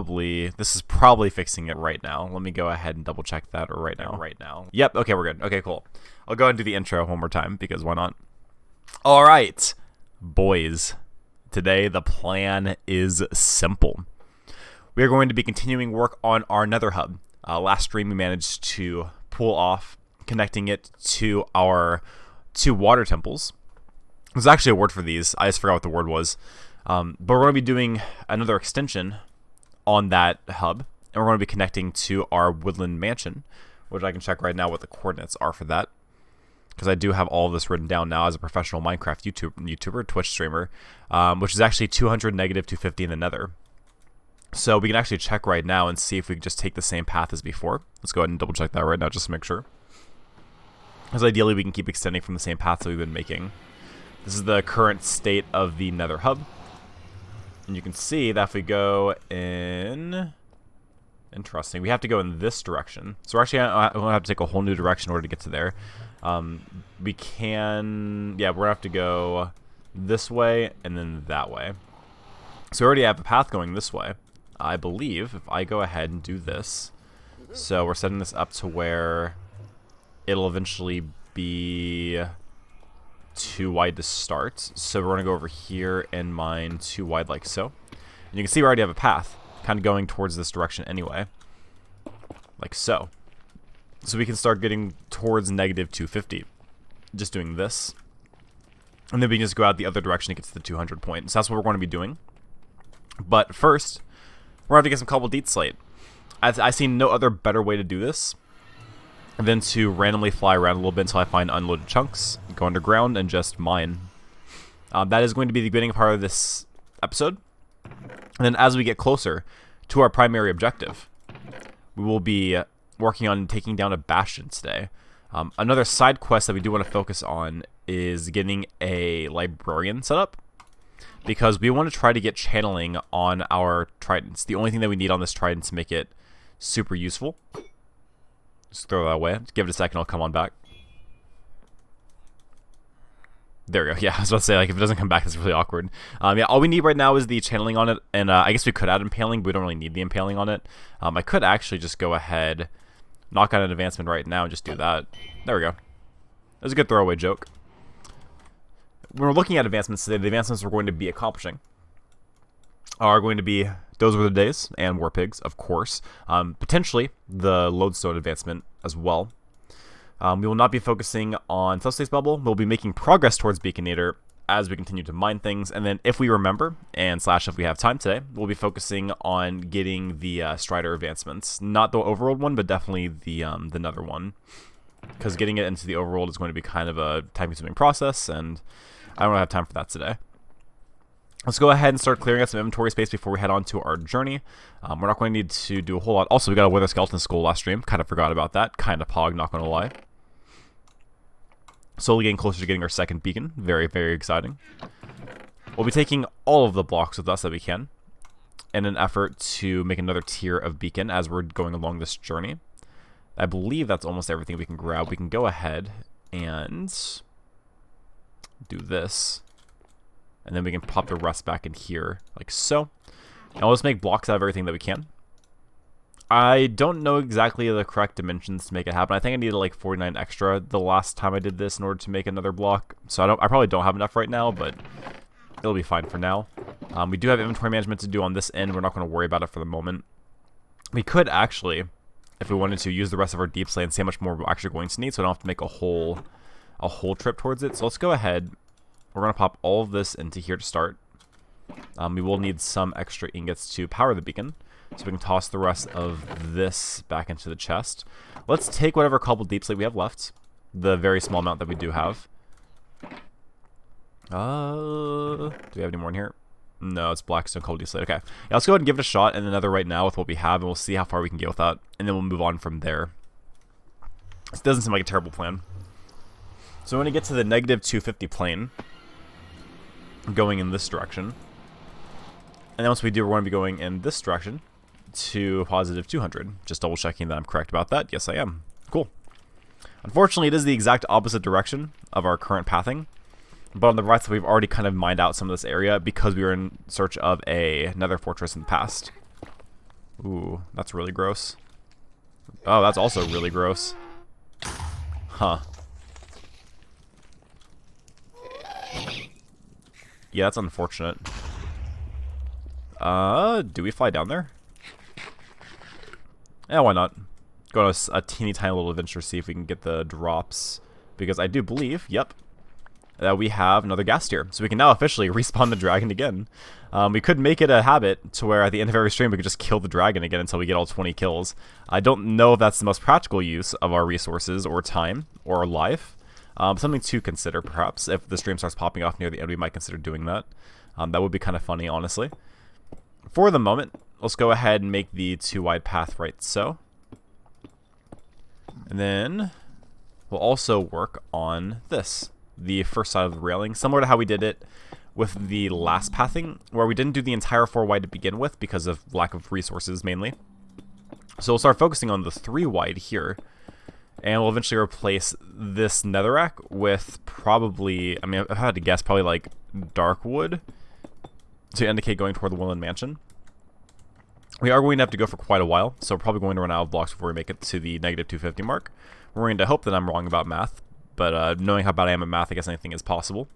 this is probably fixing it right now. Let me go ahead and double check that right now. Yep, okay, we're good. Okay, cool. I'll go ahead and do the intro one more time because why not? All right, boys. Today the plan is simple. We are going to be continuing work on our Nether hub. Last stream we managed to pull off connecting it to our 2 water temples. There's actually a word for these. I just forgot what the word was. But we're going to be doing another extension on that hub, and we're going to be connecting to our woodland mansion, which I can check right now what the coordinates are for that, because I do have all of this written down now as a professional Minecraft YouTuber, Twitch streamer, which is actually 200 negative 250 in the Nether. So we can actually check right now and see if we can just take the same path as before. Let's go ahead and double check that right now just to make sure, because ideally we can keep extending from the same path that we've been making. This is the current state of the Nether hub. And you can see that if we go in... Interesting. We have to go in this direction. So we're actually going to have to take a whole new direction in order to get to there. We can... Yeah, we're going to have to go this way and then that way. So we already have a path going this way. I believe if I go ahead and do this... So we're setting this up to where it'll eventually be... too wide to start, so we're going to go over here and mine too wide like so. And you can see we already have a path kind of going towards this direction anyway, like so. So we can start getting towards negative 250 just doing this, and then we can just go out the other direction to get to the 200 point. So that's what we're going to be doing. But first we're going to have to get some cobbled deep slate. I see no other better way to do this than to randomly fly around a little bit until I find unloaded chunks, go underground, and just mine. That is going to be the beginning part of this episode. And then as we get closer to our primary objective, we will be working on taking down a Bastion today. Another side quest that we do want to focus on is getting a librarian set up, because we want to try to get channeling on our tridents. The only thing that we need on this trident to make it super useful. Just throw that away. Give it a second, I'll come on back. There we go. Yeah, I was about to say, like, if it doesn't come back, it's really awkward. Yeah, all we need right now is the channeling on it, and I guess we could add impaling, but we don't really need the impaling on it. I could actually just go ahead, knock out an advancement right now, and just do that. There we go. That was a good throwaway joke. When we're looking at advancements today, the advancements we're going to be accomplishing are going to be Those Were the Days and War Pigs, of course. Potentially the Lodestone advancement as well. We will not be focusing on Subspace Bubble. We'll be making progress towards Beaconator as we continue to mine things. And then if we remember, and / if we have time today, we'll be focusing on getting the Strider advancements. Not the overworld one, but definitely the Nether one. Because getting it into the overworld is going to be kind of a time-consuming process, and I don't have time for that today. Let's go ahead and start clearing out some inventory space before we head on to our journey. We're not going to need to do a whole lot. Also, we got a Wither Skeleton Skull last stream. Kind of forgot about that. Kind of pog, not going to lie. Slowly getting closer to getting our second beacon. Very, very exciting. We'll be taking all of the blocks with us that we can in an effort to make another tier of beacon as we're going along this journey. I believe that's almost everything we can grab. We can go ahead and do this. And then we can pop the rest back in here, like so. And we'll just make blocks out of everything that we can. I don't know exactly the correct dimensions to make it happen. I think I needed like 49 extra the last time I did this in order to make another block. So I probably don't have enough right now, but it'll be fine for now. We do have inventory management to do on this end. We're not going to worry about it for the moment. We could actually, if we wanted to, use the rest of our deep slate and see how much more we're actually going to need, so I don't have to make a whole trip towards it. So let's go ahead. We're going to pop all of this into here to start. We will need some extra ingots to power the beacon, so we can toss the rest of this back into the chest. Let's take whatever cobbled deep slate we have left, the very small amount that we do have. Do we have any more in here? No, it's blackstone cobbled deep slate. Okay, yeah, let's go ahead and give it a shot and another right now with what we have, and we'll see how far we can get with that, and then we'll move on from there. This doesn't seem like a terrible plan. So we're going to get to the negative 250 plane, going in this direction. And then once we do, we're going to be going in this direction to positive 200. Just double checking that I'm correct about that. Yes, I am. Cool. Unfortunately, it is the exact opposite direction of our current pathing. But on the right side, we've already kind of mined out some of this area because we were in search of a nether fortress in the past. Ooh, that's really gross. Oh, that's also really gross. Huh. Yeah, that's unfortunate. Do we fly down there? Yeah, why not? Go on a teeny tiny little adventure, see if we can get the drops. Because I do believe, yep, that we have another gas tier. So we can now officially respawn the dragon again. We could make it a habit to where at the end of every stream we could just kill the dragon again until we get all 20 kills. I don't know if that's the most practical use of our resources or time or our life. Something to consider perhaps. If the stream starts popping off near the end, we might consider doing that. That would be kind of funny, honestly. For the moment, let's go ahead and make the 2-wide path right so. And then we'll also work on this, the first side of the railing, similar to how we did it with the last pathing, where we didn't do the entire 4-wide to begin with because of lack of resources mainly. So we'll start focusing on the 3-wide here, and we'll eventually replace this netherrack with probably, I mean, I've had to guess, probably like dark wood to indicate going toward the Woodland Mansion. We are going to have to go for quite a while, so we're probably going to run out of blocks before we make it to the negative 250 mark. We're going to hope that I'm wrong about math, but knowing how bad I am at math, I guess anything is possible.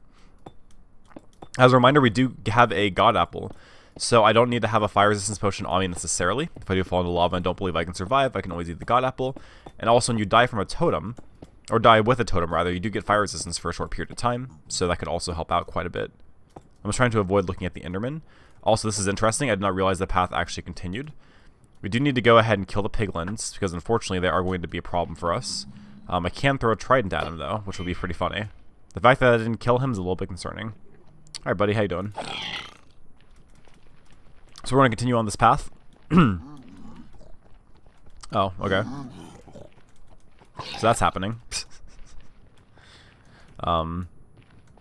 As a reminder, we do have a god apple, so I don't need to have a fire resistance potion on me necessarily. If I do fall into lava and don't believe I can survive, I can always eat the god apple. And also when you die from a totem, or die with a totem rather, you do get fire resistance for a short period of time, so that could also help out quite a bit. I'm just trying to avoid looking at the Enderman. Also, this is interesting. I did not realize the path actually continued. We do need to go ahead and kill the piglins, because unfortunately they are going to be a problem for us. I can throw a trident at him, though, which will be pretty funny. The fact that I didn't kill him is a little bit concerning. Alright, buddy, how you doing? So we're going to continue on this path. Oh, okay. So that's happening.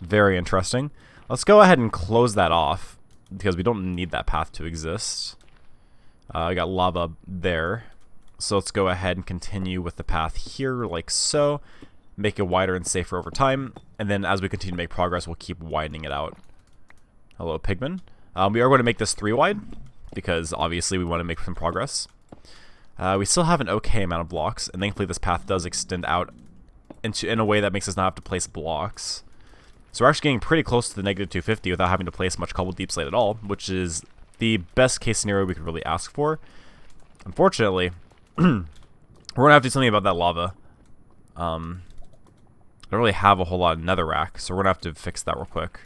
Very interesting. Let's go ahead and close that off, because we don't need that path to exist. I got lava there. So let's go ahead and continue with the path here, like so. Make it wider and safer over time. And then as we continue to make progress, we'll keep widening it out. Hello, pigman. We are going to make this 3-wide, because obviously we want to make some progress. We still have an okay amount of blocks, and thankfully this path does extend out in a way that makes us not have to place blocks. So we're actually getting pretty close to the negative 250 without having to place much cobble deep slate at all, which is the best case scenario we could really ask for. Unfortunately, we're going to have to do something about that lava. I don't really have a whole lot of netherrack, so we're going to have to fix that real quick.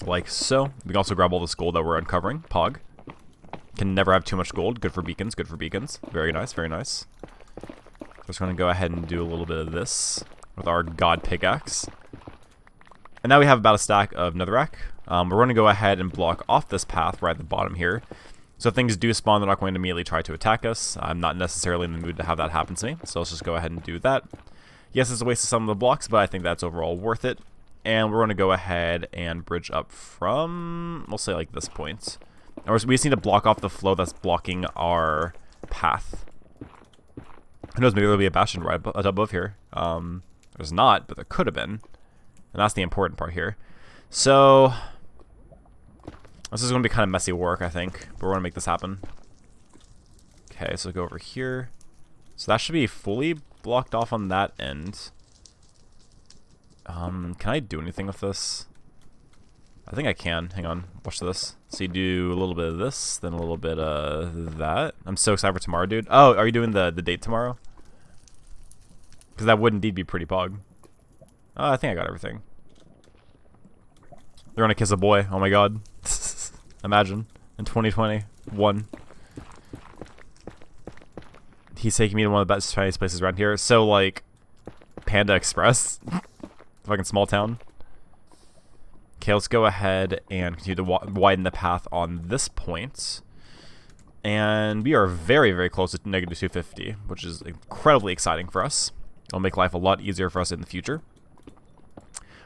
Like so. We can also grab all this gold that we're uncovering. Pog. Can never have too much gold. Good for beacons, good for beacons. Very nice, very nice. Just going to go ahead and do a little bit of this with our god pickaxe. And now we have about a stack of netherrack. We're going to go ahead and block off this path right at the bottom here. So if things do spawn, they're not going to immediately try to attack us. I'm not necessarily in the mood to have that happen to me, so let's just go ahead and do that. Yes, it's a waste of some of the blocks, but I think that's overall worth it. And we're going to go ahead and bridge up from, we'll say like this point. Or we just need to block off the flow that's blocking our path. Who knows, maybe there'll be a bastion right above here. There's not, but there could have been. And that's the important part here. So this is going to be kind of messy work, I think. But we're going to make this happen. Okay, so go over here. So that should be fully blocked off on that end. Can I do anything with this? I think I can. Hang on. Watch this. So you do a little bit of this, then a little bit of that. I'm so excited for tomorrow, dude. Oh, are you doing the date tomorrow? Because that would indeed be pretty pog. I think I got everything. They're gonna kiss a boy. Oh my god. Imagine. In 2021. He's taking me to one of the best Chinese places around here. So, like, Panda Express. Fucking small town. Okay, let's go ahead and continue to widen the path on this point. And we are very, very close to negative 250, which is incredibly exciting for us. It'll make life a lot easier for us in the future.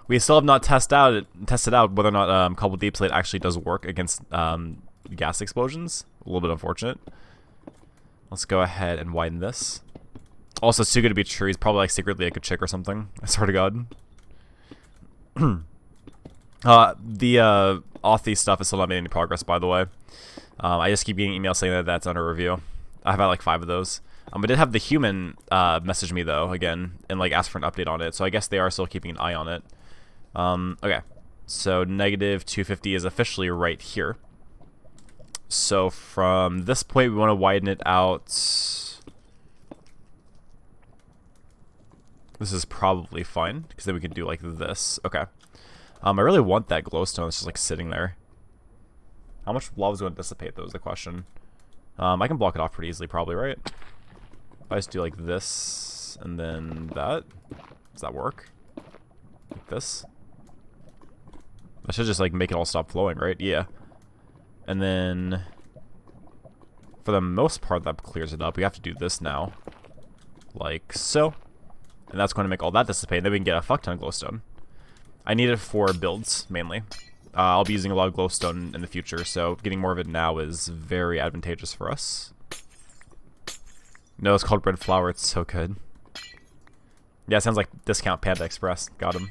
We still have not tested out whether or not cobble deep slate actually does work against gas explosions. A little bit unfortunate. Let's go ahead and widen this. Also, it's too good to be true. He's probably like secretly like a chick or something. I swear to God. The Authy stuff is still not made any progress, by the way. I just keep getting emails saying that that's under review. I've had like 5 of those. I did have the human message me though again and like ask for an update on it, so I guess they are still keeping an eye on it. Okay, so negative 250 is officially right here. So from this point we want to widen it out. This is probably fine because then we can do like this. Okay. I really want that glowstone that's just like sitting there. How much lava is going to dissipate though is the question. I can block it off pretty easily probably, right? If I just do like this and then that. Does that work? Like this? I should just like make it all stop flowing, right? Yeah. And then for the most part that clears it up. We have to do this now. Like so. And that's going to make all that dissipate. And then we can get a fuck ton of glowstone. I need it for builds, mainly. I'll be using a lot of glowstone in the future, so getting more of it now is very advantageous for us. No, it's called Red Flower. It's so good. Yeah, it sounds like Discount Panda Express. Got him.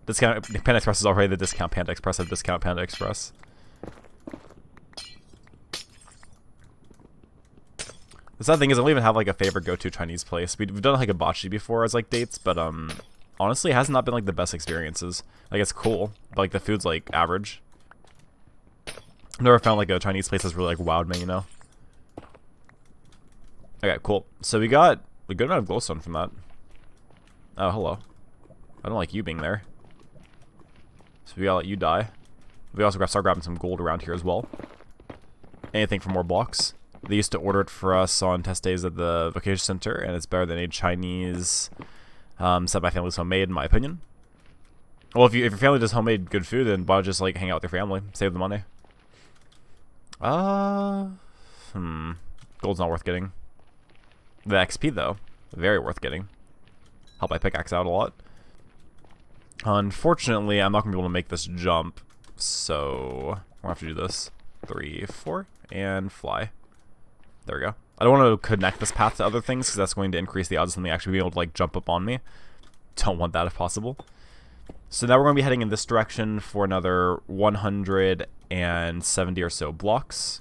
Discount Panda Express is already the Discount Panda Express of Discount Panda Express. The sad thing is I don't even have like a favorite go-to Chinese place. We've done like hibachi before as like dates, but honestly it has not been like the best experiences. Like it's cool, but like the food's like average. I've never found like a Chinese place that's really like wowed me, you know? Okay, cool. So we got a good amount of glowstone from that. Oh, hello. I don't like you being there. So we gotta let you die. We also gotta start grabbing some gold around here as well. Anything for more blocks. They used to order it for us on test days at the vacation center, and it's better than a Chinese set by family's homemade, in my opinion. Well, if your family does homemade good food, then why not just like hang out with your family, save the money? Gold's not worth getting. The XP though, very worth getting. Help my pickaxe out a lot. Unfortunately, I'm not gonna be able to make this jump, so we'll have to do this. 3, 4, and fly. There we go. I don't want to connect this path to other things because that's going to increase the odds of something actually being able to like jump up on me. Don't want that if possible. So now we're going to be heading in this direction for another 170 or so blocks.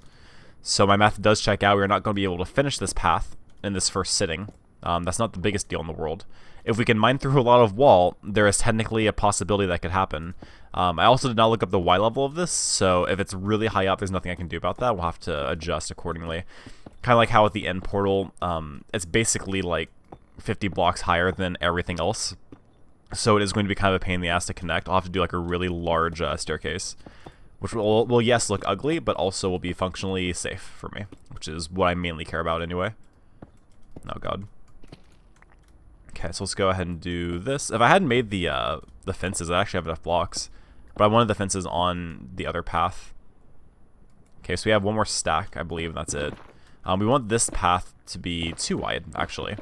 So my math does check out. We're not going to be able to finish this path in this first sitting. That's not the biggest deal in the world. If we can mine through a lot of wall, there is technically a possibility that could happen. I also did not look up the Y level of this, so if it's really high up, there's nothing I can do about that. We'll have to adjust accordingly. Kind of like how at the end portal, it's basically like 50 blocks higher than everything else. So it is going to be kind of a pain in the ass to connect. I'll have to do like a really large staircase, which will yes, look ugly, but also will be functionally safe for me, which is what I mainly care about anyway. Oh god. Okay, so let's go ahead and do this. If I hadn't made the fences, I actually have enough blocks, but I wanted the fences on the other path. Okay, so we have one more stack, I believe, and that's it. We want this path to be too wide, actually,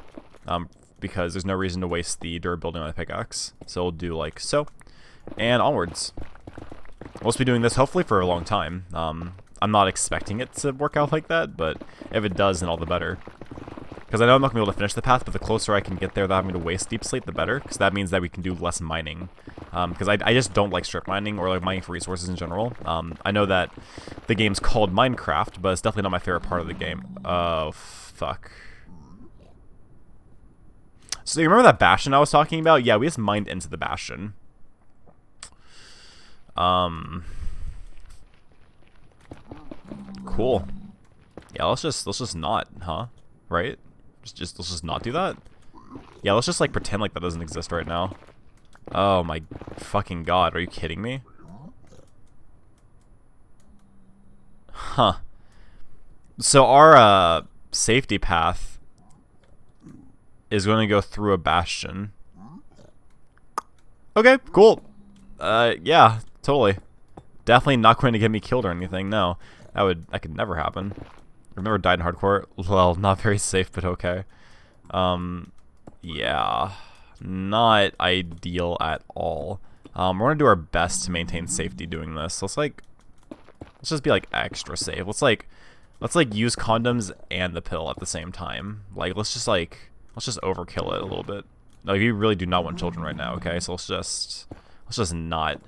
because there's no reason to waste the durability on the pickaxe. So we'll do like so, and onwards. We'll be doing this hopefully for a long time. I'm not expecting it to work out like that, but if it does, then all the better. Because I know I'm not going to be able to finish the path, but the closer I can get there without having to waste deep slate, the better. Because that means that we can do less mining. Because I just don't like strip mining or like mining for resources in general. I know that the game's called Minecraft, but it's definitely not my favorite part of the game. Oh, fuck. So you remember that Bastion I was talking about? Yeah, we just mined into the Bastion. Cool. Yeah, let's just not, huh? Right? Let's just not do that. Yeah, let's just like pretend like that doesn't exist right now. Oh my fucking god, are you kidding me? Huh. So our safety path is going to go through a bastion. Okay, cool. Yeah, totally. Definitely not going to get me killed or anything. No, that could never happen. I've never died in hardcore. Well, not very safe, but okay. Yeah, not ideal at all. We're gonna do our best to maintain safety doing this. Let's just be like extra safe. Let's use condoms and the pill at the same time. Like let's just overkill it a little bit. No, you really do not want children right now, okay? So let's just not.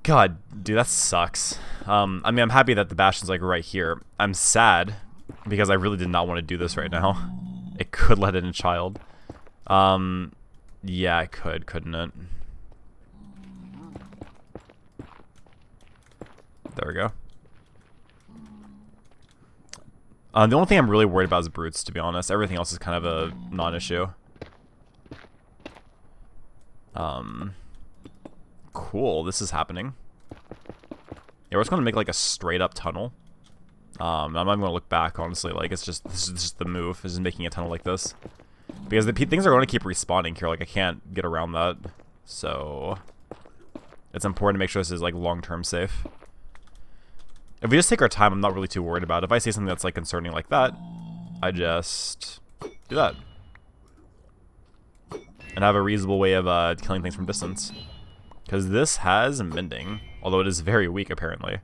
God, dude, that sucks. I mean, I'm happy that the Bastion's like right here. I'm sad because I really did not want to do this right now. It could let in a child. Yeah, it could, couldn't it? There we go. The only thing I'm really worried about is brutes, to be honest. Everything else is kind of a non-issue. Cool, this is happening. Yeah, we're just gonna make like a straight up tunnel. I'm not even gonna look back, honestly. Like, it's just, this is just the move, is just making a tunnel like this. Because the things are going to keep respawning here, like, I can't get around that. So, it's important to make sure this is, like, long-term safe. If we just take our time, I'm not really too worried about it. If I see something that's, like, concerning like that, I just do that. And have a reasonable way of killing things from distance. Because this has mending, although it is very weak, apparently.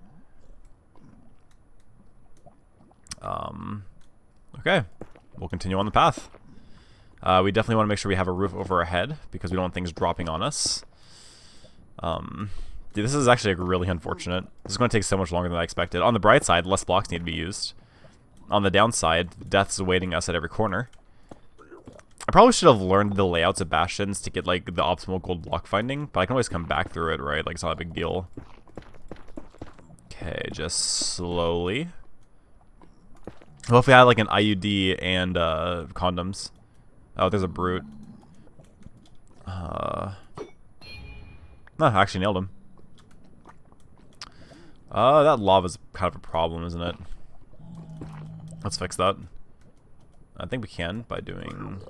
Okay, we'll continue on the path. We definitely want to make sure we have a roof over our head, because we don't want things dropping on us. Dude, this is actually really unfortunate. This is going to take so much longer than I expected. On the bright side, less blocks need to be used. On the downside, death's awaiting us at every corner. I probably should have learned the layouts of Bastions to get, like, the optimal gold block finding, but I can always come back through it, right? Like, it's not a big deal. Okay, just slowly. Well, if we had, like, an IUD and condoms. Oh, there's a brute. No, I actually nailed him. That lava's kind of a problem, isn't it? Let's fix that. I think we can by doing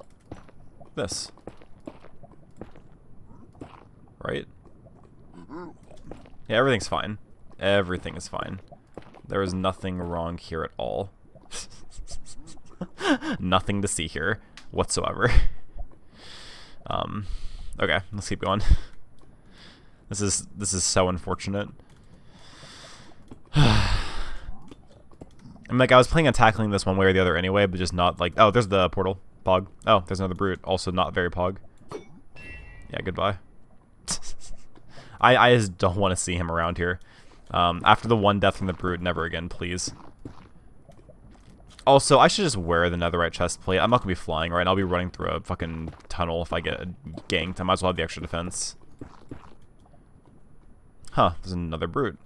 this. Right? Yeah, everything's fine. Everything is fine. There is nothing wrong here at all. Nothing to see here whatsoever. Okay, let's keep going. This is so unfortunate. I'm like, I was planning on tackling this one way or the other anyway, but just not like, oh, there's the portal. Pog. Oh, there's another brute. Also not very pog. Yeah, goodbye. I just don't want to see him around here. After the one death from the brute, never again, please. Also, I should just wear the netherite chest plate. I'm not going to be flying, right? I'll be running through a fucking tunnel if I get ganked. I might as well have the extra defense. Huh, there's another brute.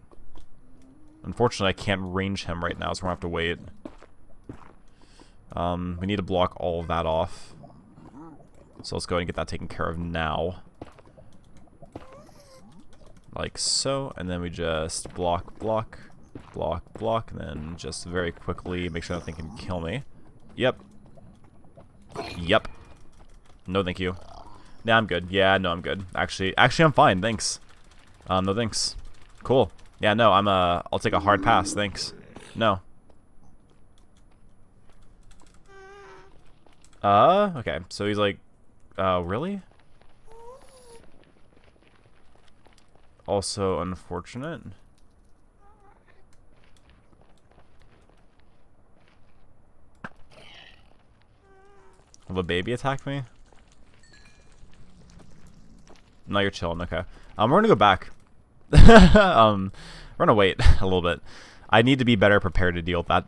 Unfortunately, I can't range him right now, so we're going to have to wait. We need to block all of that off. So let's go ahead and get that taken care of now. Like so, and then we just block, block, block, block, and then just very quickly make sure nothing can kill me. Yep. Yep. No thank you. Nah, I'm good. Yeah, no, I'm good. Actually, I'm fine, thanks. No thanks. Cool. Yeah, no, I'll take a hard pass, thanks. No. Okay, so he's like, really? Also unfortunate. Will a baby attack me? No, you're chilling, okay. We're gonna go back. We're gonna wait a little bit. I need to be better prepared to deal with that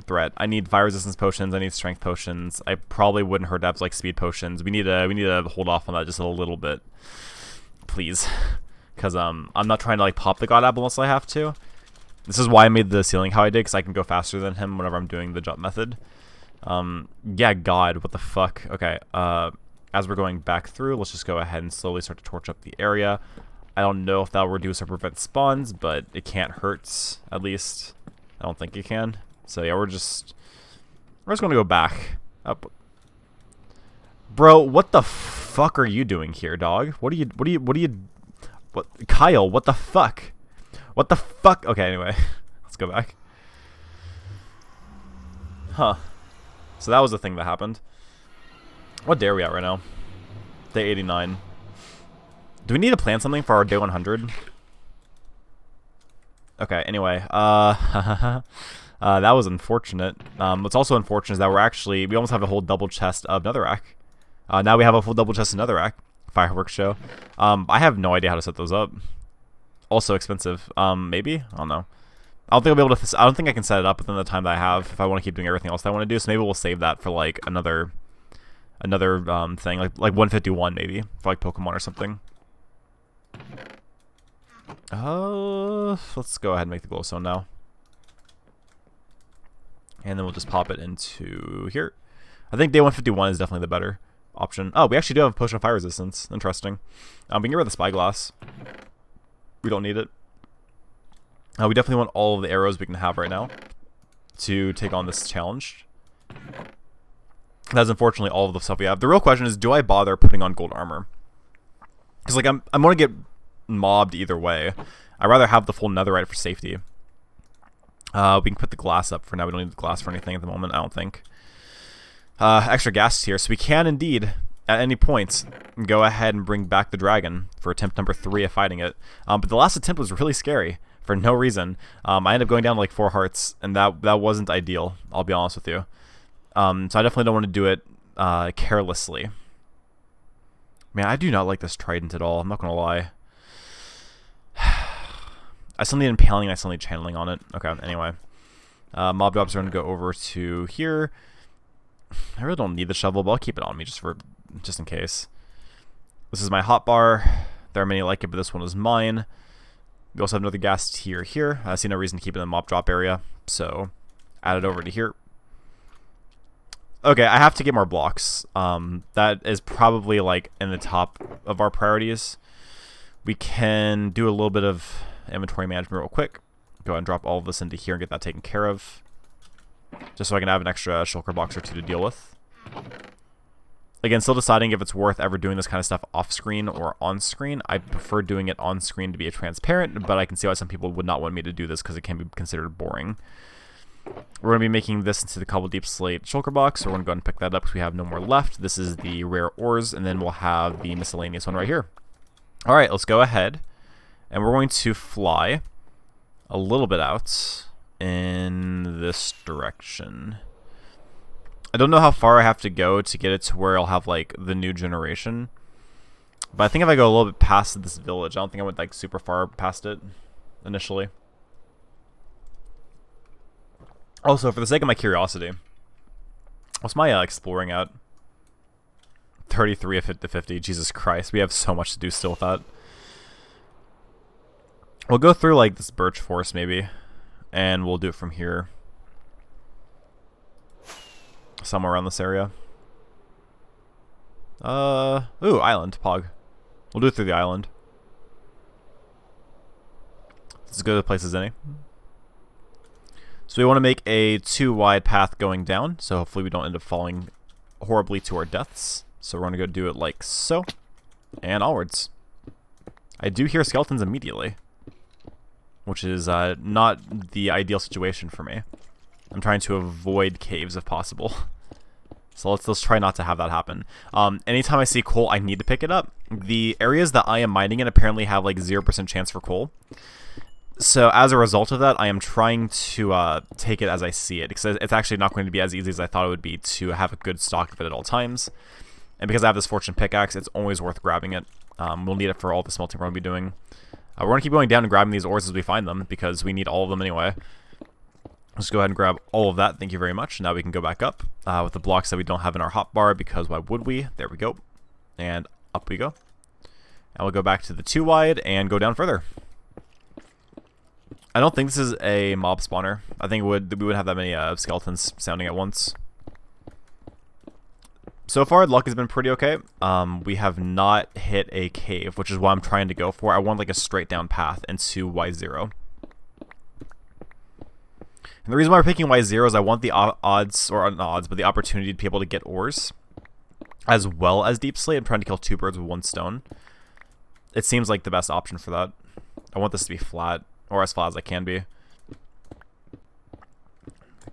threat. I need fire resistance potions, I need strength potions. I probably wouldn't hurt to have like speed potions. We need to hold off on that just a little bit. Please. Because I'm not trying to like pop the god apple unless I have to. This is why I made the ceiling how I did, because I can go faster than him whenever I'm doing the jump method. Yeah, god, what the fuck. Okay, as we're going back through, let's just go ahead and slowly start to torch up the area. I don't know if that'll reduce or prevent spawns, but it can't hurt, at least. I don't think it can. So yeah, we're just gonna go back up. Bro, what the fuck are you doing here, dog? What Kyle, what the fuck? What the fuck? Okay, anyway, let's go back. Huh. So that was the thing that happened. What day are we at right now? Day 89. Do we need to plan something for our day 100? Okay, anyway, that was unfortunate. What's also unfortunate is that we almost have a whole double chest of netherrack. Now we have a full double chest of netherrack. Fireworks show. I have no idea how to set those up. Also expensive. Maybe? I don't know. I don't think I'll be able to... I don't think I can set it up within the time that I have if I want to keep doing everything else that I want to do. So maybe we'll save that for like another thing, like 151 maybe for like Pokemon or something. Let's go ahead and make the glowstone now. And then we'll just pop it into here. I think day 151 is definitely the better option. Oh, we actually do have a potion of fire resistance. Interesting. We can get rid of the spyglass. We don't need it. We definitely want all of the arrows we can have right now to take on this challenge. That's unfortunately all of the stuff we have. The real question is, do I bother putting on gold armor? Because like I'm going to get mobbed either way. I'd rather have the full netherite for safety. We can put the glass up for now. We don't need the glass for anything at the moment, I don't think. Extra gas here, so we can indeed, at any point, go ahead and bring back the dragon for attempt number 3 of fighting it. But the last attempt was really scary for no reason. I ended up going down to like 4 hearts, and that wasn't ideal, I'll be honest with you. So I definitely don't want to do it carelessly. Man, I do not like this trident at all, I'm not going to lie. I still need impaling, I still need channeling on it. Okay, anyway. Mob drops are going to go over to here. I really don't need the shovel, but I'll keep it on me just in case. This is my hotbar. There are many like it, but this one is mine. We also have another gas tier here. I see no reason to keep it in the mob drop area, so add it over to here. Okay, I have to get more blocks. That is probably like in the top of our priorities. We can do a little bit of inventory management real quick. Go ahead and drop all of this into here and get that taken care of. Just so I can have an extra shulker box or 2 to deal with. Again, still deciding if it's worth ever doing this kind of stuff off screen or on screen. I prefer doing it on screen to be transparent, but I can see why some people would not want me to do this because it can be considered boring. We're going to be making this into the cobble deep slate shulker box, so we're going to go ahead and pick that up because we have no more left. This is the rare ores, and then we'll have the miscellaneous one right here. Alright, let's go ahead, and we're going to fly a little bit out in this direction. I don't know how far I have to go to get it to where I'll have like the new generation, but I think if I go a little bit past this village, I don't think I went like super far past it initially. Also, for the sake of my curiosity, what's my exploring at? 33 of 50. Jesus Christ, we have so much to do still with that. We'll go through like this birch forest maybe, and we'll do it from here. Somewhere around this area. Ooh, island, Pog. We'll do it through the island. It's as good a place as any. So we want to make a 2-wide path going down, so hopefully we don't end up falling horribly to our deaths. So we're going to go do it like so, and onwards. I do hear skeletons immediately, which is not the ideal situation for me. I'm trying to avoid caves if possible. So let's try not to have that happen. Anytime I see coal, I need to pick it up. The areas that I am mining in apparently have like 0% chance for coal. So as a result of that, I am trying to take it as I see it, because it's actually not going to be as easy as I thought it would be to have a good stock of it at all times. And because I have this fortune pickaxe, it's always worth grabbing it. We'll need it for all the smelting we're going to be doing. We're going to keep going down and grabbing these ores as we find them, because we need all of them anyway. Let's go ahead and grab all of that. Thank you very much. Now we can go back up with the blocks that we don't have in our hotbar, because why would we? There we go. And up we go. And we'll go back to the 2-wide and go down further. I don't think this is a mob spawner. I think we would have that many skeletons sounding at once. So far, luck has been pretty okay. We have not hit a cave, which is what I'm trying to go for. I want like a straight down path into Y0. And the reason why we're picking Y0 is I want the odds, or not odds, but the opportunity to be able to get ores, as well as deep slate. I'm trying to kill 2 birds with 1 stone. It seems like the best option for that. I want this to be flat, or as flat as I can be.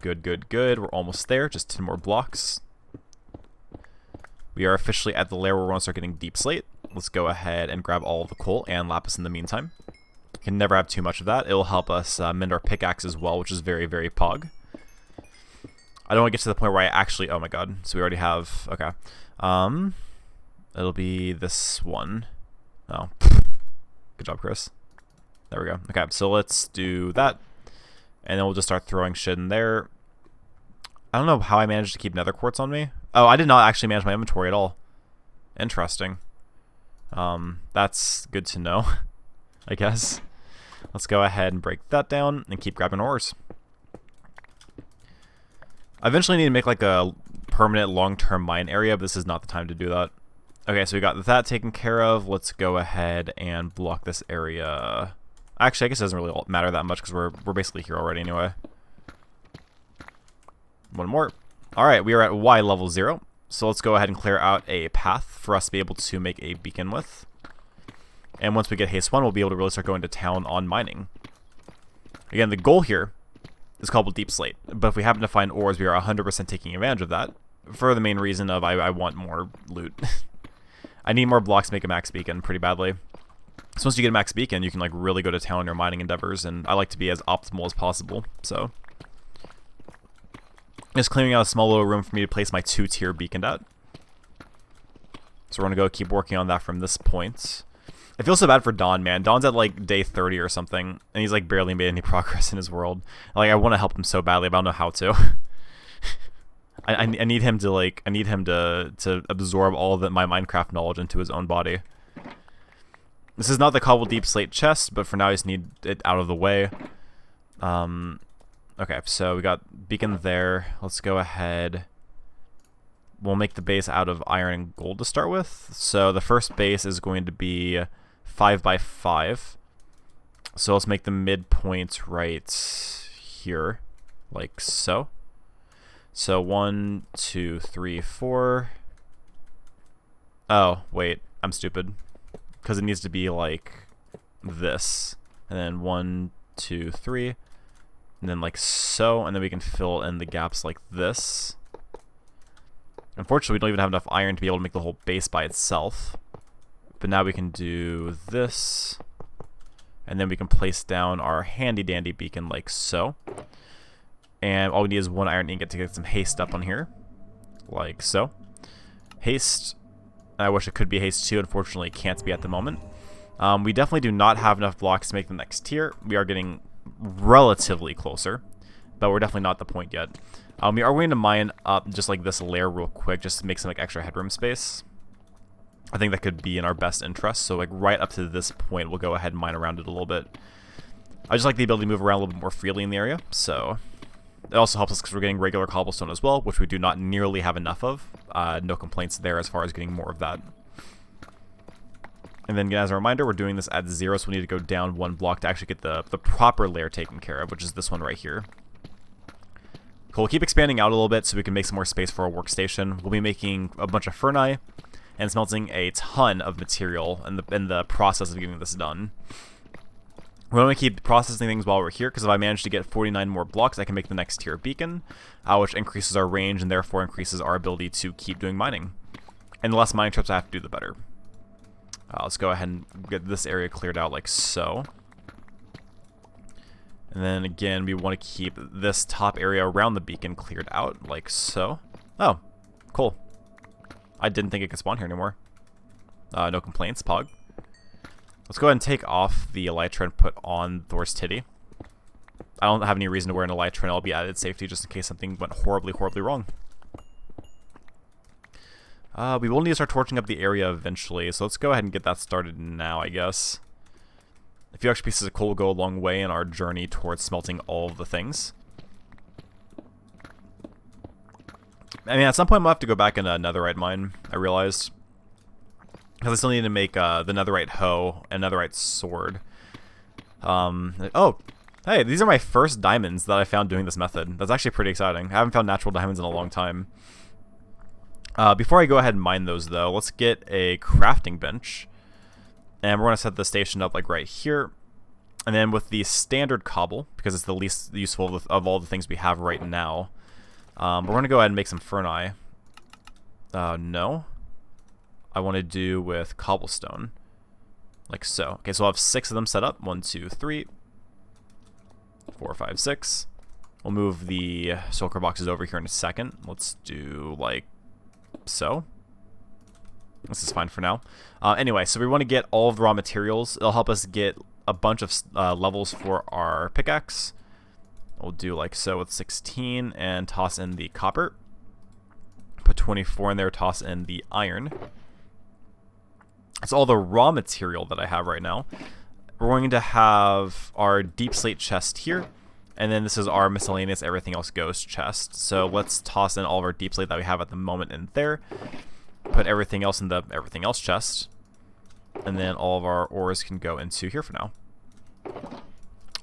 Good, good, good. We're almost there. Just 10 more blocks. We are officially at the lair where we're going to start getting deep slate. Let's go ahead and grab all of the coal and lapis in the meantime. Can never have too much of that. It will help us mend our pickaxe as well, which is very, very pog. I don't want to get to the point where I actually... Oh my god. So we already have... Okay. It'll be this one. Oh. Good job, Chris. There we go. Okay, so let's do that. And then we'll just start throwing shit in there. I don't know how I managed to keep nether quartz on me. Oh, I did not actually manage my inventory at all. Interesting. That's good to know, I guess. Let's go ahead and break that down and keep grabbing ores. I eventually need to make like a permanent long-term mine area, but this is not the time to do that. Okay, so we got that taken care of. Let's go ahead and block this area. Actually, I guess it doesn't really matter that much because we're basically here already anyway. One more. All right, we are at Y level 0. So let's go ahead and clear out a path for us to be able to make a beacon with. And once we get haste 1, we'll be able to really start going to town on mining. Again, the goal here is called deep slate. But if we happen to find ores, we are 100% taking advantage of that. For the main reason of I want more loot. I need more blocks to make a max beacon pretty badly. So once you get a max beacon, you can like really go to town on your mining endeavors, and I like to be as optimal as possible. So just clearing out a small little room for me to place my 2-tier beacon at. So we're gonna go keep working on that from this point. I feel so bad for Don, man. Don's at like day 30 or something, and he's like barely made any progress in his world. Like I want to help him so badly, but I don't know how to. I need him to like to absorb all of my Minecraft knowledge into his own body. This is not the cobble deep slate chest, but for now I just need it out of the way. Okay, so we got beacon there. Let's go ahead. We'll make the base out of iron and gold to start with. So the first base is going to be 5 by 5. So let's make the midpoint right here, like so. So 1, 2, 3, 4. Oh, wait, I'm stupid. Because it needs to be like this. And then 1, 2, 3. And then like so. And then we can fill in the gaps like this. Unfortunately, we don't even have enough iron to be able to make the whole base by itself. But now we can do this. And then we can place down our handy dandy beacon like so. And all we need is 1 iron ingot to get some haste up on here. Like so. Haste. I wish it could be haste 2. Unfortunately, it can't be at the moment. We definitely do not have enough blocks to make the next tier. We are getting relatively closer. But we're definitely not at the point yet. We are going to mine up just like this layer real quick just to make some like extra headroom space. I think that could be in our best interest. So like right up to this point, we'll go ahead and mine around it a little bit. I just like the ability to move around a little bit more freely in the area. So it also helps us because we're getting regular cobblestone as well, which we do not nearly have enough of. No complaints there as far as getting more of that. And then as a reminder, we're doing this at 0, so we need to go down 1 block to actually get the proper layer taken care of, which is this one right here. Cool, we'll keep expanding out a little bit so we can make some more space for our workstation. We'll be making a bunch of ferni and smelting a ton of material in the process of getting this done. We want to keep processing things while we're here, because if I manage to get 49 more blocks, I can make the next tier beacon, which increases our range and therefore increases our ability to keep doing mining. And the less mining trips I have to do, the better. Let's go ahead and get this area cleared out like so. And then again, we want to keep this top area around the beacon cleared out like so. Oh, cool. I didn't think it could spawn here anymore. No complaints, Pog. Let's go ahead and take off the elytra and put on Thor's titty. I don't have any reason to wear an elytra, and I'll be added safety just in case something went horribly, horribly wrong. We will need to start torching up the area eventually, so let's go ahead and get that started now, I guess. A few extra pieces of coal will go a long way in our journey towards smelting all of the things. I mean, at some point we'll have to go back in a netherite mine, I realized. Because I still need to make the netherite hoe and netherite sword. Oh, hey, these are my first diamonds that I found doing this method. That's actually pretty exciting. I haven't found natural diamonds in a long time. Before I go ahead and mine those, though, let's get a crafting bench. And we're going to set the station up like right here. And then with the standard cobble, because it's the least useful of all the things we have right now, we're going to go ahead and make some ferni. No. I want to do with cobblestone. Like so. Okay, so I'll have 6 of them set up. 1, 2, 3, 4, 5, 6. We'll move the shulker boxes over here in a second. Let's do like so. This is fine for now. Anyway, so we want to get all of the raw materials. It'll help us get a bunch of levels for our pickaxe. We'll do like so with 16 and toss in the copper. Put 24 in there, toss in the iron. That's all the raw material that I have right now. We're going to have our deep slate chest here. And then this is our miscellaneous everything else goes chest. So let's toss in all of our deep slate that we have at the moment in there. Put everything else in the everything else chest. And then all of our ores can go into here for now.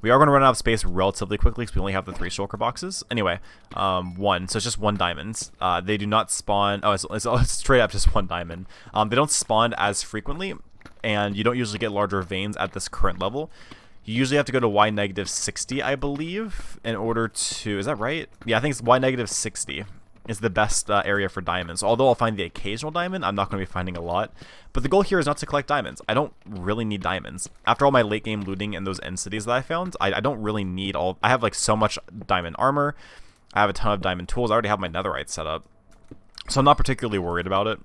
We are going to run out of space relatively quickly because we only have the 3 shulker boxes. Anyway, 1. So it's just 1 diamond. They do not spawn... Oh, it's straight up just 1 diamond. They don't spawn as frequently, and you don't usually get larger veins at this current level. You usually have to go to Y-60, I believe, in order to... Is that right? Yeah, I think it's Y-60 is the best area for diamonds. Although I'll find the occasional diamond, I'm not going to be finding a lot. But the goal here is not to collect diamonds. I don't really need diamonds. After all my late game looting in those end cities that I found, I don't really need all... I have like so much diamond armor. I have a ton of diamond tools. I already have my netherite set up. So I'm not particularly worried about it.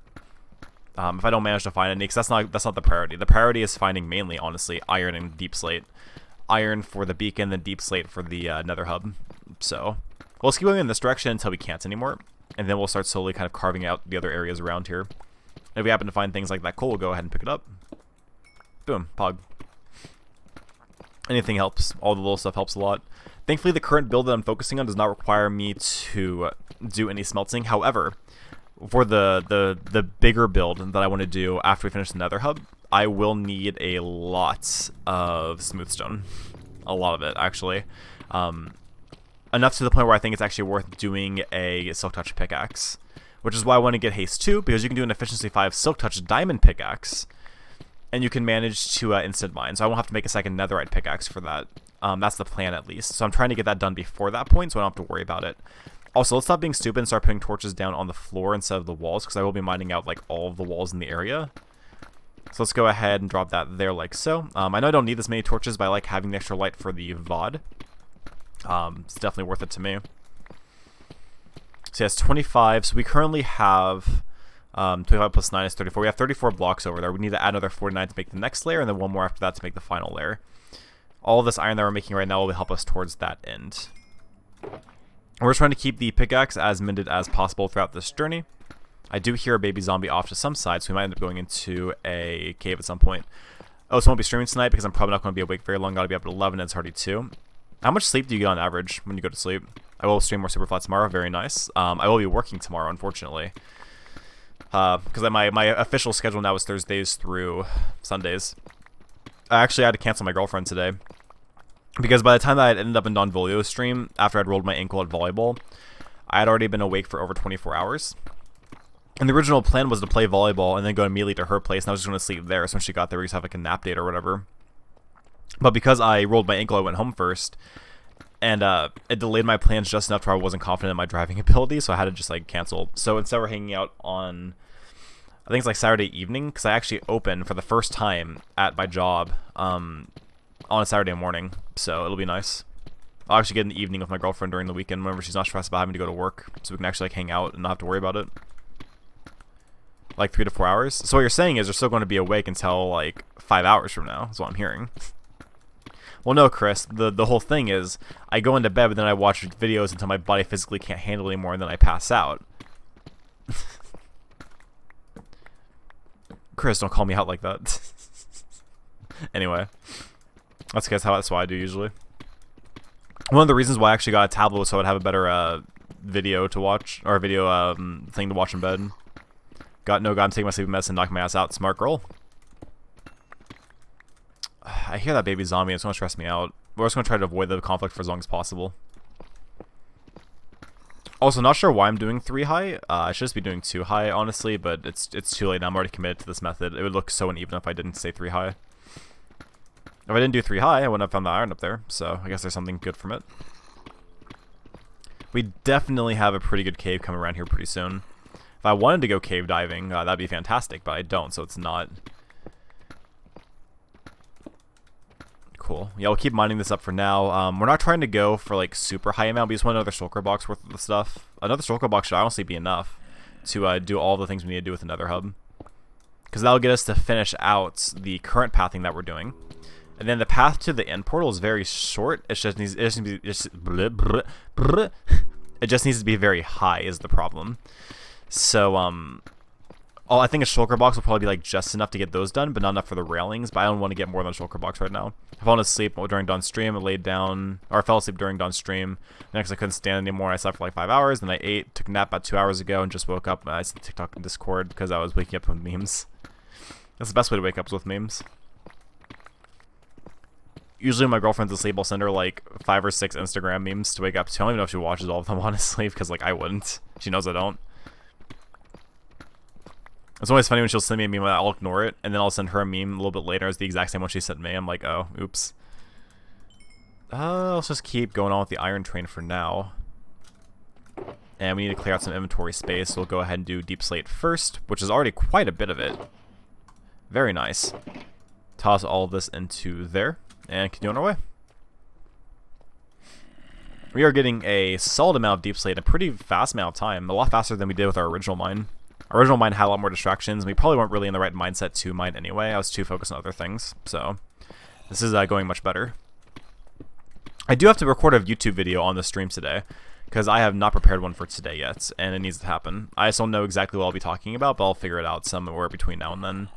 If I don't manage to find any, because that's not the priority. The priority is finding mainly, honestly, iron and deep slate. Iron for the beacon, then deep slate for the nether hub. So... We'll just keep going in this direction until we can't anymore, and then we'll start slowly kind of carving out the other areas around here. And if we happen to find things like that coal, we'll go ahead and pick it up. Boom, pog. Anything helps. All the little stuff helps a lot. Thankfully, the current build that I'm focusing on does not require me to do any smelting. However, for the bigger build that I want to do after we finish the nether hub, I will need a lot of smooth stone. A lot of it, actually. Enough to the point where I think it's actually worth doing a Silk Touch pickaxe, which is why I want to get Haste 2, because you can do an Efficiency 5 Silk Touch diamond pickaxe, and you can manage to instant mine, so I won't have to make a second netherite pickaxe for that. That's the plan, at least. So I'm trying to get that done before that point, so I don't have to worry about it. Also, let's stop being stupid and start putting torches down on the floor instead of the walls, because I will be mining out like all of the walls in the area. So let's go ahead and drop that there like so. I know I don't need this many torches, but I like having the extra light for the VOD. It's definitely worth it to me. So yes, 25. So we currently have 25 plus 9 is 34. We have 34 blocks over there. We need to add another 49 to make the next layer, and then one more after that to make the final layer. All of this iron that we're making right now will help us towards that end. We're trying to keep the pickaxe as mended as possible throughout this journey. I do hear a baby zombie off to some side, so we might end up going into a cave at some point. Oh, so I won't be streaming tonight because I'm probably not going to be awake very long. Got to be up at 11 and it's already 2. How much sleep do you get on average when you go to sleep? I will stream more Superflat tomorrow. Very nice. I will be working tomorrow, unfortunately. Because my official schedule now is Thursdays through Sundays. I actually had to cancel my girlfriend today. Because by the time that I ended up in Don Volio's stream, after I'd rolled my ankle at volleyball, I had already been awake for over 24 hours. And the original plan was to play volleyball and then go immediately to her place, and I was just going to sleep there. So when she got there, we just have like a nap date or whatever. But because I rolled my ankle, I went home first, and it delayed my plans just enough to where I wasn't confident in my driving ability, so I had to just like cancel. So instead we're hanging out on, I think it's like Saturday evening, because I actually opened for the first time at my job on a Saturday morning, so it'll be nice. I'll actually get an evening with my girlfriend during the weekend whenever she's not stressed about having to go to work, so we can actually like hang out and not have to worry about it. Like 3 to 4 hours. So what you're saying is you're still going to be awake until like 5 hours from now, is what I'm hearing. Well, no, Chris. The whole thing is I go into bed, but then I watch videos until my body physically can't handle anymore, and then I pass out. Chris, don't call me out like that. Anyway, that's what I do usually. One of the reasons why I actually got a tablet was so I'd have a better video to watch, or video thing to watch in bed. God, I'm taking my sleeping medicine, knock my ass out. Smart girl. I hear that baby zombie. It's going to stress me out. We're just going to try to avoid the conflict for as long as possible. Also, not sure why I'm doing 3 high. I should just be doing 2 high, honestly, but it's too late now. I'm already committed to this method. It would look so uneven if I didn't say 3 high. If I didn't do 3 high, I wouldn't have found the iron up there, so I guess there's something good from it. We definitely have a pretty good cave coming around here pretty soon. If I wanted to go cave diving, that'd be fantastic, but I don't, so it's not. Cool. Yeah, we'll keep mining this up for now. We're not trying to go for like super high amount. We just want another shulker box worth of the stuff. Another shulker box should honestly be enough to do all the things we need to do with another hub. Because that'll get us to finish out the current pathing that we're doing. And then the path to the end portal is very short. It just needs it just needs to be very high is the problem. So I think a shulker box will probably be like just enough to get those done, but not enough for the railings. But I don't want to get more than a shulker box right now. I fell asleep during Dawn's stream. I laid down, or I fell asleep during Dawn's stream. Next, I couldn't stand anymore. I slept for like 5 hours. Then I ate, took a nap about 2 hours ago, and just woke up. I said TikTok and Discord because I was waking up with memes. That's the best way to wake up is with memes. Usually when my girlfriend's asleep, I'll send her like 5 or 6 Instagram memes to wake up to. I don't even know if she watches all of them, honestly, because like I wouldn't. She knows I don't. It's always funny when she'll send me a meme, I'll ignore it, and then I'll send her a meme a little bit later. It's the exact same one she sent me. I'm like, oh, oops. Let's just keep going on with the iron train for now. And we need to clear out some inventory space, so we'll go ahead and do deep slate first, which is already quite a bit of it. Very nice. Toss all of this into there, and continue on our way. We are getting a solid amount of deep slate in a pretty fast amount of time. A lot faster than we did with our original mine. Our original mine had a lot more distractions. We probably weren't really in the right mindset to mine anyway. I was too focused on other things. So this is going much better. I do have to record a YouTube video on the stream today because I have not prepared one for today yet, and it needs to happen. I just don't know exactly what I'll be talking about, but I'll figure it out somewhere between now and then.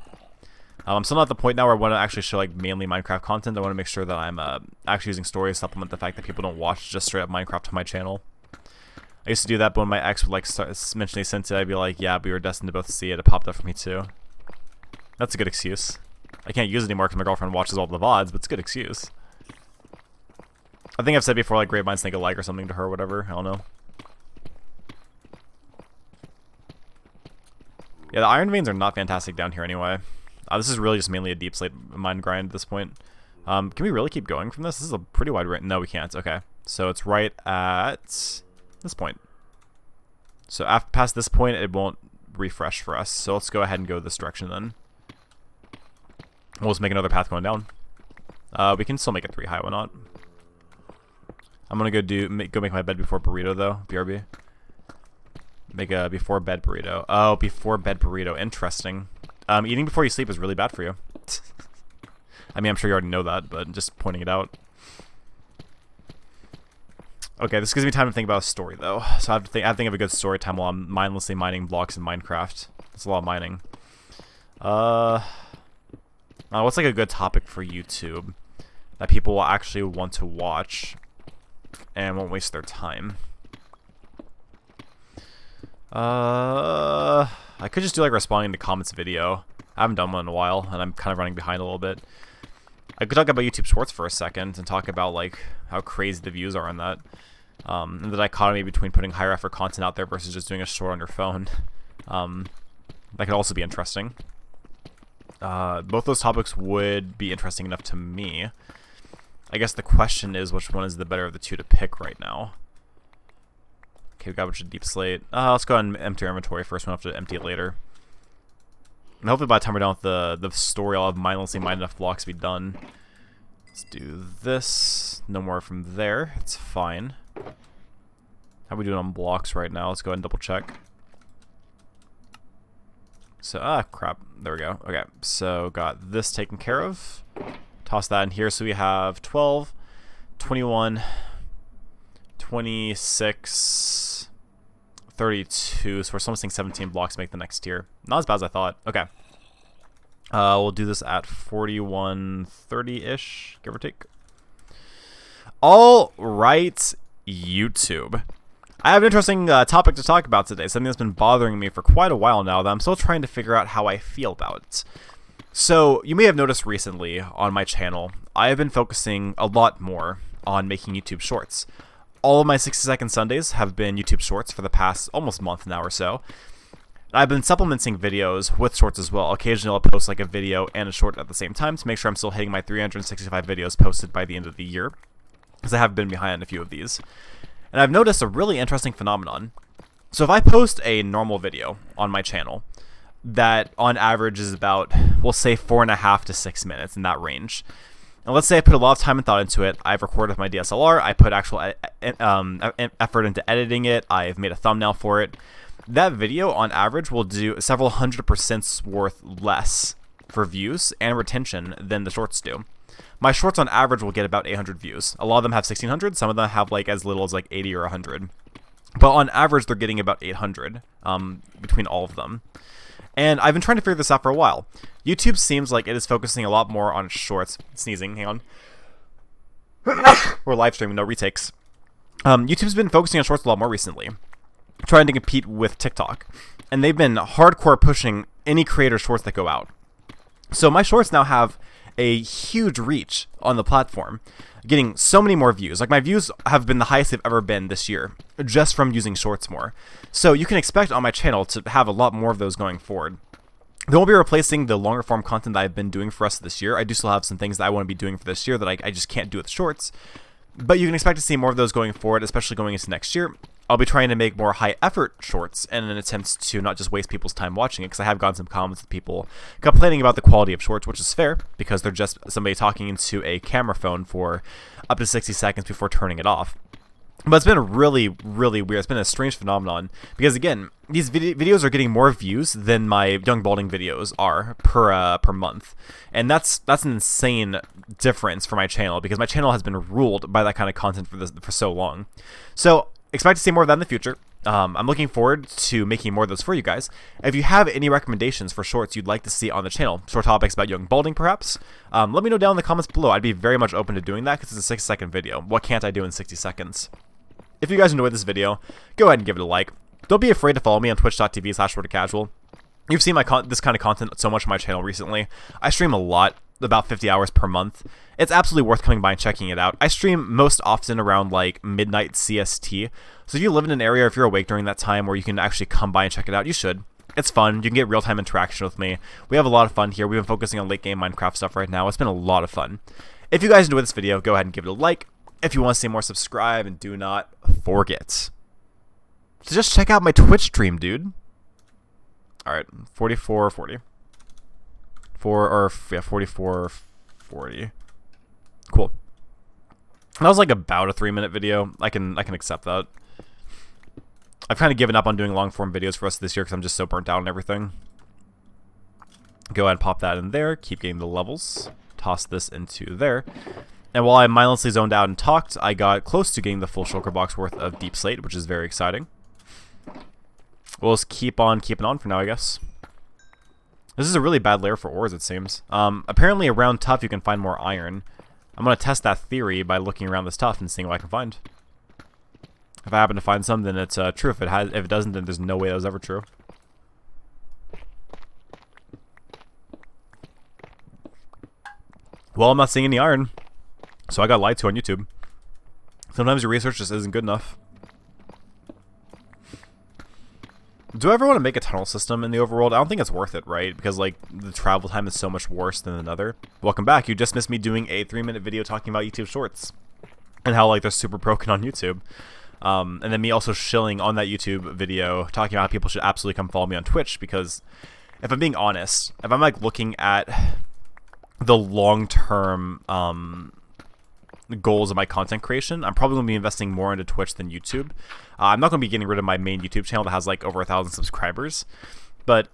I'm still not at the point now where I want to actually show like mainly Minecraft content. I want to make sure that I'm actually using stories to supplement the fact that people don't watch just straight up Minecraft on my channel. I used to do that, but when my ex would like mention they sent it, I'd be like, yeah, we were destined to both see it. It popped up for me too. That's a good excuse. I can't use it anymore because my girlfriend watches all the VODs, but it's a good excuse. I think I've said before, like, great minds think alike or something to her or whatever. I don't know. Yeah, the iron veins are not fantastic down here anyway. This is really just mainly a deep slate mine grind at this point. Can we really keep going from this? This is a pretty wide range. No, we can't. Okay. So it's right at this point. So after past this point, it won't refresh for us. So let's go ahead and go this direction then. We'll just make another path going down. We can still make it 3 high. Why not? I'm gonna go make my bed before burrito though. BRB. Make a before bed burrito. Oh, before bed burrito. Interesting. Eating before you sleep is really bad for you. I mean, I'm sure you already know that, but just pointing it out. Okay, this gives me time to think about a story, though. So I have to think of a good story time while I'm mindlessly mining blocks in Minecraft. That's a lot of mining. What's like a good topic for YouTube that people will actually want to watch and won't waste their time? I could just do like responding to comments video. I haven't done one in a while, and I'm kind of running behind a little bit. I could talk about YouTube Shorts for a second and talk about like how crazy the views are on that. And the dichotomy between putting higher effort content out there versus just doing a short on your phone. That could also be interesting. Both those topics would be interesting enough to me. I guess the question is which one is the better of the two to pick right now. Okay, we got a bunch of deep slate. Let's go ahead and empty our inventory first. We'll have to empty it later. And hopefully by the time we're done with the story, I'll have mindlessly mined enough blocks to be done. Let's do this. No more from there. It's fine. How are we doing on blocks right now? Let's go ahead and double check. So, crap. There we go. Okay, so got this taken care of. Toss that in here. So we have 12, 21, 26, 32. So we're almost saying 17 blocks to make the next tier. Not as bad as I thought. Okay. We'll do this at 4130-ish, give or take. All right, YouTube. I have an interesting topic to talk about today, something that's been bothering me for quite a while now that I'm still trying to figure out how I feel about. So, you may have noticed recently on my channel, I have been focusing a lot more on making YouTube Shorts. All of my 60-second Sundays have been YouTube Shorts for the past almost month now or so. I've been supplementing videos with shorts as well. Occasionally I'll post like a video and a short at the same time to make sure I'm still hitting my 365 videos posted by the end of the year, because I have been behind on a few of these. And I've noticed a really interesting phenomenon. So if I post a normal video on my channel that on average is about, we'll say 4.5 to 6 minutes, in that range. And let's say I put a lot of time and thought into it. I've recorded with my DSLR. I put actual effort into editing it. I've made a thumbnail for it. That video on average will do several 100% worth less for views and retention than the shorts do. my shorts on average will get about 800 views. A lot of them have 1600, some of them have like as little as like 80 or 100. But on average, they're getting about 800 between all of them. And I've been trying to figure this out for a while. YouTube seems like it is focusing a lot more on shorts. Sneezing, hang on. We're live streaming, no retakes. YouTube's been focusing on shorts a lot more recently, trying to compete with TikTok. And they've been hardcore pushing any creator shorts that go out. So my shorts now have a huge reach on the platform, getting so many more views. Like, my views have been the highest they've ever been this year, just from using shorts more. So you can expect on my channel to have a lot more of those going forward. They won't be replacing the longer form content that I've been doing for us this year. I do still have some things that I want to be doing for this year that I just can't do with shorts. But you can expect to see more of those going forward, especially going into next year. I'll be trying to make more high effort shorts in an attempt to not just waste people's time watching it, because I have gotten some comments with people complaining about the quality of shorts, which is fair, because they're just somebody talking into a camera phone for up to 60 seconds before turning it off. But it's been really, really weird. It's been a strange phenomenon, because again, these videos are getting more views than my Young Balding videos are per month. And that's an insane difference for my channel, because my channel has been ruled by that kind of content for so long. So expect to see more of that in the future. I'm looking forward to making more of those for you guys. If you have any recommendations for shorts you'd like to see on the channel, short topics about Young Balding perhaps, let me know down in the comments below. I'd be very much open to doing that, because it's a 6-second video. What can't I do in 60 seconds? If you guys enjoyed this video, go ahead and give it a like. Don't be afraid to follow me on twitch.tv/RotoCasual. You've seen this kind of content so much on my channel recently. I stream a lot, about 50 hours per month. It's absolutely worth coming by and checking it out. I stream most often around like midnight CST. So if you live in an area, if you're awake during that time where you can actually come by and check it out, you should. It's fun. You can get real-time interaction with me. We have a lot of fun here. We've been focusing on late game Minecraft stuff right now. It's been a lot of fun. If you guys enjoyed this video, go ahead and give it a like. If you want to see more, subscribe, and do not forget to just check out my Twitch stream, dude. Alright, 44:40. 44:40. Cool. That was like about a 3-minute video. I can accept that. I've kind of given up on doing long form videos for us this year because I'm just so burnt out on everything. Go ahead and pop that in there. Keep getting the levels. Toss this into there. And while I mindlessly zoned out and talked, I got close to getting the full shulker box worth of deep slate, which is very exciting. We'll just keep on keeping on for now, I guess. This is a really bad layer for ores, it seems. Apparently around tuff you can find more iron. I'm going to test that theory by looking around this tuff and seeing what I can find. If I happen to find some, then it's true. If it doesn't, then there's no way that was ever true. Well, I'm not seeing any iron. So I got lied to on YouTube. Sometimes your research just isn't good enough. Do I ever want to make a tunnel system in the overworld? I don't think it's worth it, right? Because, like, the travel time is so much worse than another. Welcome back. You just missed me doing a 3-minute video talking about YouTube Shorts. And how, like, they're super broken on YouTube. And then me also shilling on that YouTube video, talking about how people should absolutely come follow me on Twitch. Because, if I'm being honest, if I'm, like, looking at the long-term goals of my content creation, I'm probably going to be investing more into Twitch than YouTube. I'm not going to be getting rid of my main YouTube channel that has like over 1,000 subscribers, but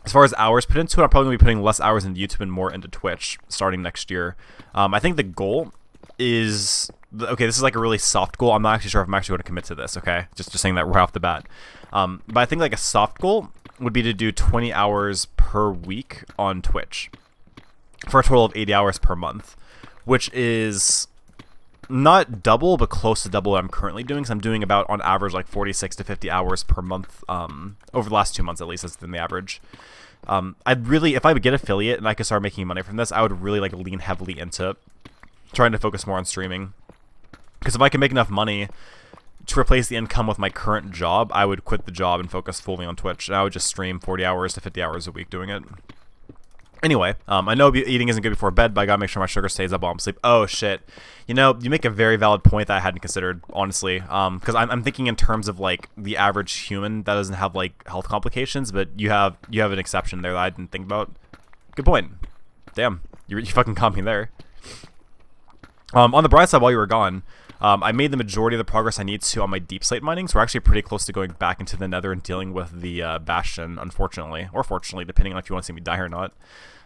as far as hours put into it, I'm probably going to be putting less hours into YouTube and more into Twitch starting next year. I think the goal is, okay, this is like a really soft goal. I'm not actually sure if I'm actually going to commit to this, okay? Just saying that right off the bat. But I think like a soft goal would be to do 20 hours per week on Twitch for a total of 80 hours per month, which is not double, but close to double what I'm currently doing. So I'm doing about, on average, like 46 to 50 hours per month, over the last 2 months at least. That's been the average. I'd really, if I would get affiliate and I could start making money from this, I would really like lean heavily into trying to focus more on streaming. Because if I can make enough money to replace the income with my current job, I would quit the job and focus fully on Twitch. And I would just stream 40 hours to 50 hours a week doing it. Anyway, I know eating isn't good before bed, but I gotta make sure my sugar stays up while I'm asleep. Oh, shit. You know, you make a very valid point that I hadn't considered, honestly. Because I'm thinking in terms of, like, the average human that doesn't have, like, health complications, but you have an exception there that I didn't think about. Good point. Damn. You fucking caught me there. On the bright side, while you were gone, I made the majority of the progress I need to on my deep slate mining, so we're actually pretty close to going back into the Nether and dealing with the Bastion, unfortunately. Or fortunately, depending on if you want to see me die or not.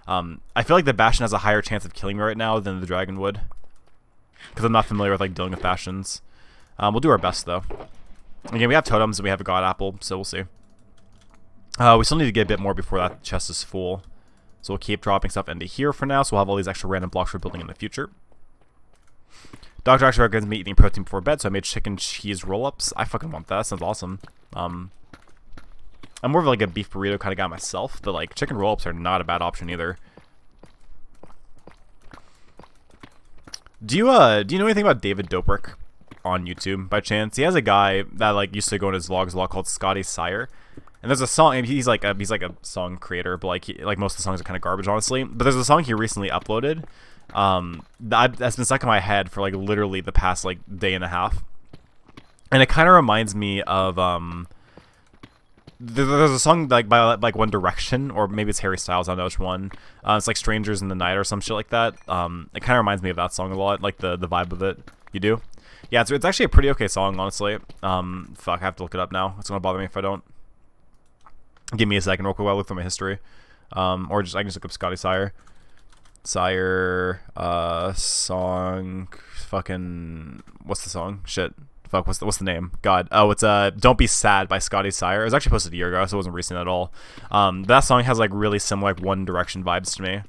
I feel like the Bastion has a higher chance of killing me right now than the Dragon would, because I'm not familiar with like dealing with Bastions. We'll do our best though. Again, we have totems and we have a God Apple, so we'll see. We still need to get a bit more before that chest is full. So we'll keep dropping stuff into here for now, so we'll have all these extra random blocks we're building in the future. Doctor actually recommends me eating protein before bed, so I made chicken cheese roll-ups. I fucking want that. That sounds awesome. I'm more of like a beef burrito kind of guy myself, but like chicken roll-ups are not a bad option either. Do you know anything about David Dobrik on YouTube by chance? He has a guy that like used to go in his vlogs a lot called Scotty Sire. And there's a song. He's like a song creator, but like most of the songs are kind of garbage, honestly. But there's a song he recently uploaded, that's been stuck in my head for like literally the past like day and a half, and it kind of reminds me of there's a song like by like One Direction, or maybe it's Harry Styles. I don't know which one. It's like Strangers in the Night or some shit like that. It kind of reminds me of that song a lot, like the vibe of it. You do? Yeah, it's actually a pretty okay song, honestly. Fuck, I have to look it up now. It's gonna bother me if I don't. Give me a second real quick while I look through my history. Or I can just look up Scotty Sire. Song, fucking, what's the song? Shit. Fuck, what's the name? God. Oh, it's Don't Be Sad by Scotty Sire. It was actually posted a year ago, so it wasn't recent at all. That song has like really similar like One Direction vibes to me.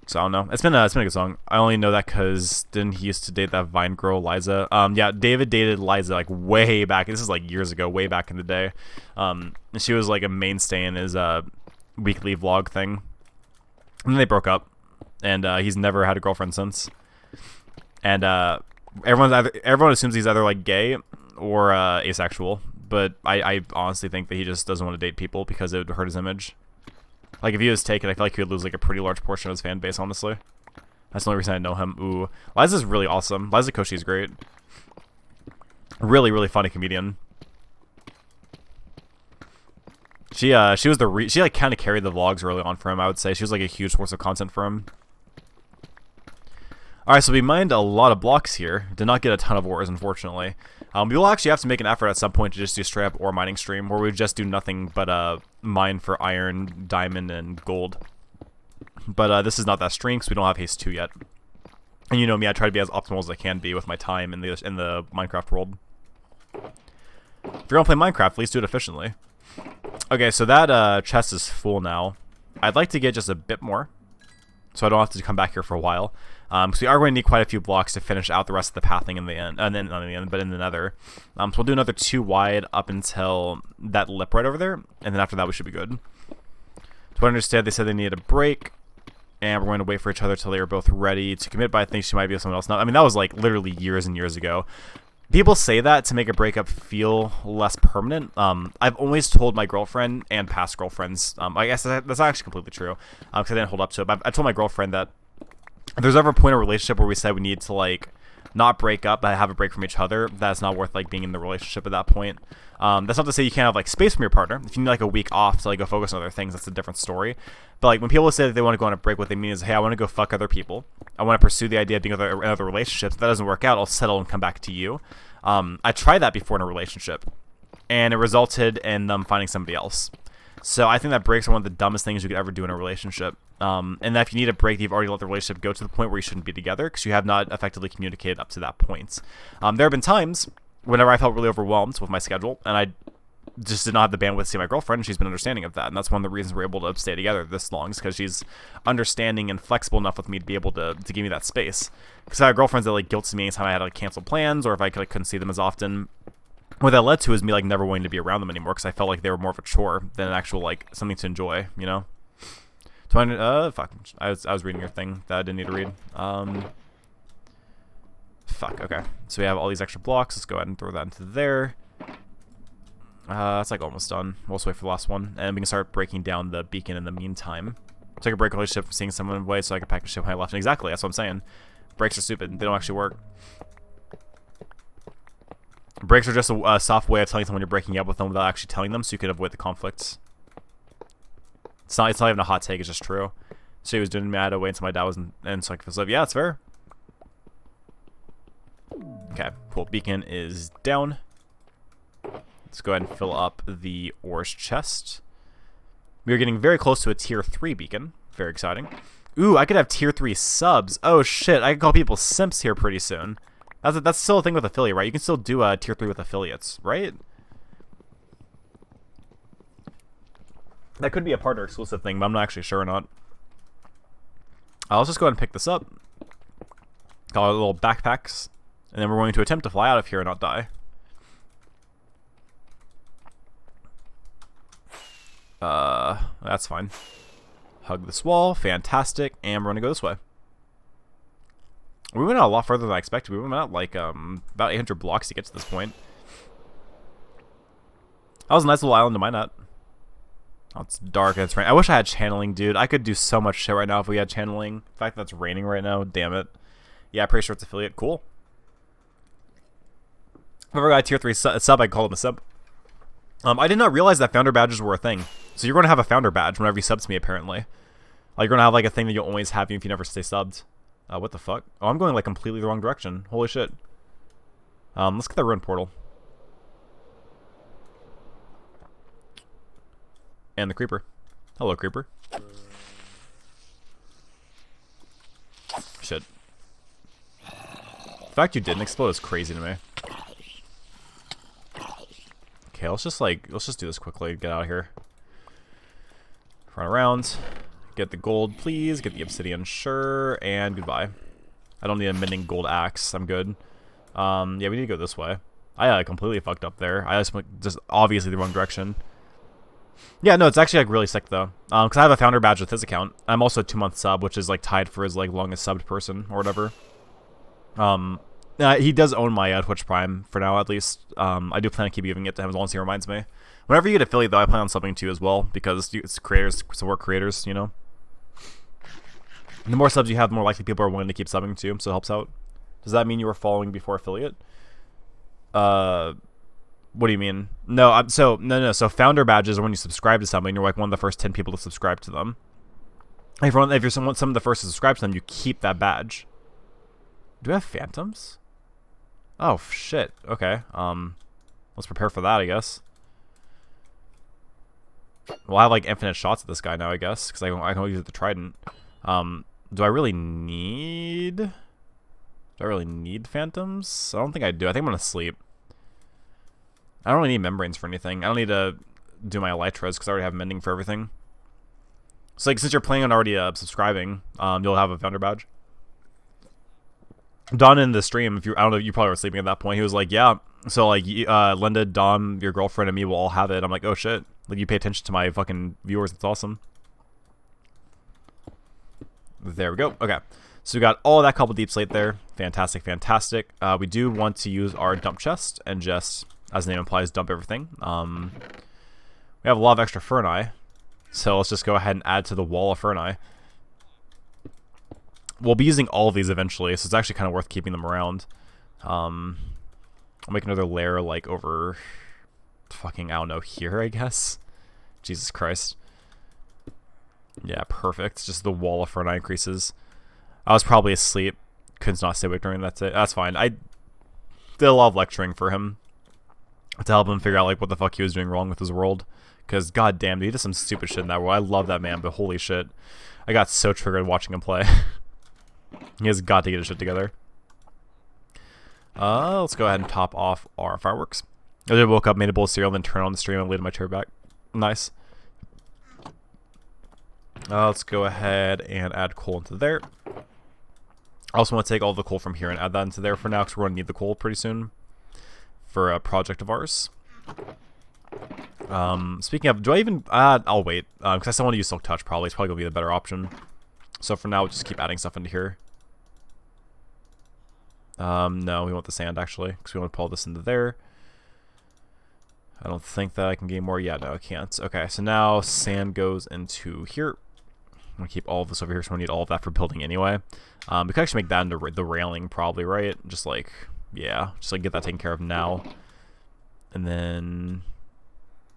So I don't know. It's been a good song. I only know that because didn't he used to date that Vine girl Liza? Yeah, David dated Liza like way back. This is like years ago, way back in the day. And she was like a mainstay in his weekly vlog thing. And then they broke up, and he's never had a girlfriend since. And everyone assumes he's either like gay or asexual. But I honestly think that he just doesn't want to date people because it would hurt his image. Like, if he was taken, I feel like he would lose, like, a pretty large portion of his fan base, honestly. That's the only reason I know him. Ooh. Liza's really awesome. Liza Koshy's great. Really, really funny comedian. She was she, like, kind of carried the vlogs early on for him, I would say. She was, like, a huge source of content for him. Alright, so we mined a lot of blocks here. Did not get a ton of ores, unfortunately. We will actually have to make an effort at some point to just do a straight up ore mining stream, where we just do nothing but mine for iron, diamond, and gold. But this is not that stream, because we don't have haste 2 yet. And you know me, I try to be as optimal as I can be with my time in the Minecraft world. If you're gonna play Minecraft, at least do it efficiently. Okay, so that chest is full now. I'd like to get just a bit more, so I don't have to come back here for a while. So we are going to need quite a few blocks to finish out the rest of the pathing in the end, and then not in the end, but in the Nether. So we'll do another 2 wide up until that lip right over there, and then after that we should be good. To understand, they said they needed a break, and we're going to wait for each other till they were both ready to commit. But I think she might be with someone else now. I mean, that was like literally years and years ago. People say that to make a breakup feel less permanent. I've always told my girlfriend and past girlfriends, I guess that's actually completely true, because I didn't hold up to it, but I told my girlfriend that if there's ever a point in a relationship where we said we need to like not break up but have a break from each other, that's not worth like being in the relationship at that point. That's not to say you can't have like space from your partner. If you need like a week off to like go focus on other things, that's a different story. But like when people say that they want to go on a break, what they mean is, hey, I want to go fuck other people. I want to pursue the idea of being in other relationships. If that doesn't work out, I'll settle and come back to you. I tried that before in a relationship, and it resulted in them finding somebody else. So I think that breaks are one of the dumbest things you could ever do in a relationship. And that if you need a break, you've already let the relationship go to the point where you shouldn't be together because you have not effectively communicated up to that point. There have been times whenever I felt really overwhelmed with my schedule, and I just did not have the bandwidth to see my girlfriend, and she's been understanding of that. And that's one of the reasons we're able to stay together this long, is because she's understanding and flexible enough with me to be able to give me that space. Because I had girlfriends that like guilted me anytime I had to like cancel plans, or if I couldn't see them as often. What that led to is me like never wanting to be around them anymore because I felt like they were more of a chore than an actual like something to enjoy, you know. Fuck. I was reading your thing that I didn't need to read. Fuck. Okay. So we have all these extra blocks. Let's go ahead and throw that into there. That's like almost done. We'll also wait for the last one, and we can start breaking down the beacon in the meantime. So I can break a relationship from seeing someone away, so I can pack a ship when I left. And exactly. That's what I'm saying. Breaks are stupid. They don't actually work. Breaks are just a soft way of telling someone you're breaking up with them without actually telling them, so you can avoid the conflicts. It's not even a hot take, it's just true. So he was doing me, I had to wait until my dad was in, so I could live. Yeah, it's fair. Okay, cool. Beacon is down. Let's go ahead and fill up the ores chest. We are getting very close to a tier 3 beacon. Very exciting. Ooh, I could have tier 3 subs. Oh shit, I can call people simps here pretty soon. That's still a thing with affiliate, right? You can still do a tier 3 with affiliates, right? That could be a partner exclusive thing, but I'm not actually sure or not. Let's just go ahead and pick this up. Call it little backpacks. And then we're going to attempt to fly out of here and not die. That's fine. Hug this wall. Fantastic. And we're going to go this way. We went out a lot further than I expected. We went out like about 800 blocks to get to this point. That was a nice little island to mine at. Oh, it's dark and it's raining. I wish I had channeling, dude. I could do so much shit right now if we had channeling. The fact that it's raining right now, damn it. Yeah, pretty sure it's affiliate. Cool. If I ever got a tier 3 sub, I'd call him a sub. I did not realize that founder badges were a thing. So you're going to have a founder badge whenever you sub to me, apparently. Like, you're going to have like a thing that you'll always have if you never stay subbed. What the fuck? Oh, I'm going like completely the wrong direction. Holy shit. Let's get that ruined portal. And the creeper. Hello, creeper. Shit. The fact you didn't explode is crazy to me. Okay, let's just do this quickly. Get out of here. Run around. Get the gold, please. Get the obsidian, sure. And goodbye. I don't need a mending gold axe. I'm good. Yeah, we need to go this way. I completely fucked up there. I just went obviously the wrong direction. Yeah, no, it's actually like really sick though. Because I have a founder badge with his account. I'm also a 2-month sub, which is like tied for his like longest subbed person or whatever. He does own my Twitch Prime for now, at least. I do plan to keep giving it to him as long as he reminds me. Whenever you get affiliate though, I plan on subbing to you as well because it's creators support creators, you know. And the more subs you have, the more likely people are willing to keep subbing to you, so it helps out. Does that mean you were following before affiliate? What do you mean? No, no. So founder badges are when you subscribe to something, you're like one of the first 10 people to subscribe to them. If you're some of the first to subscribe to them, you keep that badge. Do we have phantoms? Oh shit. Okay. Let's prepare for that, I guess. Well, I have like infinite shots at this guy now, I guess, because I can use the trident. Do I really need phantoms? I don't think I do. I think I'm gonna sleep. I don't really need membranes for anything. I don't need to do my elytras because I already have mending for everything. So like, since you're planning on already subscribing, you'll have a founder badge. Don in the stream, I don't know, you probably were sleeping at that point. He was like, yeah. So like, Linda, Don, your girlfriend, and me will all have it. I'm like, oh shit. Like, you pay attention to my fucking viewers. It's awesome. There we go. Okay. So we got all that couple deep slate there. Fantastic, fantastic. We do want to use our dump chest and just, as the name implies, dump everything. We have a lot of extra ferni. So let's just go ahead and add to the wall of ferni. We'll be using all of these eventually, so it's actually kind of worth keeping them around. I'll make another layer like over fucking, I don't know, here, I guess. Jesus Christ. Yeah, perfect. Just the wall of ferni increases. I was probably asleep. Could not stay awake during that day. That's fine. I did a lot of lecturing for him to help him figure out like what the fuck he was doing wrong with his world. Because goddamn, he did some stupid shit in that world. I love that man, but holy shit. I got so triggered watching him play. He has got to get his shit together. Let's go ahead and top off our fireworks. I just woke up, made a bowl of cereal, then turned on the stream and laid my chair back. Nice. Let's go ahead and add coal into there. I also want to take all the coal from here and add that into there for now because we're going to need the coal pretty soon for a project of ours. Speaking of, do I even... I'll wait because I still want to use Silk Touch probably. It's probably going to be the better option. So for now, we'll just keep adding stuff into here. No, we want the sand actually because we want to pull this into there. I don't think that I can gain more. Yeah, no, I can't. Okay, so now sand goes into here. I'm going to keep all of this over here, so we need all of that for building anyway. We could actually make that into the railing probably, right? Just like, yeah, just like get that taken care of now. And then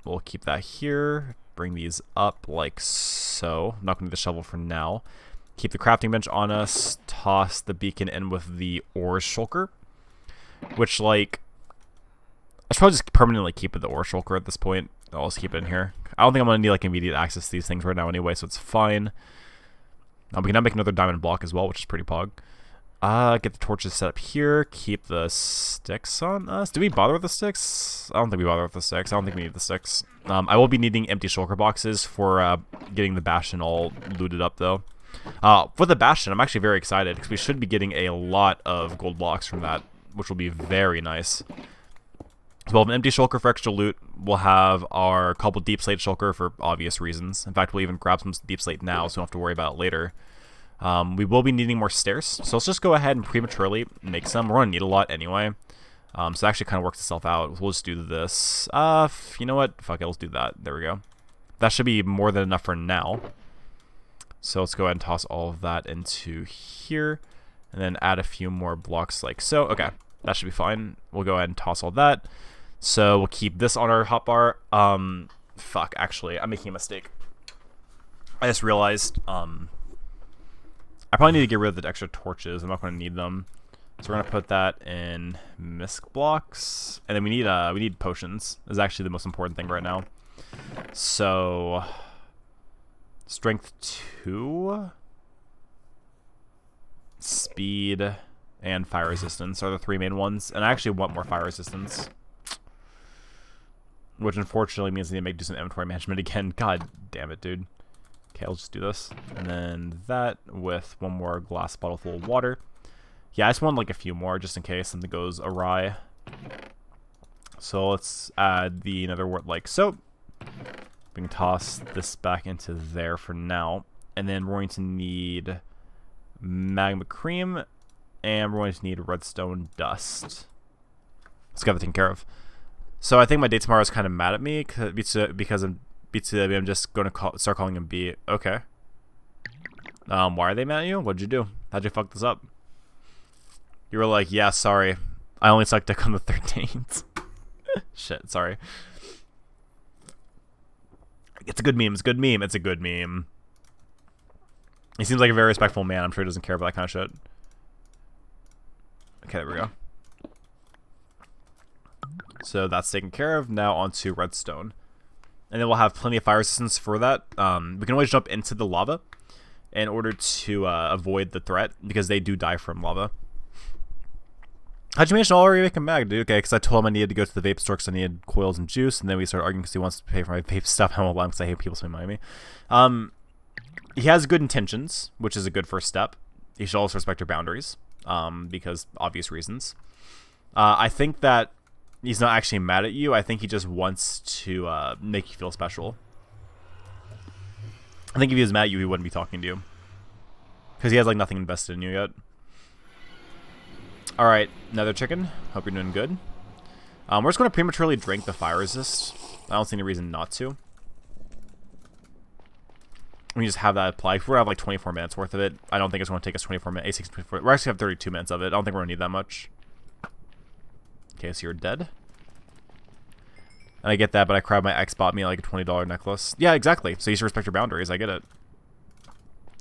we'll keep that here. Bring these up like so. I'm not going to need the shovel for now. Keep the crafting bench on us. Toss the beacon in with the ore shulker. Which, like, I should probably just permanently keep it the ore shulker at this point. I'll just keep it in here. I don't think I'm going to need like immediate access to these things right now anyway, so it's fine. We can now make another diamond block as well, which is pretty pog. Get the torches set up here. Keep the sticks on us. Do we bother with the sticks? I don't think we bother with the sticks. I don't think we need the sticks. I will be needing empty shulker boxes for getting the Bastion all looted up, though. For the Bastion, I'm actually very excited because we should be getting a lot of gold blocks from that, which will be very nice. So we'll have an empty shulker for extra loot. We'll have our couple deep slate shulker for obvious reasons. In fact, we'll even grab some deep slate now, so we don't have to worry about it later. We will be needing more stairs, so let's just go ahead and prematurely make some. We're going to need a lot anyway, so it actually kind of works itself out. We'll just do this. You know what? Fuck it, let's do that. There we go. That should be more than enough for now. So let's go ahead and toss all of that into here, and then add a few more blocks like so. Okay, that should be fine. We'll go ahead and toss all that. So we'll keep this on our hotbar. Fuck, actually, I'm making a mistake. I just realized, I probably need to get rid of the extra torches. I'm not going to need them. So we're going to put that in misc blocks. And then we need potions. This is actually the most important thing right now. So strength 2, speed, and fire resistance are the 3 main ones. And I actually want more fire resistance, which unfortunately means I need to do some inventory management again. God damn it, dude. Okay, I'll just do this. And then that with one more glass bottle full of water. Yeah, I just want like a few more just in case something goes awry. So let's add the nether wart like so. We can toss this back into there for now. And then we're going to need magma cream. And we're going to need redstone dust. Let's get that taken care of. So I think my day tomorrow is kind of mad at me because I'm just going to start calling him B. Okay. Why are they mad at you? What'd you do? How'd you fuck this up? You were like, yeah, sorry. I only sucked dick on the 13th. Shit, sorry. It's a good meme. It's a good meme. It's a good meme. He seems like a very respectful man. I'm sure he doesn't care about that kind of shit. Okay, there we go. So that's taken care of. Now onto redstone. And then we'll have plenty of fire resistance for that. We can always jump into the lava in order to avoid the threat, because they do die from lava. How'd you manage to already make a mag, dude? Okay, because I told him I needed to go to the vape store because I needed coils and juice, and then we started arguing because he wants to pay for my vape stuff. I won't let him because I hate people spending money on me. He has good intentions, which is a good first step. He should also respect your boundaries, because obvious reasons. I think that he's not actually mad at you. I think he just wants to make you feel special. I think if he was mad at you, he wouldn't be talking to you, because he has like nothing invested in you yet. Alright, nether chicken. Hope you're doing good. We're just going to prematurely drink the fire resist. I don't see any reason not to. We just have that applied. We're going to have like 24 minutes worth of it. I don't think it's going to take us 24 minutes. 24. We're actually have 32 minutes of it. I don't think we're going to need that much. Okay, so you're dead. And I get that, but I cried my ex bought me like a $20 necklace. Yeah, exactly. So you should respect your boundaries. I get it.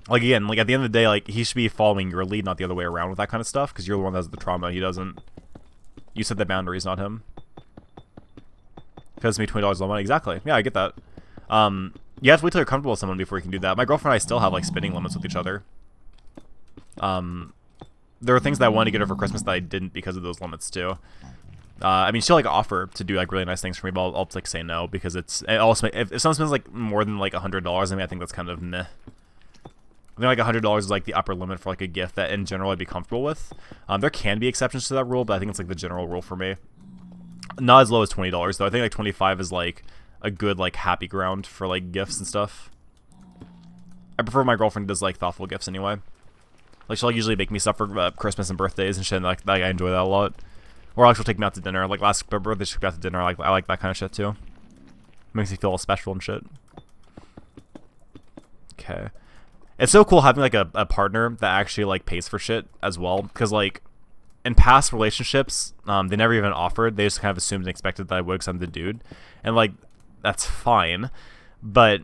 Like, again, like, at the end of the day, like, he should be following your lead, not the other way around with that kind of stuff, because you're the one that has the trauma, he doesn't. You set the boundaries, not him. Because me $20 low money. Exactly. Yeah, I get that. You have to wait till you're comfortable with someone before you can do that. My girlfriend and I still have, like, spending limits with each other. There were things that I wanted to get her for Christmas that I didn't because of those limits, too. I mean, she'll, like, offer to do, like, really nice things for me, but I'll like, say no, because it also, if someone spends, like, more than, like, $100, I mean, I think that's kind of meh. I think like $100 is like the upper limit for like a gift that in general I'd be comfortable with. There can be exceptions to that rule, but I think it's like the general rule for me. Not as low as $20 though. I think like 25 is like a good like happy ground for like gifts and stuff. I prefer my girlfriend does like thoughtful gifts anyway. Like she'll usually make me stuff for Christmas and birthdays and shit. And, like I enjoy that a lot. Or else she'll take me out to dinner. Like last birthday she took me out to dinner. I like that kind of shit too. Makes me feel all special and shit. Okay. It's so cool having like a partner that actually like pays for shit as well, because like in past relationships, they never even offered. They just kind of assumed and expected that I would because I'm the dude, and like that's fine, but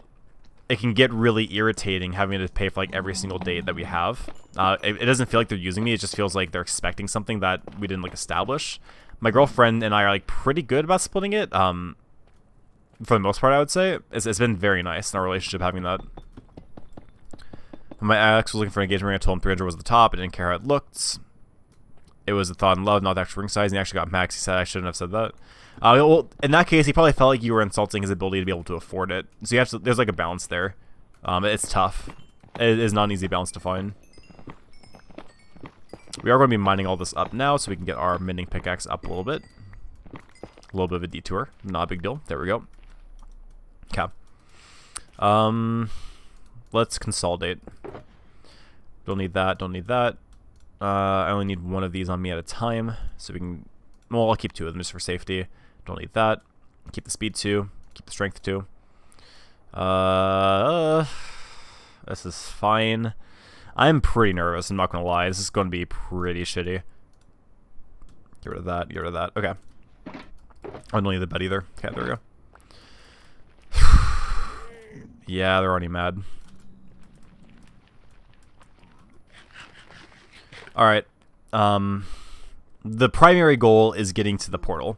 it can get really irritating having to pay for like every single date that we have. It doesn't feel like they're using me. It just feels like they're expecting something that we didn't like establish. My girlfriend and I are like pretty good about splitting it. For the most part, I would say. It's been very nice in our relationship having that. When my ex was looking for an engagement ring, I told him 300 was the top. I didn't care how it looked. It was a thought and love, not the actual ring size. And he actually got max. He said I shouldn't have said that. Well, in that case, he probably felt like you were insulting his ability to be able to afford it. So you have to, there's like a balance there. It's tough. It is not an easy balance to find. We are going to be mining all this up now so we can get our mending pickaxe up a little bit. A little bit of a detour. Not a big deal. There we go. Okay. Let's consolidate. Don't need that. Don't need that. I only need one of these on me at a time. So we can... Well, I'll keep two of them just for safety. Don't need that. Keep the speed 2. Keep the strength 2. This is fine. I'm pretty nervous, I'm not going to lie. This is going to be pretty shitty. Get rid of that, get rid of that. Okay. I don't need the bed either. Okay, there we go. Yeah, they're already mad. Alright. The primary goal is getting to the portal.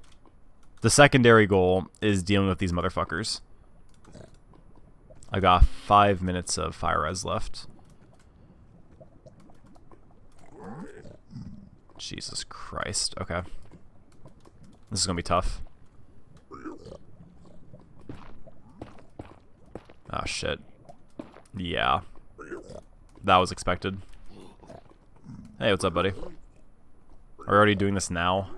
The secondary goal is dealing with these motherfuckers. I got 5 minutes of fire res left. Jesus Christ. Okay. This is gonna be tough. Oh shit. Yeah. That was expected. Hey, what's up, buddy? Are we already doing this now?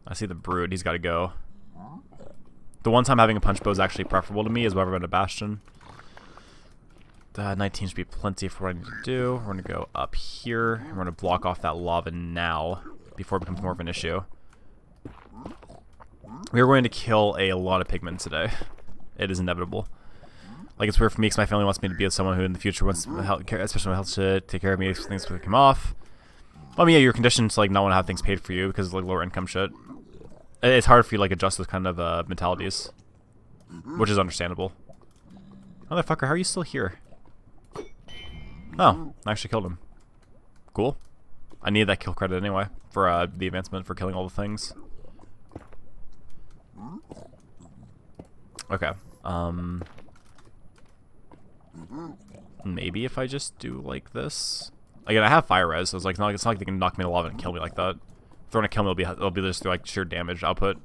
I see the brood. He's gotta go. The one time having a punch bow is actually preferable to me is whenever I'm in a Bastion. 19 should be plenty for what I need to do. We're going to go up here. And we're going to block off that lava now before it becomes more of an issue. We are going to kill a lot of pigmen today. It is inevitable. Like, it's weird for me because my family wants me to be with someone who in the future wants help, especially my health, to take care of me if things come off. I mean, yeah, you're conditioned to like not want to have things paid for you because of like lower income shit. It's hard for you to like adjust those kind of mentalities, which is understandable. Motherfucker, how are you still here? Oh, I actually killed him. Cool. I needed that kill credit anyway for the advancement for killing all the things. Okay. Maybe if I just do like this. Again, I have fire res, so it's like it's not like they can knock me in the lava and kill me like that. If they're gonna kill me, it'll be just through like sheer damage output.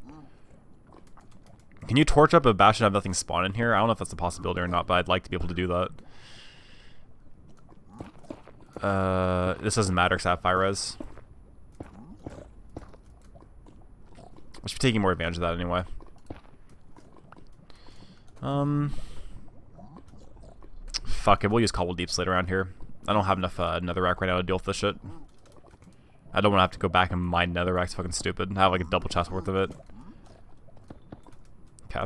Can you torch up a Bastion and have nothing spawn in here? I don't know if that's a possibility or not, but I'd like to be able to do that. This doesn't matter because I have fire res. I should be taking more advantage of that anyway. Fuck it, we'll use cobble deep slate around here. I don't have enough netherrack right now to deal with this shit. I don't want to have to go back and mine netherrack. It's fucking stupid. I have like a double chest worth of it. Okay.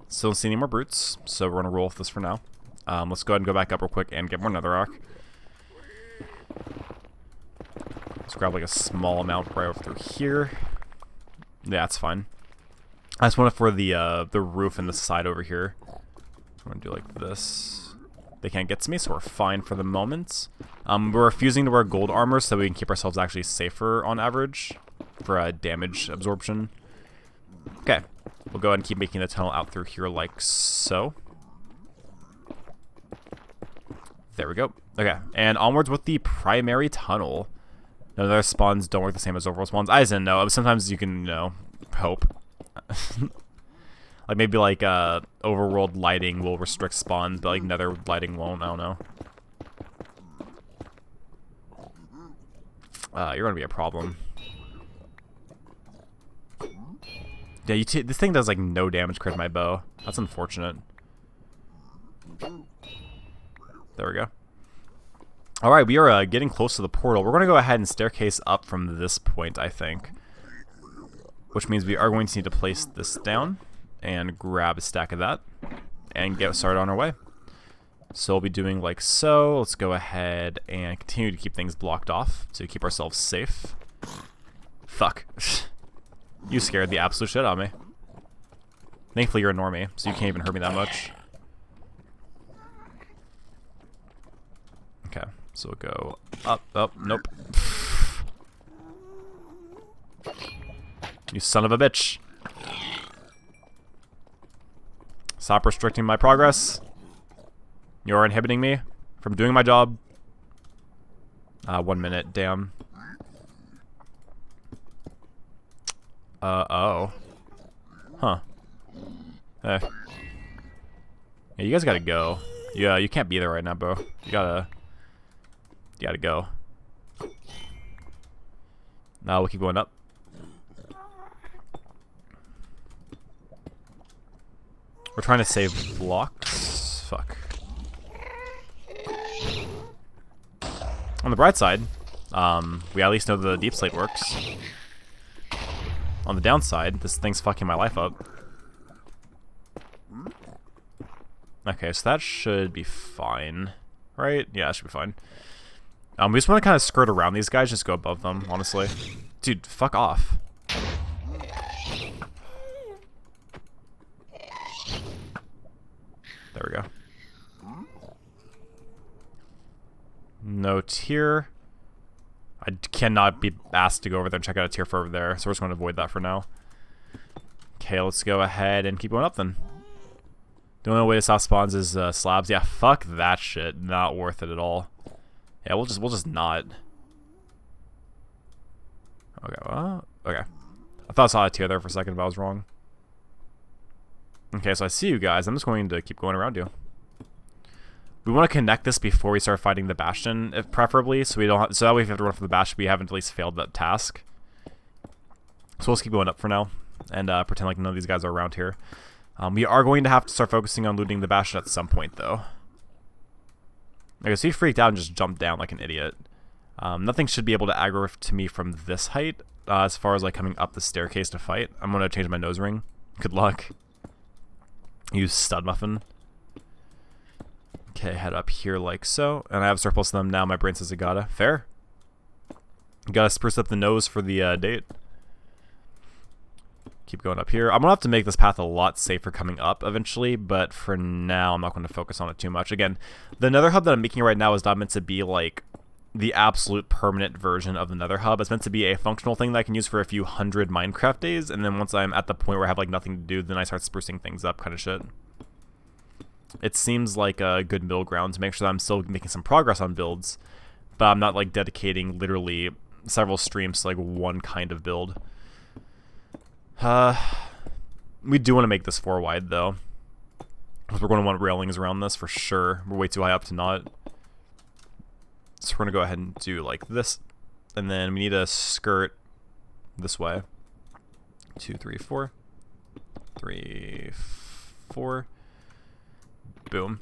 Still don't see any more brutes, so we're gonna roll with this for now. Let's go ahead and go back up real quick and get more netherrack. Let's grab like a small amount right over through here. Yeah, it's fine. I just want it for the roof and the side over here. So I'm gonna do like this. They can't get to me, so we're fine for the moment. We're refusing to wear gold armor so we can keep ourselves actually safer on average for damage absorption. Okay, we'll go ahead and keep making the tunnel out through here like so. There we go. Okay, and onwards with the primary tunnel. No, their spawns don't work the same as overworld spawns. I didn't know. Sometimes you can, you know, hope. Like maybe like overworld lighting will restrict spawns, but like nether lighting won't. I don't know. You're gonna be a problem. Yeah, this thing does like no damage crit to my bow. That's unfortunate. There we go. All right, we are getting close to the portal. We're gonna go ahead and staircase up from this point, I think, which means we are going to need to place this down and grab a stack of that and get started on our way. So we'll be doing like so. Let's go ahead and continue to keep things blocked off to keep ourselves safe. Fuck. You scared the absolute shit out of me. Thankfully you're a normie, so you can't even hurt me that much. Okay, so we'll go up, up, nope. You son of a bitch. Stop restricting my progress. You're inhibiting me from doing my job. 1 minute, damn. Oh. Huh. Yeah, you guys gotta go. Yeah, you can't be there right now, bro. You gotta go. Now we'll keep going up. We're trying to save blocks. Fuck. On the bright side, we at least know the deep slate works. On the downside, this thing's fucking my life up. Okay, so that should be fine. Right? Yeah, that should be fine. We just want to kind of skirt around these guys, just go above them, honestly. Dude, fuck off. There we go. No tier. I cannot be asked to go over there and check out a tier for over there, so we're just going to avoid that for now. Okay, let's go ahead and keep going up then. The only way to stop spawns is slabs. Yeah, fuck that shit. Not worth it at all. Yeah, we'll just not. Okay, well, okay. I thought I saw a tier there for a second, but I was wrong. Okay, so I see you guys. I'm just going to keep going around you. We want to connect this before we start fighting the Bastion, if preferably, so we don't. So that way, if we have to run for the Bastion, we haven't at least failed that task. So let's keep going up for now, and pretend like none of these guys are around here. We are going to have to start focusing on looting the Bastion at some point, though. Okay, so he freaked out and just jumped down like an idiot. Nothing should be able to aggro to me from this height, as far as like coming up the staircase to fight. I'm going to change my nose ring. Good luck. Use stud muffin. Okay, head up here like so. And I have surplus of them now. My brain says I gotta. Fair. Gotta spruce up the nose for the date. Keep going up here. I'm gonna have to make this path a lot safer coming up eventually, but for now I'm not going to focus on it too much. Again, the Nether hub that I'm making right now is not meant to be like the absolute permanent version of the Nether hub. It's meant to be a functional thing that I can use for a few hundred Minecraft days, and then once I'm at the point where I have like nothing to do, then I start sprucing things up kind of shit. It seems like a good middle ground to make sure that I'm still making some progress on builds, but I'm not like dedicating literally several streams to like one kind of build. We do want to make this 4 wide though, because we're going to want railings around this for sure. We're way too high up to not. So we're going to go ahead and do like this, and then we need a skirt this way. 2, 3, 4. 3, 4. Boom.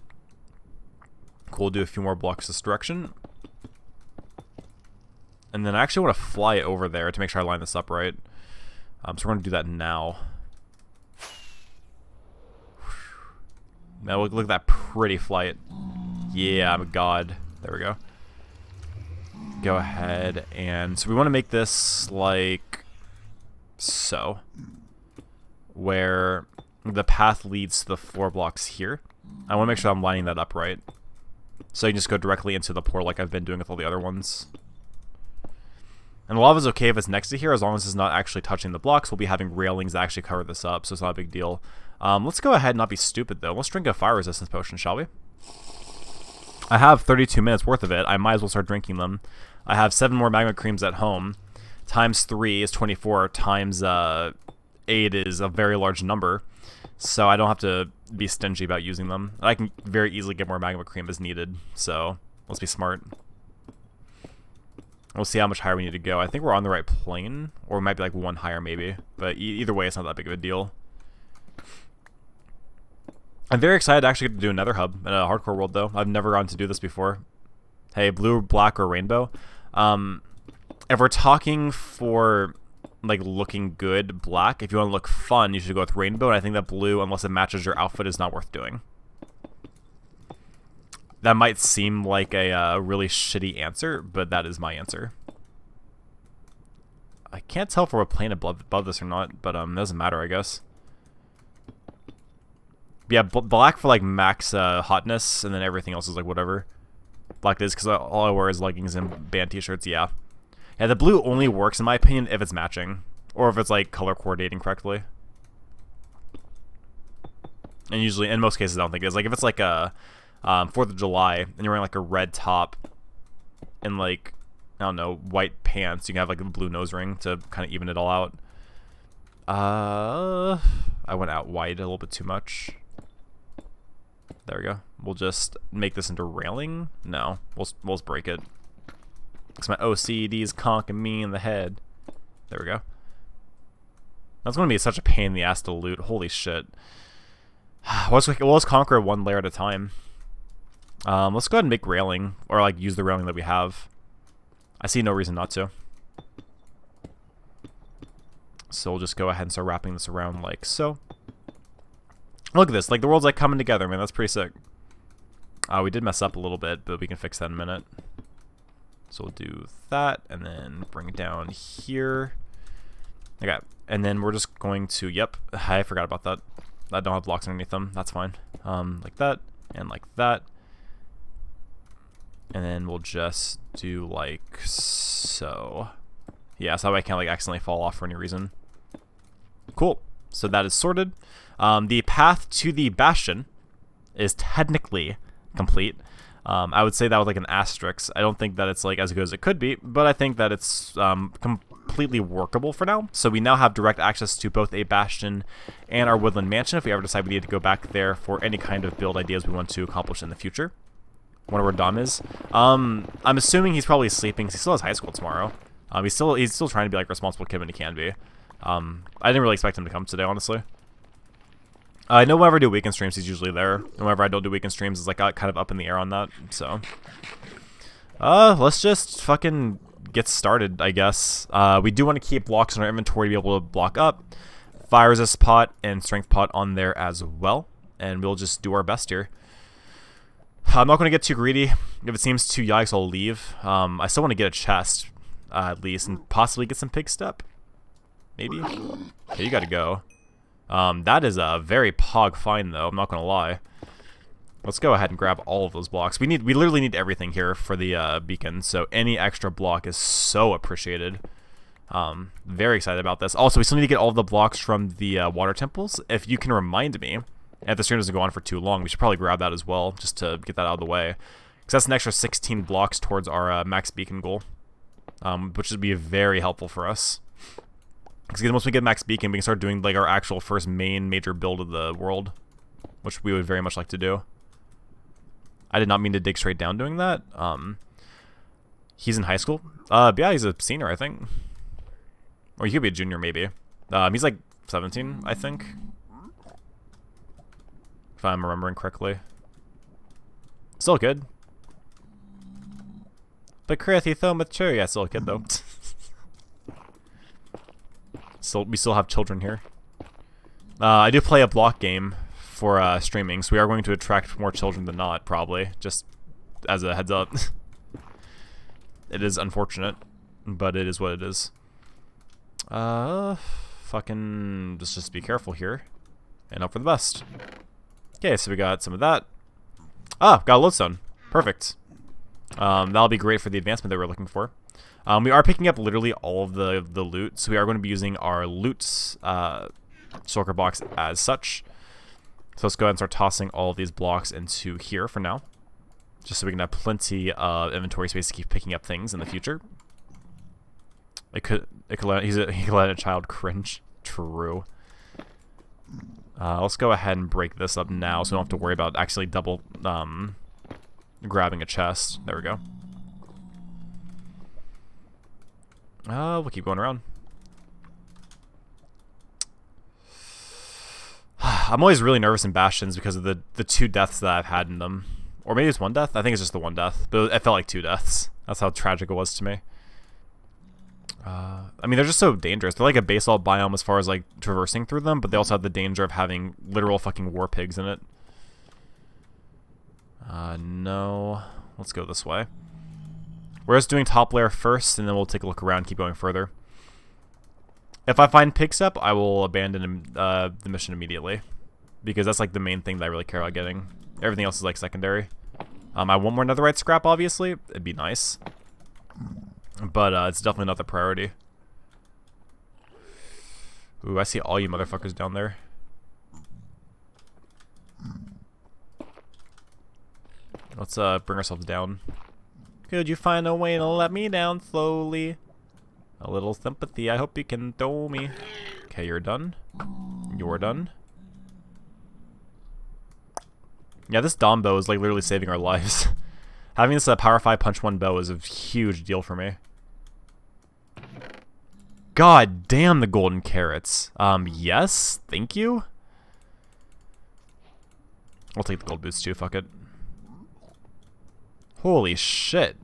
Cool, do a few more blocks this direction. And then I actually want to fly it over there to make sure I line this up right. So we're going to do that now. Now look at that pretty flight. Yeah, I'm a god. There we go. Go ahead and... So we want to make this like so. Where the path leads to the 4 blocks here. I want to make sure I'm lining that up right. So you can just go directly into the portal like I've been doing with all the other ones. And lava's okay if it's next to here, as long as it's not actually touching the blocks. We'll be having railings that actually cover this up, so it's not a big deal. Let's go ahead and not be stupid, though. Let's drink a fire resistance potion, shall we? I have 32 minutes worth of it. I might as well start drinking them. I have 7 more magma creams at home. Times 3 is 24. Times 8 is a very large number. So I don't have to be stingy about using them. I can very easily get more magma cream as needed, so let's be smart. We'll see how much higher we need to go. I think we're on the right plane, or it might be like 1 higher maybe. But either way, it's not that big of a deal. I'm very excited to actually get to do another hub in a hardcore world, though. I've never gotten to do this before. Hey, blue, black, or rainbow. If we're talking for like looking good, black. If you want to look fun, you should go with rainbow. And I think that blue, unless it matches your outfit, is not worth doing. That might seem like a really shitty answer, but that is my answer. I can't tell if we're playing above this or not, but it doesn't matter, I guess. Yeah, black for like max hotness, and then everything else is like whatever. Black is because all I wear is leggings and band t-shirts. Yeah, the blue only works in my opinion if it's matching, or if it's like color coordinating correctly. And usually, in most cases, I don't think it is. Like, if it's like a 4th of July, and you're wearing like a red top and like, I don't know, white pants, you can have like a blue nose ring to kind of even it all out. I went out wide a little bit too much. There we go. We'll just make this into railing. No, we'll just break it. Because my OCD's conking me in the head. There we go. That's going to be such a pain in the ass to loot. Holy shit. Let's conquer one layer at a time. Let's go ahead and make railing, or like use the railing that we have. I see no reason not to. So we'll just go ahead and start wrapping this around like so. Look at this, like the world's like coming together, man. That's pretty sick. We did mess up a little bit, but we can fix that in a minute. So we'll do that, and then bring it down here. Okay, and then we're just going to, yep, I forgot about that. I don't have blocks underneath them, that's fine. Like that, and like that. And then we'll just do like so. Yeah, so I can't like accidentally fall off for any reason. Cool, so that is sorted. The path to the Bastion is technically complete. I would say that with like an asterisk. I don't think that it's like as good as it could be, but I think that it's completely workable for now. So we now have direct access to both a Bastion and our Woodland Mansion if we ever decide we need to go back there for any kind of build ideas we want to accomplish in the future. Wonder where Dom is. I'm assuming he's probably sleeping because he still has high school tomorrow. He's still trying to be like a responsible kid when he can be. I didn't really expect him to come today, honestly. I know whenever I do weekend streams, he's usually there. And whenever I don't do weekend streams, it's like kind of up in the air on that. So, let's just fucking get started, I guess. We do want to keep blocks in our inventory to be able to block up. Fire resist pot and strength pot on there as well. And we'll just do our best here. I'm not going to get too greedy. If it seems too yikes, I'll leave. I still want to get a chest, at least, and possibly get some pig step. Maybe? Okay, you gotta go. That is a very pog find, though. I'm not gonna lie. Let's go ahead and grab all of those blocks. We literally need everything here for the beacon, so any extra block is so appreciated. Very excited about this. Also, we still need to get all of the blocks from the water temples. If you can remind me, if the stream doesn't go on for too long, we should probably grab that as well, just to get that out of the way. Because that's an extra 16 blocks towards our max beacon goal, which would be very helpful for us. Because once we get max beacon, we can start doing like our actual first major build of the world, which we would very much like to do. I did not mean to dig straight down doing that. He's in high school. Yeah, he's a senior, I think. Or he could be a junior, maybe. He's like 17, I think. If I'm remembering correctly. Still good. But Chris, he's so mature. Yeah, still a kid, though. We still have children here. I do play a block game for streaming, so we are going to attract more children than not, probably. Just as a heads up. It is unfortunate, but it is what it is. Fucking just be careful here, and hope for the best. Okay, so we got some of that. Ah, got a lodestone. Perfect. That'll be great for the advancement that we're looking for. We are picking up literally all of the loot, so we are going to be using our loot shulker box as such. So let's go ahead and start tossing all of these blocks into here for now, just so we can have plenty of inventory space to keep picking up things in the future. He could let a child cringe. True. Let's go ahead and break this up now, so we don't have to worry about actually double grabbing a chest. There we go. We'll keep going around. I'm always really nervous in Bastions because of the 2 deaths that I've had in them. Or maybe it's 1 death? I think it's just the 1 death. But it felt like 2 deaths. That's how tragic it was to me. I mean, they're just so dangerous. They're like a basalt biome as far as like traversing through them, but they also have the danger of having literal fucking war pigs in it. No. Let's go this way. We're just doing top layer first, and then we'll take a look around and keep going further. If I find pig step, I will abandon the mission immediately, because that's like the main thing that I really care about getting. Everything else is like secondary. I want more netherite scrap, obviously. It'd be nice. But it's definitely not the priority. Ooh, I see all you motherfuckers down there. Let's bring ourselves down. Could you find a way to let me down slowly? A little sympathy, I hope you can throw me. Okay, you're done. You're done. Yeah, this Dom bow is like literally saving our lives. Having this Power 5 Punch 1 bow is a huge deal for me. God damn the golden carrots. Yes, thank you. I'll take the gold boots too, fuck it. Holy shit.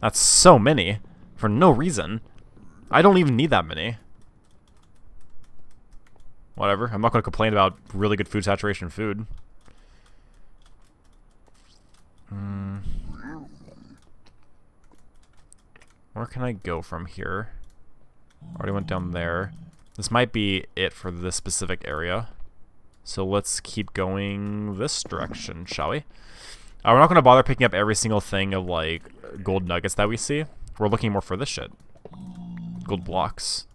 That's so many. For no reason. I don't even need that many. Whatever, I'm not going to complain about really good food saturation food. Where can I go from here? Already went down there. This might be it for this specific area. So let's keep going this direction, shall we? We're not going to bother picking up every single thing of, like, gold nuggets that we see. We're looking more for this shit. Gold blocks.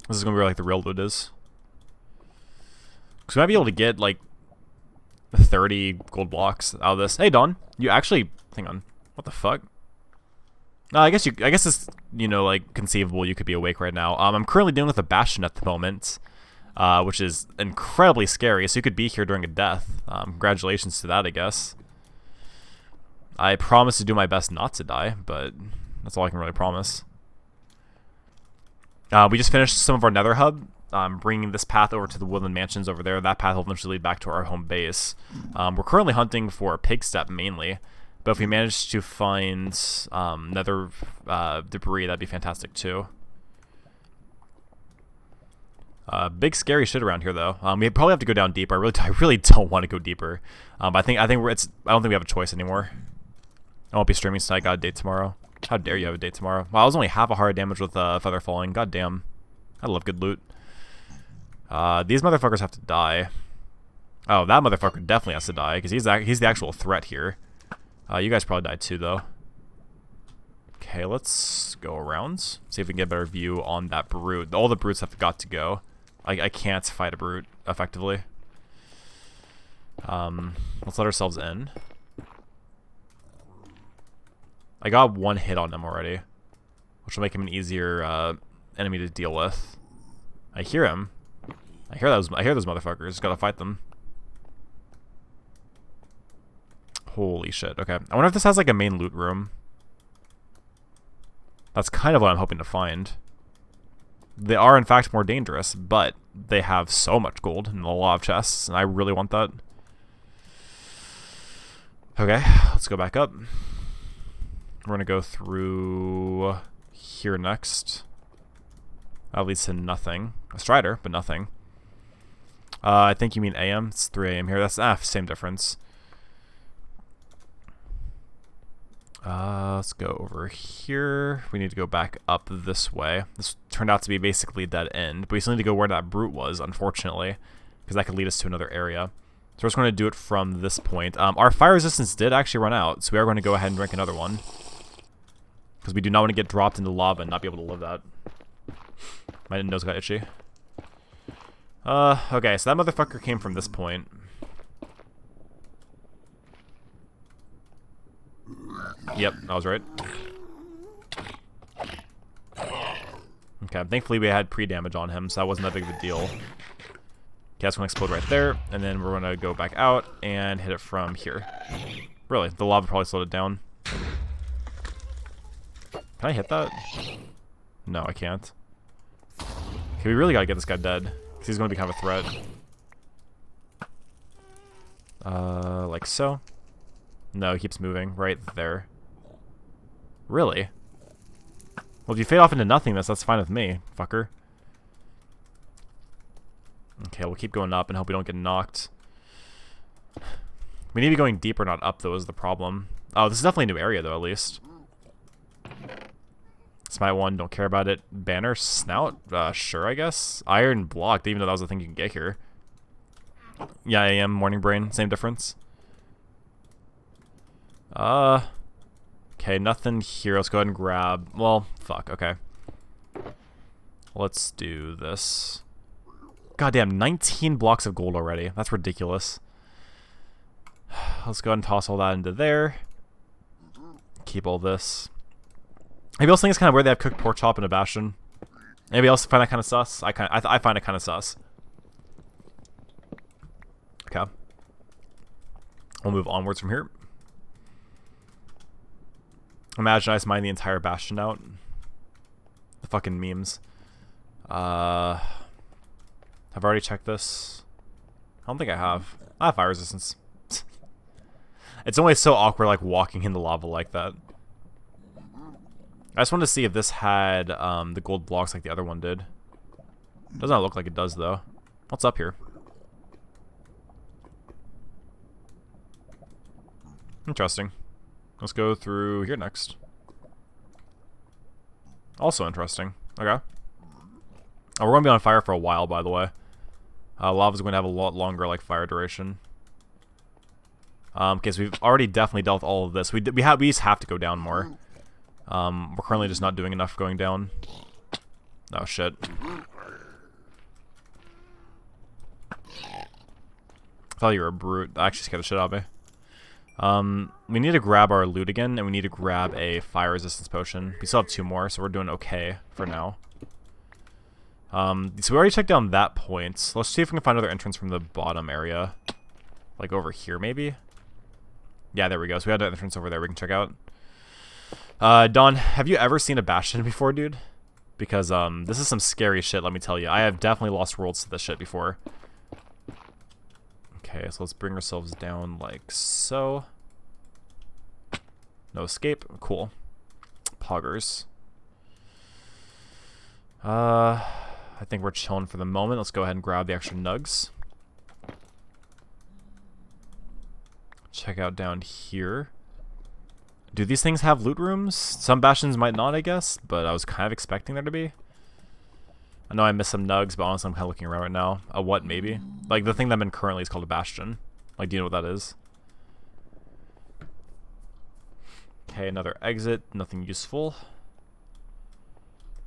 This is going to be where, like, the real loot is. Because we might be able to get, like, 30 gold blocks out of this. Hey, Dawn. You actually... Hang on. What the fuck? No, I guess it's, you know, like, conceivable you could be awake right now. I'm currently dealing with a Bastion at the moment, which is incredibly scary, so you could be here during a death. Congratulations to that, I guess. I promise to do my best not to die, but that's all I can really promise. We just finished some of our Nether hub, bringing this path over to the Woodland Mansions over there. That path will eventually lead back to our home base. We're currently hunting for pig step mainly. But if we manage to find nether debris, that'd be fantastic too. Big scary shit around here, though. We probably have to go down deeper. I really don't want to go deeper. I think I don't think we have a choice anymore. I won't be streaming tonight. I got a date tomorrow. How dare you have a date tomorrow? Well, I was only half a heart damage with feather falling. God damn. I love good loot. These motherfuckers have to die. Oh, that motherfucker definitely has to die because he's the actual threat here. You guys probably died too, though. Okay, let's go around. See if we can get a better view on that brute. All the brutes have got to go. I can't fight a brute effectively. Let's let ourselves in. I got one hit on him already, which will make him an easier enemy to deal with. I hear him. I hear those motherfuckers. Gotta fight them. Holy shit. Okay. I wonder if this has like a main loot room. That's kind of what I'm hoping to find. They are in fact more dangerous, but they have so much gold and a lot of chests, and I really want that. Okay, let's go back up. We're gonna go through here next. That leads to nothing. A Strider, but nothing. I think you mean AM. It's 3 AM here. That's same difference. Let's go over here. We need to go back up this way. This turned out to be basically a dead end, but we still need to go where that brute was, unfortunately, because that could lead us to another area. So we're just going to do it from this point. Our fire resistance did actually run out, so we are going to go ahead and drink another one, because we do not want to get dropped into lava and not be able to live that. My nose got itchy. Okay, so that motherfucker came from this point. Yep, I was right. Okay, thankfully we had pre-damage on him, so that wasn't that big of a deal. Okay, that's going to explode right there, and then we're going to go back out and hit it from here. Really, the lava probably slowed it down. Can I hit that? No, I can't. Okay, we really got to get this guy dead, because he's going to be kind of a threat. Like so. No, he keeps moving right there. Really? Well, if you fade off into nothingness, that's fine with me, fucker. Okay, we'll keep going up and hope we don't get knocked. We need to be going deeper, not up, though, is the problem. Oh, this is definitely a new area, though, at least. Smite 1, don't care about it. Banner, snout? Sure, I guess. Iron block, didn't even know that was a thing you can get here. Yeah, I am. Morning brain, same difference. Okay, nothing here. Let's go ahead and grab... Well, fuck, okay. Let's do this. Goddamn, 19 blocks of gold already. That's ridiculous. Let's go ahead and toss all that into there. Keep all this. Maybe else think it's kind of weird they have cooked pork chop in a Bastion. Anybody else find that kind of sus? I find it kind of sus. Okay. We'll move onwards from here. Imagine I just mine the entire Bastion out. The fucking memes. I've already checked this. I don't think I have. I have fire resistance. It's only so awkward like walking in the lava like that. I just wanted to see if this had the gold blocks like the other one did. Does not look like it does though. What's up here? Interesting. Let's go through here next. Also interesting. Okay. Oh, we're going to be on fire for a while, by the way. Lava's going to have a lot longer like fire duration. Because we've already definitely dealt with all of this. We just have to go down more. We're currently just not doing enough going down. Oh shit. I thought you were a brute. That actually scared the shit out of me. We need to grab our loot again, and we need to grab a fire resistance potion. We still have 2 more, so we're doing okay for now. So we already checked down that point. Let's see if we can find another entrance from the bottom area. Like over here, maybe? Yeah, there we go. So we had an entrance over there we can check out. Don, have you ever seen a Bastion before, dude? Because, this is some scary shit, let me tell you. I have definitely lost worlds to this shit before. Okay, so let's bring ourselves down like so. No escape. Cool. Poggers. I think we're chilling for the moment. Let's go ahead and grab the extra nugs. Check out down here. Do these things have loot rooms? Some Bastions might not, I guess, but I was kind of expecting there to be. I know I missed some nugs, but honestly I'm kind of looking around right now. A what, maybe? Like, the thing that I'm in currently is called a Bastion. Like, do you know what that is? Okay, another exit. Nothing useful.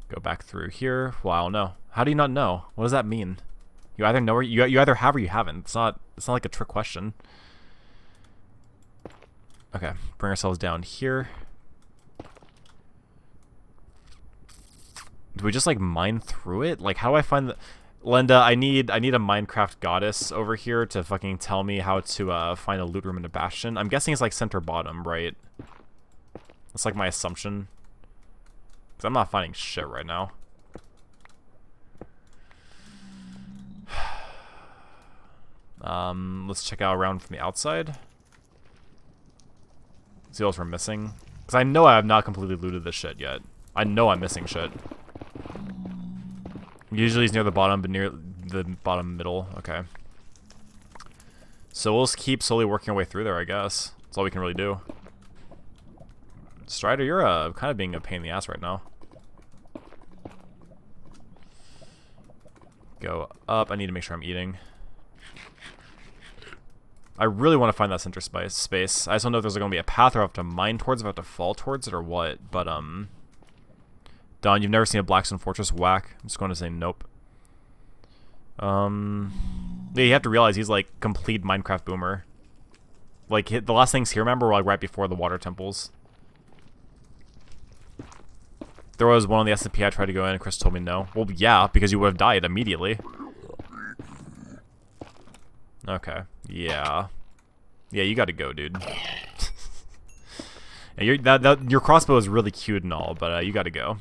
Go back through here. Wow, no. How do you not know? What does that mean? You either know or you either have or you haven't. It's not like a trick question. Okay, bring ourselves down here. Do we just like mine through it? Like, how do I find the Linda, I need a Minecraft goddess over here to fucking tell me how to find a loot room in a Bastion. I'm guessing it's like center bottom, right? That's like my assumption. Cause I'm not finding shit right now. Let's check out around from the outside. See what else we're missing. Because I know I have not completely looted this shit yet. I know I'm missing shit. Usually it's near the bottom, but near the bottom middle. Okay. So we'll just keep slowly working our way through there, I guess. That's all we can really do. Strider, you're kind of being a pain in the ass right now. Go up. I need to make sure I'm eating. I really want to find that center space. I just don't know if there's going to be a path or I have to mine towards it, if I have to fall towards it, or what. But, Don, you've never seen a Blackstone Fortress? Whack. I'm just going to say nope. Yeah, you have to realize he's, like, complete Minecraft boomer. Like, the last things he remember were, like, right before the water temples. There was one on the SMP I tried to go in, and Chris told me no. Well, yeah, because you would have died immediately. Okay. Yeah. Yeah, you gotta go, dude. Yeah, your crossbow is really cute and all, but you gotta go.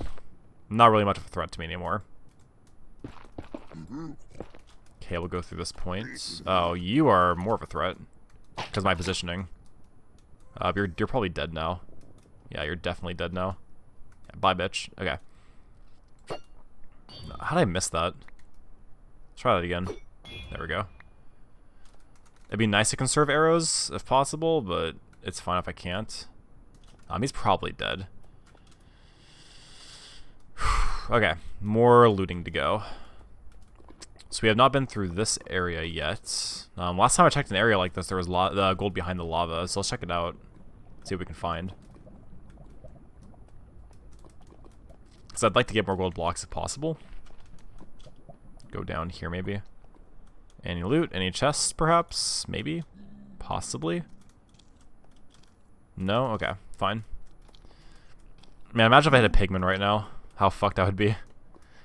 Not really much of a threat to me anymore. Okay, we'll go through this point. Oh, you are more of a threat. Because of my positioning. You're probably dead now. Yeah, you're definitely dead now. Yeah, bye, bitch. Okay. How did I miss that? Let's try that again. There we go. It'd be nice to conserve arrows, if possible, but it's fine if I can't. He's probably dead. Okay, more looting to go. So we have not been through this area yet. Last time I checked an area like this, there was gold behind the lava, so let's check it out. See what we can find. Because I'd like to get more gold blocks if possible. Go down here, maybe. Any loot? Any chests, perhaps? Maybe? Possibly. No? Okay, fine. Man, imagine if I hit a pigman right now. How fucked I would be.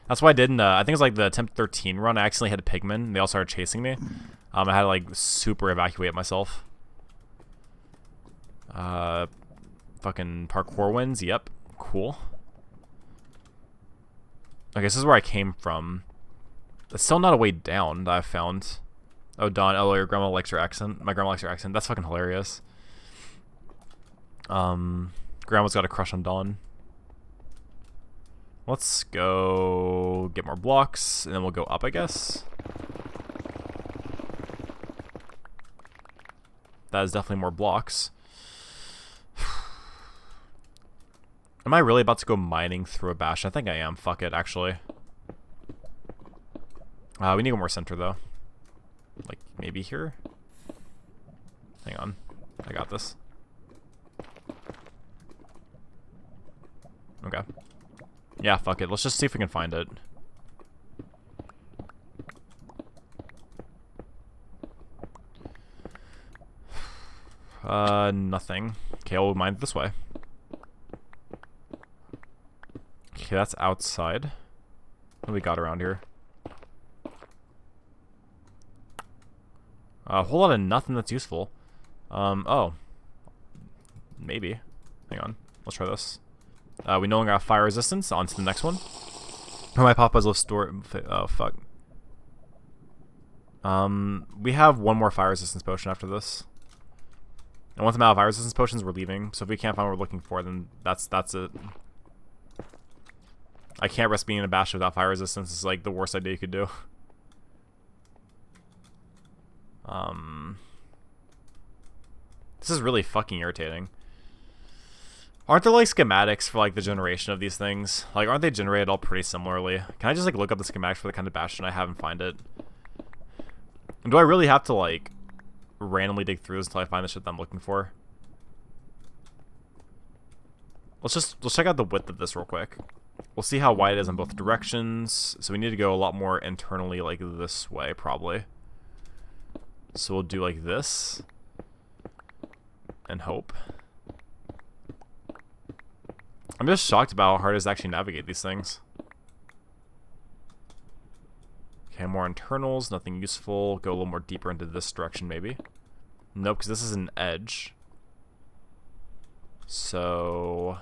That's why I did in the, I think it was like the attempt 13 run, I accidentally hit a pigman. They all started chasing me. I had to like super evacuate myself. Fucking parkour wins, yep. Cool. Okay, this is where I came from. It's still not a way down that I've found. Oh, Dawn, oh, your grandma likes your accent. My grandma likes your accent. That's fucking hilarious. Grandma's got a crush on Dawn. Let's go get more blocks, and then we'll go up, I guess. That is definitely more blocks. Am I really about to go mining through a Bastion? I think I am. Fuck it, actually. We need to go more center, though. Like, maybe here? Hang on. I got this. Okay. Yeah, fuck it. Let's just see if we can find it. Nothing. Okay, I'll mine this way. Okay, that's outside. What do we got around here? A whole lot of nothing that's useful. Oh. Maybe. Hang on. Let's try this. We no longer have fire resistance. On to the next one. Oh, my Papa's left store. Oh, fuck. We have one more fire resistance potion after this. And once I'm out of fire resistance potions, we're leaving. So if we can't find what we're looking for, then that's it. I can't risk being in a Bastion without fire resistance. It's like the worst idea you could do. This is really fucking irritating. Aren't there like schematics for like the generation of these things? Like, aren't they generated all pretty similarly? Can I just like look up the schematics for the kind of Bastion I have and find it? And do I really have to like randomly dig through this until I find the shit that I'm looking for? Let's check out the width of this real quick. We'll see how wide it is in both directions. So we need to go a lot more internally, like this way, probably. So we'll do like this. And hope. I'm just shocked about how hard it is to actually navigate these things. Okay, more internals, nothing useful. Go a little more deeper into this direction, maybe. Nope, because this is an edge. So...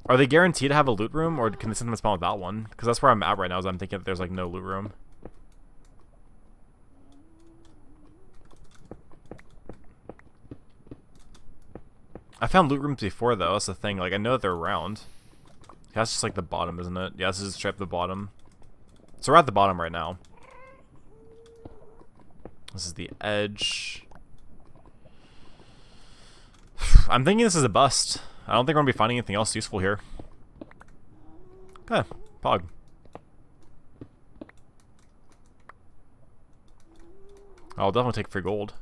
are they guaranteed to have a loot room, or can they sometimes spawn without one? Because that's where I'm at right now, is I'm thinking that there's like no loot room. I found loot rooms before, though. That's the thing. Like, I know that they're around. Yeah, that's just like the bottom, isn't it? Yeah, this is straight up the bottom. So we're at the bottom right now. This is the edge. I'm thinking this is a bust. I don't think we're going to be finding anything else useful here. Okay, pog. I'll definitely take free gold.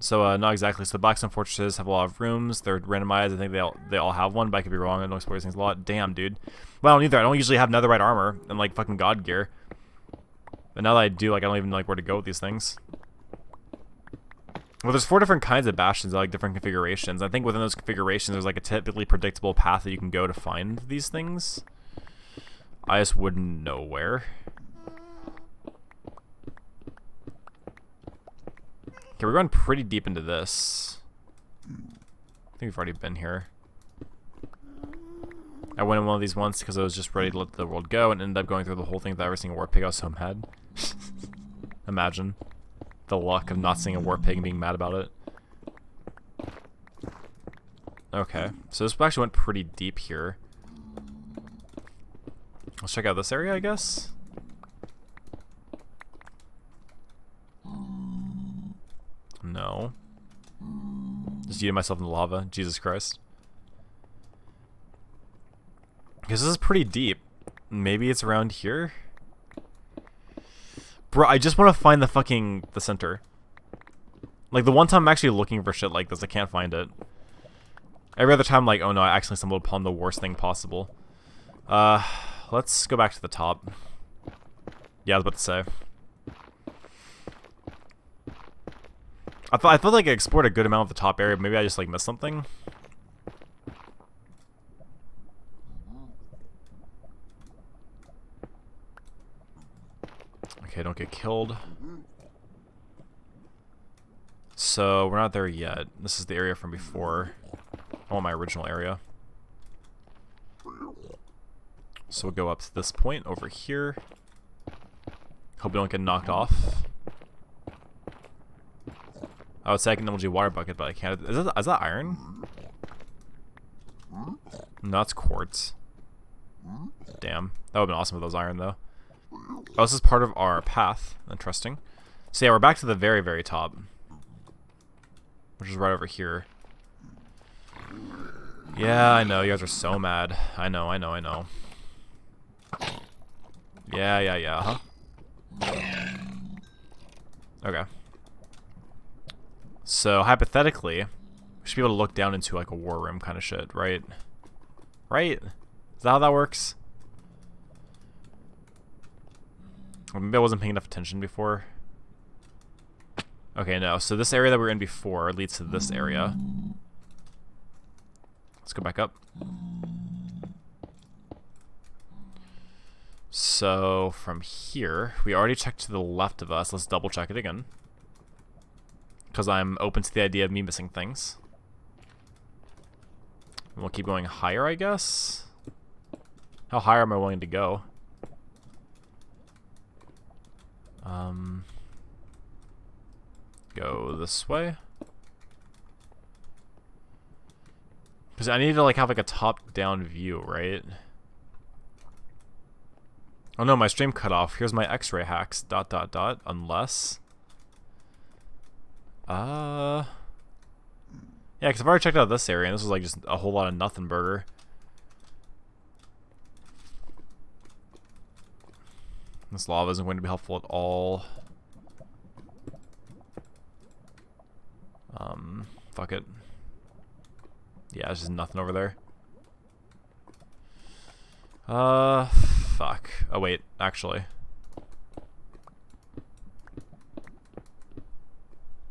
So, not exactly. So the Blackstone Fortresses have a lot of rooms. They're randomized. I think they all have one, but I could be wrong. I don't explore these things a lot. Damn, dude. Well, I don't either. I don't usually have netherite armor and, like, fucking god gear. But now that I do, like, I don't even know, like, where to go with these things. Well, there's 4 different kinds of Bastions, like, different configurations. I think within those configurations, there's, like, a typically predictable path that you can go to find these things. I just wouldn't know where. Okay, we're going pretty deep into this. I think we've already been here. I went in one of these once because I was just ready to let the world go and ended up going through the whole thing without ever seeing a war pig. I was so mad. Imagine the luck of not seeing a war pig and being mad about it. Okay, so this actually went pretty deep here. Let's check out this area, I guess. No. Just eating myself in the lava. Jesus Christ. Because this is pretty deep. Maybe it's around here? Bro, I just want to find the center. Like, the one time I'm actually looking for shit like this, I can't find it. Every other time, like, oh no, I accidentally stumbled upon the worst thing possible. Let's go back to the top. Yeah, I was about to say. I felt like I explored a good amount of the top area. Maybe I just like missed something. Okay, don't get killed. So we're not there yet. This is the area from before. Oh, my original area. So we'll go up to this point over here. Hope we don't get knocked off. I would say I can double G water bucket, but I can't. Is that iron? No, that's quartz. Damn. That would have been awesome if that was iron, though. Oh, this is part of our path. Interesting. So yeah, we're back to the very, very top. Which is right over here. Yeah, I know. You guys are so mad. I know. Yeah, huh? Okay. So, hypothetically, we should be able to look down into, like, a war room kind of shit, right? Right? Is that how that works? Or maybe I wasn't paying enough attention before. Okay, no. So this area that we were in before leads to this area. Let's go back up. So from here, we already checked to the left of us. Let's double check it again. Because I'm open to the idea of me missing things. And we'll keep going higher, I guess. How high am I willing to go? Go this way. Because I need to like have like a top-down view, right? Oh no, my stream cut off. Here's my X-ray hacks. ... Unless. Yeah, because I've already checked out this area, and this was like just a whole lot of nothing burger. This lava isn't going to be helpful at all. Fuck it. Yeah, there's just nothing over there. Fuck. Oh wait, actually.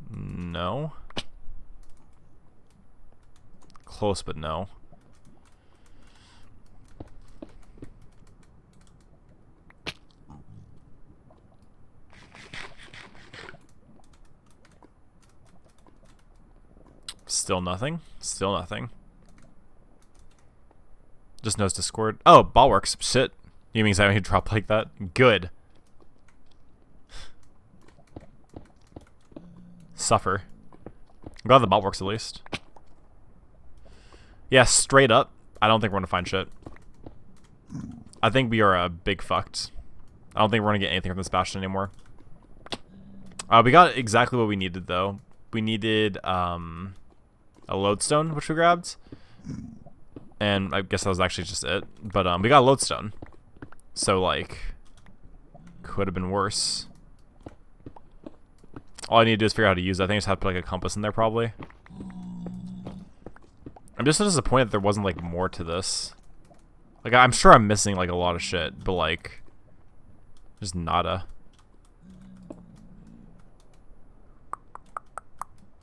No. Close, but no. Still nothing. Still nothing. Just knows Discord. Oh, ball works. Shit. You mean I need to drop like that? Good. Suffer. I'm glad the bot works at least. Yeah, straight up. I don't think we're gonna find shit. I think we are big fucked. I don't think we're gonna get anything from this Bastion anymore. We got exactly what we needed though. We needed a lodestone, which we grabbed. And I guess that was actually just it. But we got a lodestone. So like could have been worse. All I need to do is figure out how to use it. I think I just have to put like a compass in there probably. I'm just so disappointed that there wasn't like more to this. Like I'm sure I'm missing like a lot of shit, but like just nada.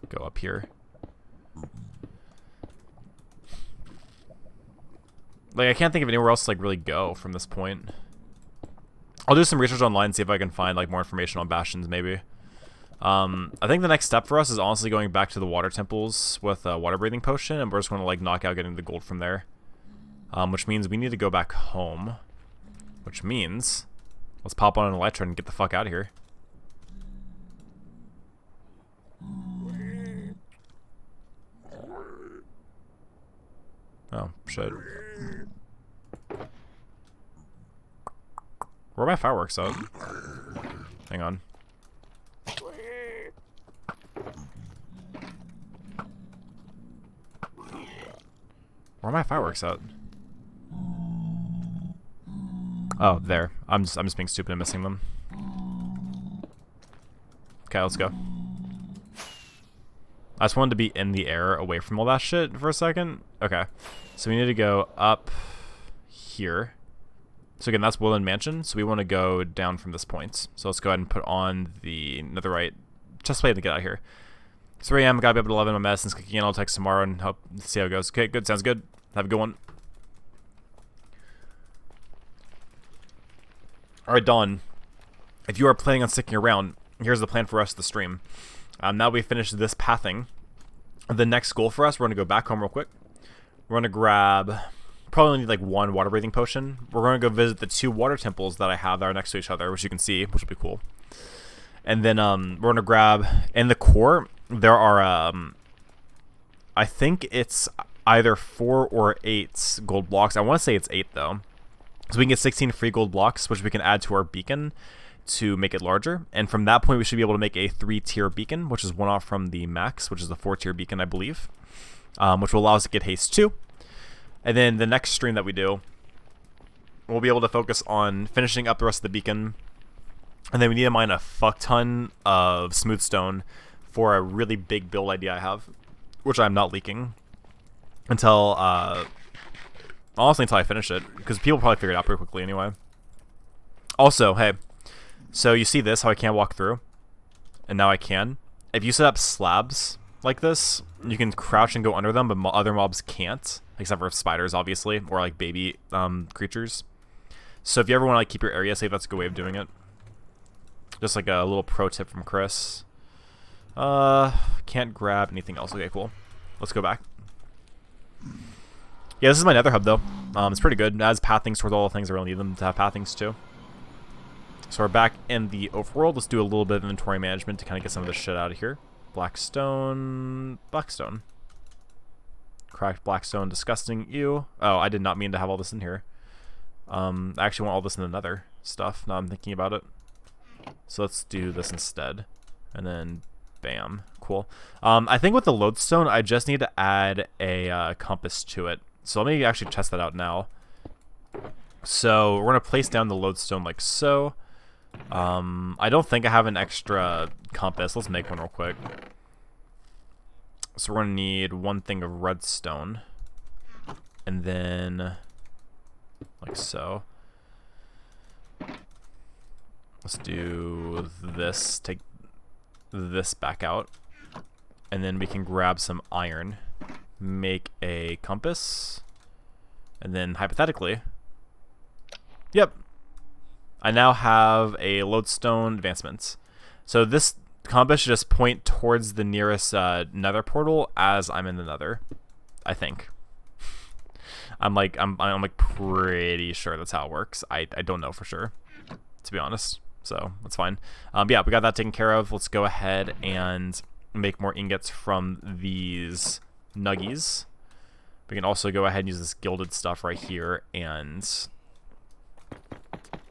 Go up here. Like I can't think of anywhere else to like really go from this point. I'll do some research online and see if I can find like more information on Bastions maybe. I think the next step for us is honestly going back to the water temples with a water breathing potion, and we're just going to like knock out getting the gold from there. Which means we need to go back home. Which means let's pop on an Elytra and get the fuck out of here. Oh, shit. Where are my fireworks at? Hang on. Where are my fireworks at? Oh, there. I'm just being stupid and missing them. Okay, let's go. I just wanted to be in the air away from all that shit for a second. Okay. So we need to go up here. So again, that's Woodland Mansion. So we want to go down from this point. So let's go ahead and put on the netherite chestplate to get out of here. 3 a.m. Gotta be up at 11. My medicine's kicking in. I'll text tomorrow and hope see how it goes. Okay, good. Sounds good. Have a good one. Alright, Dawn. If you are planning on sticking around, here's the plan for us to the stream. Now we finished this pathing. The next goal for us, we're going to go back home real quick. We're going to grab... Probably need like 1 water breathing potion. We're going to go visit the 2 water temples that I have that are next to each other, which you can see, which will be cool. And then we're going to grab... In the core, there are... I think it's either 4 or 8 gold blocks. I want to say it's 8, though. So we can get 16 free gold blocks, which we can add to our beacon to make it larger. And from that point, we should be able to make a 3-tier beacon, which is 1 off from the max, which is the 4-tier beacon, I believe. Which will allow us to get haste 2. And then the next stream that we do, we'll be able to focus on finishing up the rest of the beacon. And then we need to mine a fuck ton of smooth stone for a really big build idea I have, which I'm not leaking until, honestly, until I finish it, because people probably figure it out pretty quickly anyway. Also, hey, so you see this, how I can't walk through, and now I can. If you set up slabs like this, you can crouch and go under them, but other mobs can't, except for spiders, obviously, or like baby creatures. So if you ever want to like keep your area safe, that's a good way of doing it. Just like a little pro tip from Chris. Can't grab anything else. Okay, cool. Let's go back. Yeah, this is my nether hub, though. It's pretty good. It has pathings towards all the things I really need them to have pathings, too. So we're back in the overworld. Let's do a little bit of inventory management to kind of get some of this shit out of here. Blackstone. Blackstone. Cracked blackstone. Disgusting. Ew. Oh, I did not mean to have all this in here. I actually want all this in the nether stuff. Now I'm thinking about it. So let's do this instead. And then, bam. Cool. I think with the lodestone, I just need to add a compass to it. So let me actually test that out now. So we're going to place down the lodestone like so. I don't think I have an extra compass. Let's make one real quick. So we're going to need 1 thing of redstone. And then, like so. Let's do this. Take this back out. And then we can grab some iron. Make a compass. And then, hypothetically... Yep. I now have a lodestone advancement. So this compass should just point towards the nearest nether portal as I'm in the nether. I think. I'm like pretty sure that's how it works. I don't know for sure, to be honest. So that's fine. But yeah, we got that taken care of. Let's go ahead and make more ingots from these nuggies. We can also go ahead and use this gilded stuff right here and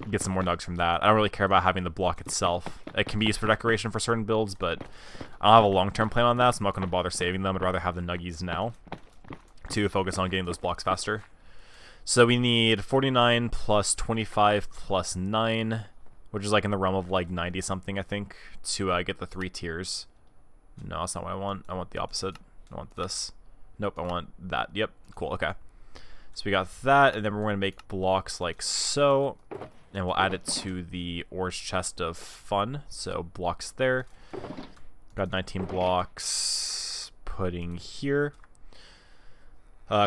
get some more nugs from that. I don't really care about having the block itself. It can be used for decoration for certain builds, but I don't have a long-term plan on that, so I'm not going to bother saving them. I'd rather have the nuggies now to focus on getting those blocks faster. So we need 49 plus 25 plus 9, which is like in the realm of like 90 something, I think, to get the 3 tiers. No, that's not what I want. I want the opposite. I want this. Nope, I want that. Yep, cool, okay. So we got that, and then we're going to make blocks like so, and we'll add it to the ores chest of fun. So blocks there. Got 19 blocks. Putting here.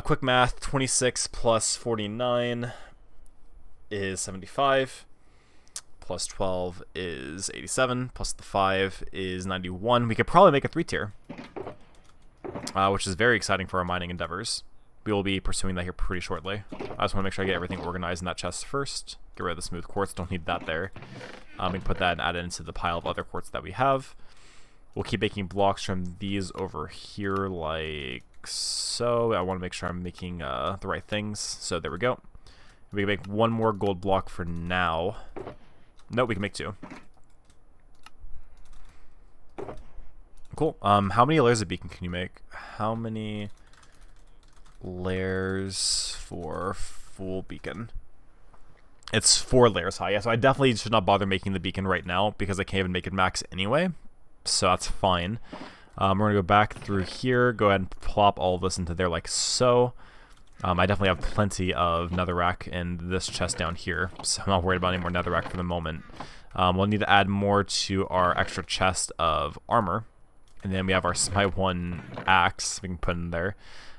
Quick math, 26 plus 49 is 75. Plus 12 is 87. Plus the 5 is 91. We could probably make a 3-tier, which is very exciting for our mining endeavors. We will be pursuing that here pretty shortly. I just want to make sure I get everything organized in that chest first. Get rid of the smooth quartz. Don't need that there. We can put that and add it into the pile of other quartz that we have. We'll keep making blocks from these over here like so. I want to make sure I'm making the right things. So there we go. We can make 1 more gold block for now. Nope, we can make 2. Cool. How many layers of beacon can you make? How many layers for full beacon? It's 4 layers high. Yeah, so I definitely should not bother making the beacon right now because I can't even make it max anyway. So that's fine. We're going to go back through here. Go ahead and plop all of this into there like so. I definitely have plenty of netherrack in this chest down here, so I'm not worried about any more netherrack for the moment. We'll need to add more to our extra chest of armor. And then we have our my 1 axe we can put in there.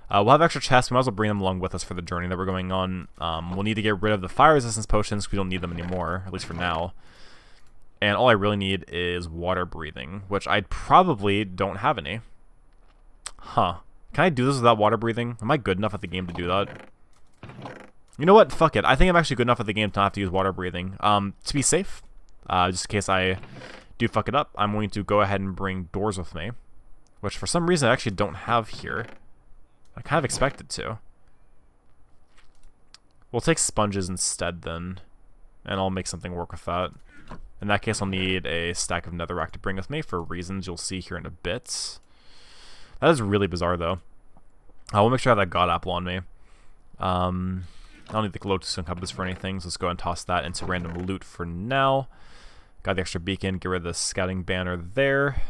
We'll have extra chests. We might as well bring them along with us for the journey that we're going on. We'll need to get rid of the fire resistance potions because we don't need them anymore, at least for now. And all I really need is water breathing, which I probably don't have any. Huh. Can I do this without water breathing? Am I good enough at the game to do that? You know what? Fuck it. I think I'm actually good enough at the game to not have to use water breathing. To be safe, just in case I do fuck it up, I'm going to go ahead and bring doors with me, which for some reason I actually don't have here. I kind of expected to. We'll take sponges instead then, and I'll make something work with that. In that case, I'll need a stack of netherrack to bring with me for reasons you'll see here in a bit. That is really bizarre, though. I will make sure I have that god apple on me. I don't need the glowstone compass for anything, so let's go ahead and toss that into random loot for now. Got the extra beacon, get rid of the scouting banner there.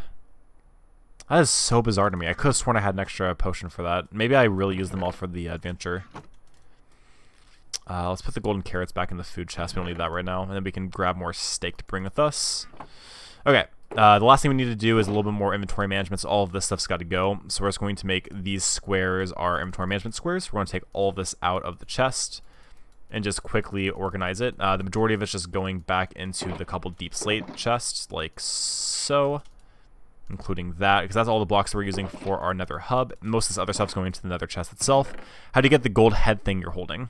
That is so bizarre to me. I could have sworn I had an extra potion for that. Maybe I really used them all for the adventure. Let's put the golden carrots back in the food chest. We don't need that right now. And then we can grab more steak to bring with us. Okay. The last thing we need to do is a little bit more inventory management. So all of this stuff's got to go. So we're just going to make these squares our inventory management squares. We're going to take all of this out of the chest and just quickly organize it. The majority of it's just going back into the couple deep slate chests, like so. Including that, because that's all the blocks that we're using for our nether hub. Most of this other stuff's going into the nether chest itself. How do you get the gold head thing you're holding?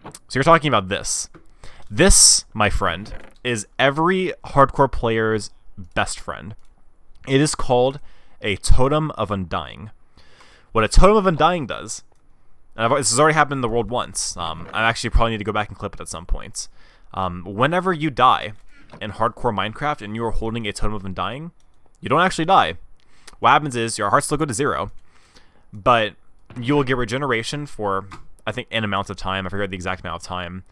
So you're talking about this. This, my friend, is every hardcore player's best friend. It is called a Totem of Undying. What a Totem of Undying does, and this has already happened in the world once. I actually probably need to go back and clip it at some point. Whenever you die in hardcore Minecraft and you are holding a Totem of Undying, you don't actually die. What happens is your hearts still go to 0, but you will get regeneration for, I think, an amount of time. I forget the exact amount of time.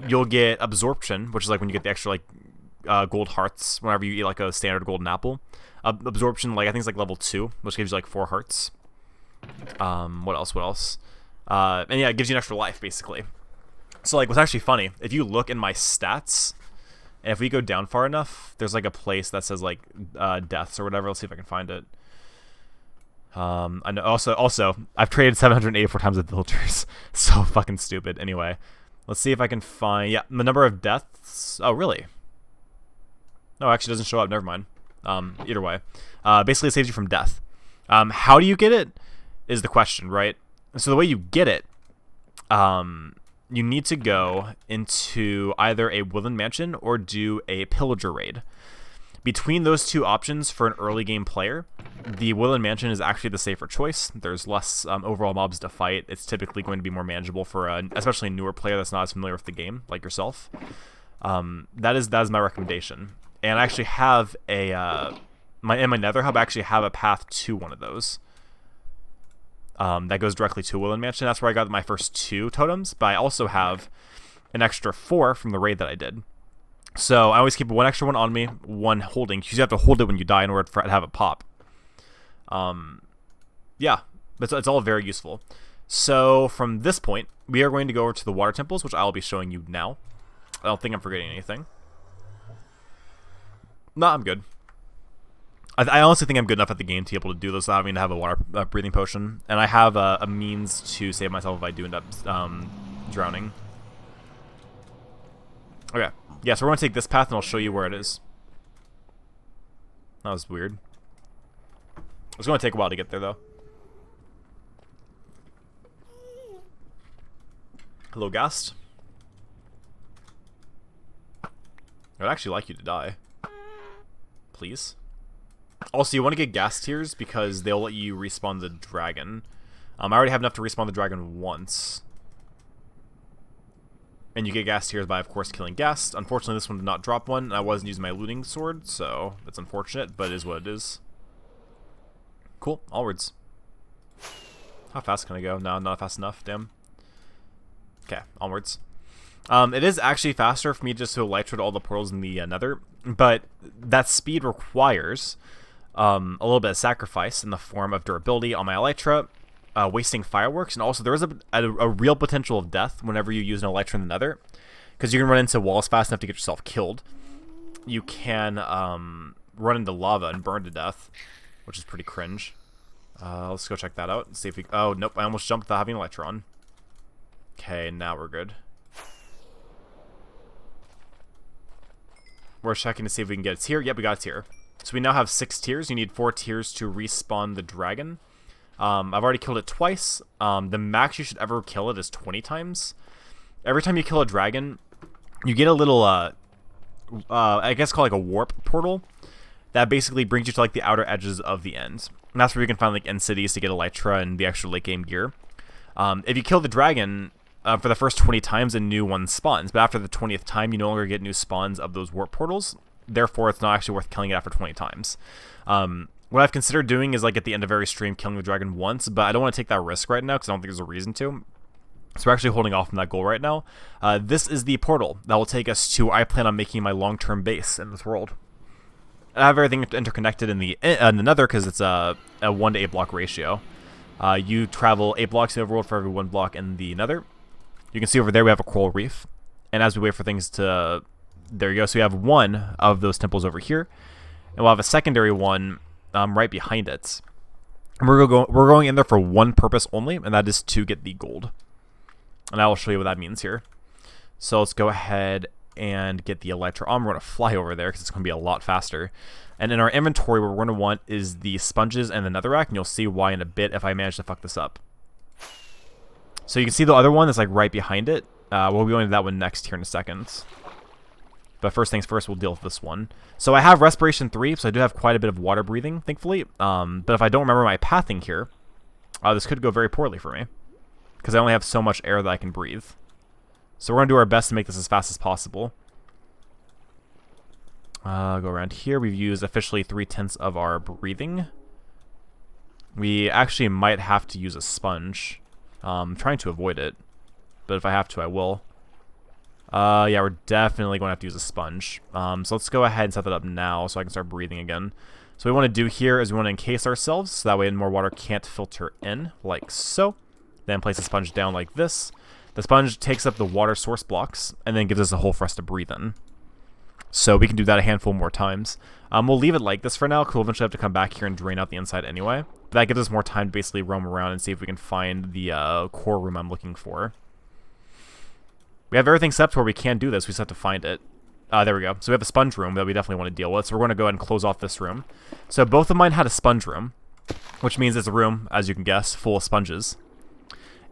You'll get absorption, which is like when you get the extra like gold hearts whenever you eat like a standard golden apple. Absorption, like I think it's like level 2, which gives you like 4 hearts. What else? And yeah, it gives you an extra life basically. So like, what's actually funny, if you look in my stats. And if we go down far enough, there's like a place that says like deaths or whatever. Let's see if I can find it. I know also I've traded 784 times with villagers. So fucking stupid. Anyway, let's see if I can find the number of deaths. Oh really? No, actually doesn't show up. Never mind. Either way, basically it saves you from death. How do you get it? Is the question, right? So the way you get it, you need to go into either a woodland mansion or do a pillager raid. Between those two options for an early game player, the woodland mansion is actually the safer choice. There's less overall mobs to fight. It's typically going to be more manageable for especially a newer player that's not as familiar with the game, like yourself. That is my recommendation. And I actually have in my nether hub, I actually have a path to one of those. That goes directly to Woodland Mansion. That's where I got my first 2 totems, but I also have an extra 4 from the raid that I did. So I always keep one extra one on me, one holding, because you have to hold it when you die in order for it to have it pop. Yeah, it's all very useful. So from this point, we are going to go over to the water temples, which I'll be showing you now. I don't think I'm forgetting anything. No, I'm good. I honestly think I'm good enough at the game to be able to do this without having to have a water breathing potion. And I have a means to save myself if I do end up drowning. Okay. Yeah, so we're going to take this path and I'll show you where it is. That was weird. It's going to take a while to get there, though. Hello, Ghast. I would actually like you to die. Please. Also, you want to get gas tiers because they'll let you respawn the dragon. I already have enough to respawn the dragon once. And you get gas tiers by, of course, killing ghast. Unfortunately, this one did not drop one. I wasn't using my looting sword, so that's unfortunate, but it is what it is. Cool. Onwards. How fast can I go? No, not fast enough. Damn. Okay, onwards. It is actually faster for me just to elytra to all the portals in the nether, but that speed requires a little bit of sacrifice in the form of durability on my elytra, wasting fireworks, and also there is a real potential of death whenever you use an elytra in the nether, because you can run into walls fast enough to get yourself killed. You can run into lava and burn to death, which is pretty cringe. Let's go check that out and see if we... Oh, nope, I almost jumped without having an Electron. Okay, now we're good. We're checking to see if we can get a tier. Yep, we got a tier. So we now have 6 tiers. You need 4 tiers to respawn the dragon. I've already killed it twice. The max you should ever kill it is 20 times. Every time you kill a dragon, you get a little, I guess called like a warp portal that basically brings you to like the outer edges of the end. And that's where you can find like end cities to get Elytra and the extra late game gear. If you kill the dragon for the first 20 times, a new one spawns. But after the 20th time, you no longer get new spawns of those warp portals. Therefore, it's not actually worth killing it after 20 times. What I've considered doing is like at the end of every stream killing the dragon once, but I don't want to take that risk right now because I don't think there's a reason to. So we're actually holding off on that goal right now. This is the portal that will take us to I plan on making my long-term base in this world. I have everything interconnected in the Nether because it's a 1 to 8 block ratio. You travel 8 blocks in the overworld for every 1 block in the Nether. You can see over there we have a coral reef. And as we wait for things to... There you go. So we have 1 of those temples over here. And we'll have a secondary one right behind it. And we're going in there for one purpose only, and that is to get the gold. And I will show you what that means here. So let's go ahead and get the Elytra. We're going to fly over there because it's going to be a lot faster. And in our inventory, what we're going to want is the sponges and the netherrack, and you'll see why in a bit if I manage to fuck this up. So you can see the other one that's like right behind it. We'll be going to that one next here in a second. But first things first, we'll deal with this one. So I have Respiration 3, so I do have quite a bit of water breathing, thankfully. But if I don't remember my pathing here, this could go very poorly for me. Because I only have so much air that I can breathe. So we're going to do our best to make this as fast as possible. Go around here. We've used officially 3/10 of our breathing. We actually might have to use a sponge. I'm trying to avoid it. But if I have to, I will. Yeah, we're definitely going to have to use a sponge. So let's go ahead and set that up now so I can start breathing again. So what we want to do here is we want to encase ourselves so that way more water can't filter in, like so. Then place the sponge down like this. The sponge takes up the water source blocks and then gives us a hole for us to breathe in. So we can do that a handful more times. We'll leave it like this for now because we'll eventually have to come back here and drain out the inside anyway. But that gives us more time to basically roam around and see if we can find the core room I'm looking for. We have everything set up to where we can do this. We just have to find it. There we go. So we have a sponge room that we definitely want to deal with. So we're going to go ahead and close off this room. So both of mine had a sponge room, which means it's a room, as you can guess, full of sponges.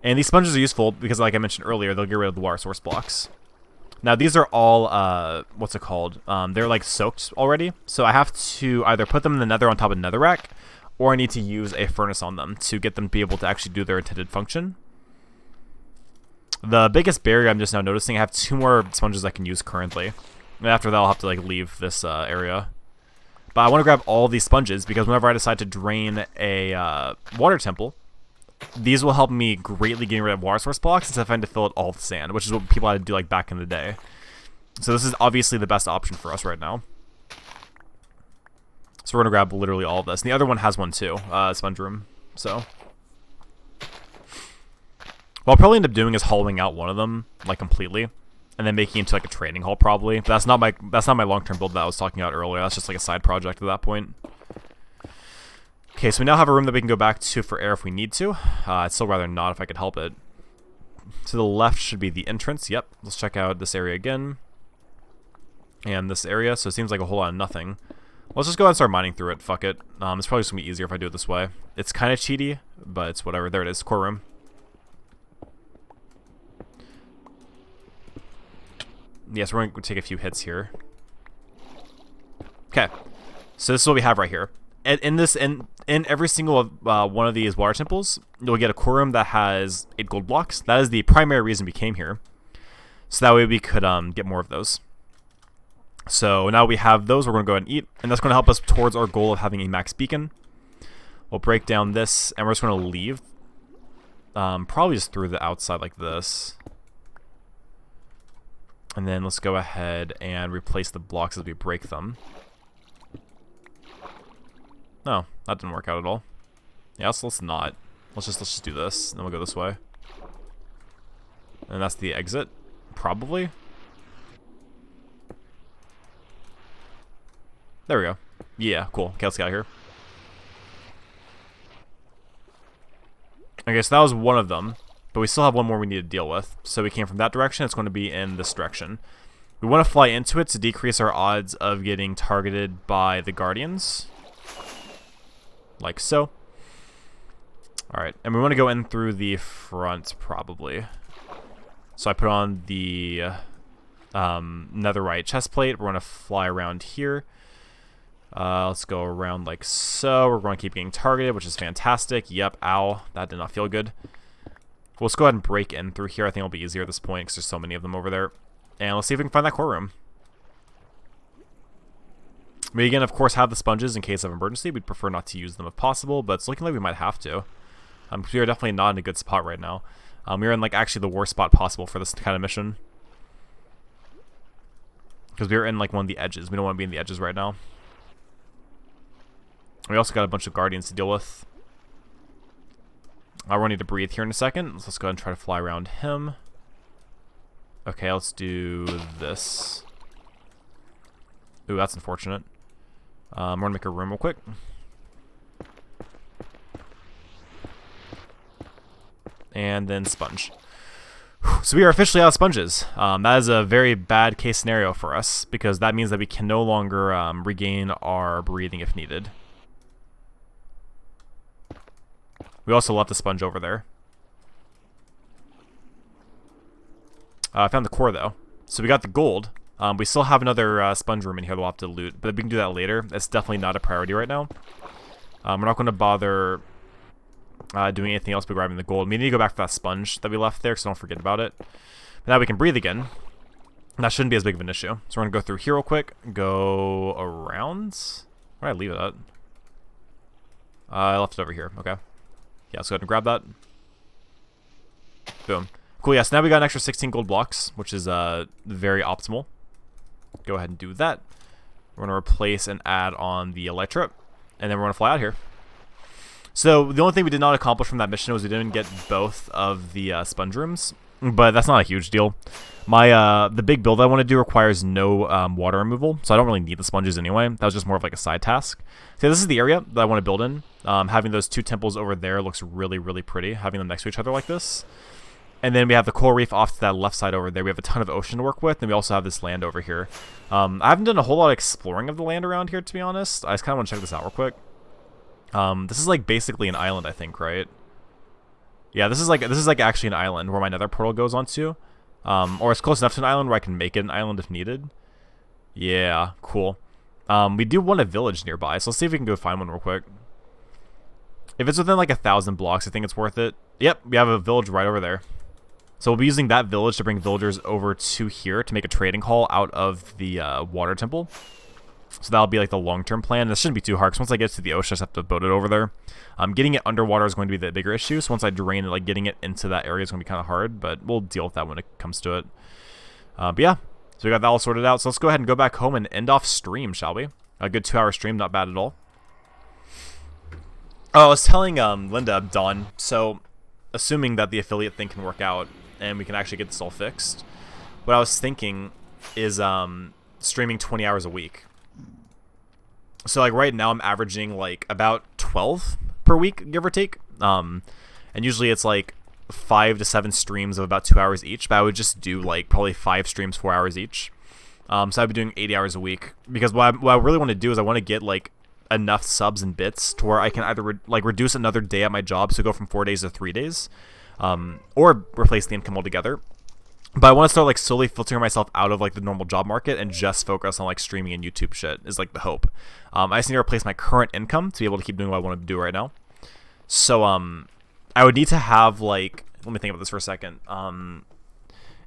And these sponges are useful because, like I mentioned earlier, they'll get rid of the water source blocks. Now, these are all, what's it called? They're, like, soaked already. So I have to either put them in the nether on top of netherrack, or I need to use a furnace on them to get them to be able to actually do their intended function. The biggest barrier I'm just now noticing, I have 2 more sponges I can use currently. And after that, I'll have to, like, leave this area. But I want to grab all these sponges because whenever I decide to drain a water temple, these will help me greatly getting rid of water source blocks instead of having to fill it all with sand, which is what people had to do like back in the day. So this is obviously the best option for us right now. So we're going to grab literally all of this. And the other one has one too, sponge room. So what I'll probably end up doing is hollowing out one of them like completely and then making it into like a trading hall probably. But that's not my long-term build that I was talking about earlier. That's just like a side project at that point. Okay, so we now have a room that we can go back to for air if we need to. I'd still rather not if I could help it. To the left should be the entrance. Yep, let's check out this area again. And this area, so it seems like a whole lot of nothing. Let's just go ahead and start mining through it. Fuck it. It's probably just going to be easier if I do it this way. It's kind of cheaty, but it's whatever. There it is, core room. Yes, we're going to take a few hits here. Okay, so this is what we have right here. In every single one of these water temples, you'll get a core room that has 8 gold blocks. That is the primary reason we came here. So that way we could get more of those. So now we have those, we're going to go ahead and eat. And that's going to help us towards our goal of having a max beacon. We'll break down this, and we're just going to leave. Probably just through the outside like this. And then let's go ahead and replace the blocks as we break them. No, that didn't work out at all. Yeah, so let's not. Let's just do this, and then we'll go this way. And that's the exit, probably. There we go. Yeah, cool. Okay, let's get out of here. Okay, so that was one of them. But we still have one more we need to deal with. So we came from that direction. It's going to be in this direction. We want to fly into it to decrease our odds of getting targeted by the Guardians. Like so. Alright, and we want to go in through the front, probably. So I put on the netherite chest plate. We're going to fly around here. Let's go around like so. We're going to keep getting targeted, which is fantastic. Yep, ow. That did not feel good. Let's go ahead and break in through here. I think it'll be easier at this point because there's so many of them over there. And let's see if we can find that core room. We again, of course, have the sponges in case of emergency. We'd prefer not to use them if possible, but it's looking like we might have to. We are definitely not in a good spot right now. We're in like actually the worst spot possible for this kind of mission. Because we're in like one of the edges. We don't want to be in the edges right now. We also got a bunch of guardians to deal with. We're going to need to breathe here in a second. Let's go ahead and try to fly around him. Okay, let's do this. Ooh, that's unfortunate. We're going to make a room real quick. And then sponge. So we are officially out of sponges. That is a very bad case scenario for us, because that means that we can no longer regain our breathing if needed. We also left the sponge over there. I found the core, though. So we got the gold. We still have another sponge room in here that we'll have to loot, but we can do that later. It's definitely not a priority right now. We're not going to bother doing anything else but grabbing the gold. We need to go back to that sponge that we left there, so don't forget about it. But now we can breathe again. And that shouldn't be as big of an issue. So we're going to go through here real quick. Go around. Where did I leave it at? I left it over here. Okay. Yeah, let's go ahead and grab that. Boom. Cool, yeah, so now we got an extra 16 gold blocks, which is very optimal. Go ahead and do that. We're going to replace and add on the elytra, and then we're going to fly out here. So the only thing we did not accomplish from that mission was we didn't get both of the sponge rooms, but that's not a huge deal. My the big build I want to do requires no water removal, so I don't really need the sponges anyway. That was just more of like a side task. So this is the area that I want to build in. Having those two temples over there looks really, really pretty, having them next to each other like this. And then we have the coral reef off to that left side over there. We have a ton of ocean to work with, and we also have this land over here. I haven't done a whole lot of exploring of the land around here, to be honest. I just kind of want to check this out real quick. This is like basically an island, I think, right? Yeah, this is like actually an island where my nether portal goes onto. Or it's close enough to an island where I can make it an island if needed. Yeah, cool. We do want a village nearby, so let's see if we can go find one real quick. If it's within like 1,000 blocks, I think it's worth it. Yep, we have a village right over there. So we'll be using that village to bring villagers over to here to make a trading hall out of the water temple. So that'll be like the long-term plan. This shouldn't be too hard, because once I get to the ocean, I just have to boat it over there. Getting it underwater is going to be the bigger issue, so once I drain it, like getting it into that area is going to be kind of hard, but we'll deal with that when it comes to it. But yeah, so we got that all sorted out. So let's go ahead and go back home and end off stream, shall we? A good 2-hour stream, not bad at all. Oh, I was telling Linda, Dawn, so assuming that the affiliate thing can work out and we can actually get this all fixed, what I was thinking is streaming 20 hours a week. So like right now I'm averaging like about 12 per week, give or take. And usually it's like 5 to 7 streams of about 2 hours each, but I would just do like probably 5 streams 4 hours each. So I'd be doing 80 hours a week, because what I really want to do is I want to get like enough subs and bits to where I can either reduce another day at my job, so go from 4 days to 3 days, or replace the income altogether. But I want to start like slowly filtering myself out of like the normal job market and just focus on like streaming and YouTube shit is like the hope. I just need to replace my current income to be able to keep doing what I want to do right now. So I would need to have like, let me think about this for a second.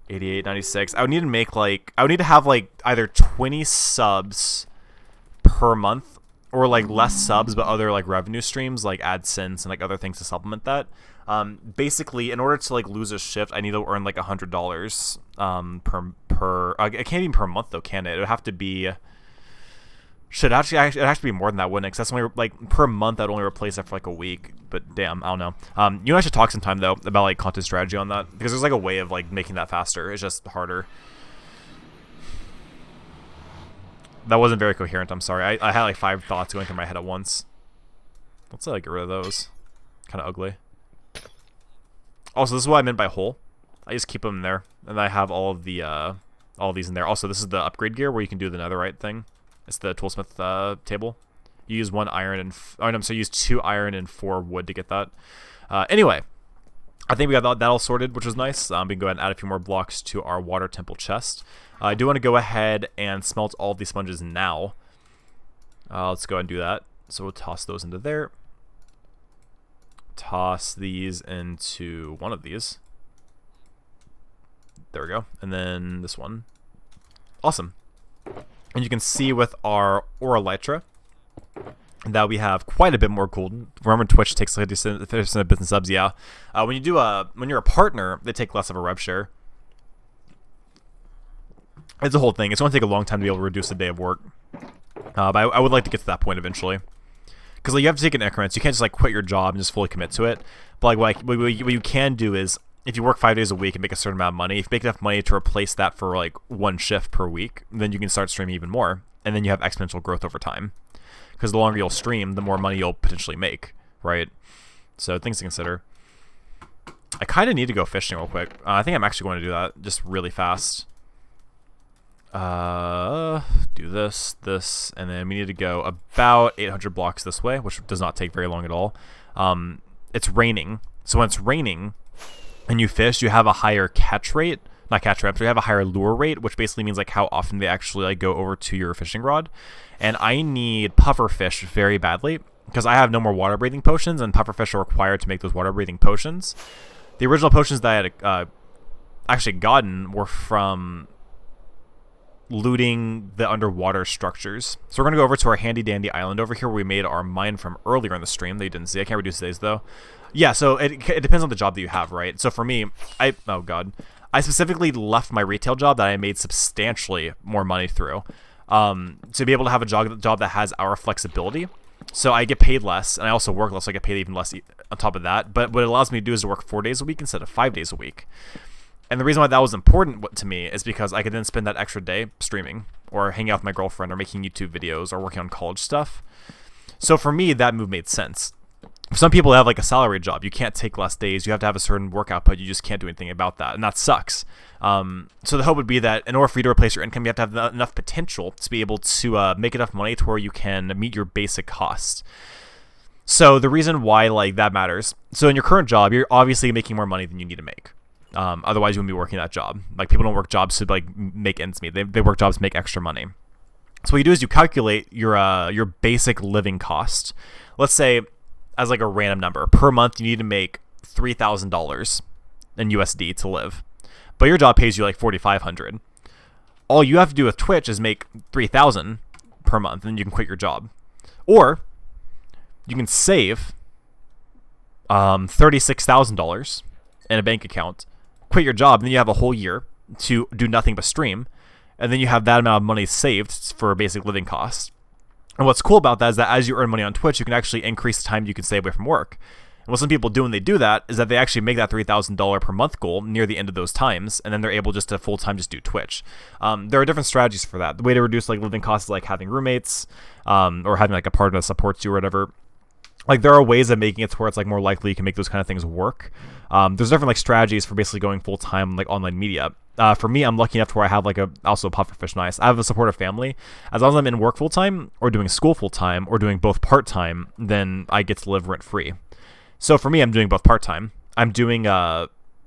88, 96. I would need to make like, I would need to have like either 20 subs per month, or like less subs but other like revenue streams like AdSense and like other things to supplement that. Basically, in order to like lose a shift, I need to earn like $100 per. It can't even per month though, can it? It would have to be. Should actually it has to be more than that, wouldn't it? Because that's only like per month. I'd only replace that for like a week. But damn, I don't know. You and I should talk sometime though about like content strategy on that, because there's like a way of like making that faster. It's just harder. That wasn't very coherent. I'm sorry. I had like 5 thoughts going through my head at once. Let's like get rid of those. Kind of ugly. Also, this is what I meant by hole. I just keep them there, and I have all of the all of these in there. Also, this is the upgrade gear where you can do the netherite thing. It's the toolsmith table. You use 1 iron and you use 2 iron and 4 wood to get that. Anyway, I think we got that all sorted, which was nice. We can go ahead and add a few more blocks to our water temple chest. I do want to go ahead and smelt all of these sponges now. Let's go ahead and do that. So we'll toss those into there. Toss these into one of these. There we go. And then this one. Awesome. And you can see with our Aura Elytra that we have quite a bit more gold. Remember, Twitch takes like 50% of business subs. Yeah. When you're a partner, they take less of a rev share. It's a whole thing. It's going to take a long time to be able to reduce a day of work. But I would like to get to that point eventually. Because like, you have to take it in increments. You can't just like quit your job and just fully commit to it. But like what you can do is, if you work 5 days a week and make a certain amount of money, if you make enough money to replace that for like 1 shift per week, then you can start streaming even more. And then you have exponential growth over time. Because the longer you'll stream, the more money you'll potentially make, right? So things to consider. I kind of need to go fishing real quick. I think I'm actually going to do that just really fast. Do this, and then we need to go about 800 blocks this way, which does not take very long at all. It's raining, so when it's raining and you fish, you have a higher catch rate. Not catch rate, but you have a higher lure rate, which basically means like how often they actually like go over to your fishing rod. And I need puffer fish very badly because I have no more water breathing potions, and puffer fish are required to make those water breathing potions. The original potions that I had actually gotten were from looting the underwater structures. So we're going to go over to our handy dandy island over here where we made our mine from earlier in the stream that you didn't see. I can't reduce days though. Yeah, so it depends on the job that you have, right? So for me, oh god, I specifically left my retail job that I made substantially more money through to be able to have a job that has our flexibility. So I get paid less, and I also work less, so I get paid even less on top of that. But what it allows me to do is to work 4 days a week instead of 5 days a week. And the reason why that was important to me is because I could then spend that extra day streaming or hanging out with my girlfriend or making YouTube videos or working on college stuff. So for me, that move made sense. For some people that have like a salary job, you can't take less days. You have to have a certain work output. You just can't do anything about that. And that sucks. So the hope would be that in order for you to replace your income, you have to have enough potential to be able to make enough money to where you can meet your basic costs. So the reason why like that matters. So in your current job, you're obviously making more money than you need to make. Otherwise you wouldn't be working that job. Like, people don't work jobs to like make ends meet. They work jobs to make extra money. So what you do is you calculate your basic living cost. Let's say, as like a random number, per month you need to make $3,000 in USD to live, but your job pays you like $4,500. All you have to do with Twitch is make $3,000 per month, and you can quit your job, or you can save $36,000 in a bank account, quit your job, and then you have a whole year to do nothing but stream, and then you have that amount of money saved for basic living costs. And what's cool about that is that as you earn money on Twitch, you can actually increase the time you can stay away from work. And what some people do when they do that is that they actually make that $3,000 per month goal near the end of those times, and then they're able just to full-time just do Twitch. There are different strategies for that. The way to reduce like living costs is like having roommates, or having like a partner that supports you or whatever. Like, there are ways of making it to where it's like more likely you can make those kind of things work. There's different like strategies for basically going full-time like online media. For me, I'm lucky enough to where I have like also pufferfish nice. I have a supportive family. As long as I'm in work full-time or doing school full-time or doing both part-time, then I get to live rent-free. So for me, I'm doing both part-time. I'm doing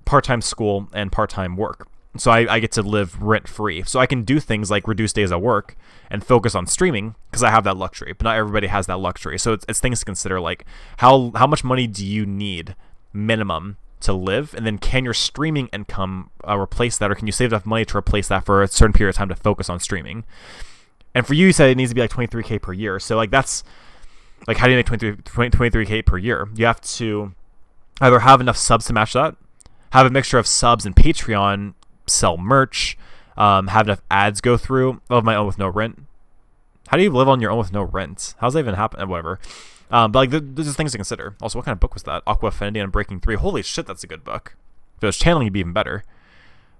part-time school and part-time work. So I get to live rent-free. So I can do things like reduce days at work and focus on streaming because I have that luxury. But not everybody has that luxury. So it's things to consider, like how much money do you need minimum to live? And then can your streaming income replace that? Or can you save enough money to replace that for a certain period of time to focus on streaming? And for you, you said it needs to be like 23K per year. So like that's like, how do you make 23K per year? You have to either have enough subs to match that, have a mixture of subs and Patreon, sell merch, have enough ads go through, live my own with no rent. How do you live on your own with no rent? How's that even happen? Whatever. But like, there's just things to consider. Also, what kind of book was that? Aqua Affinity on Breaking 3. Holy shit, that's a good book. If it was channeling, it'd be even better.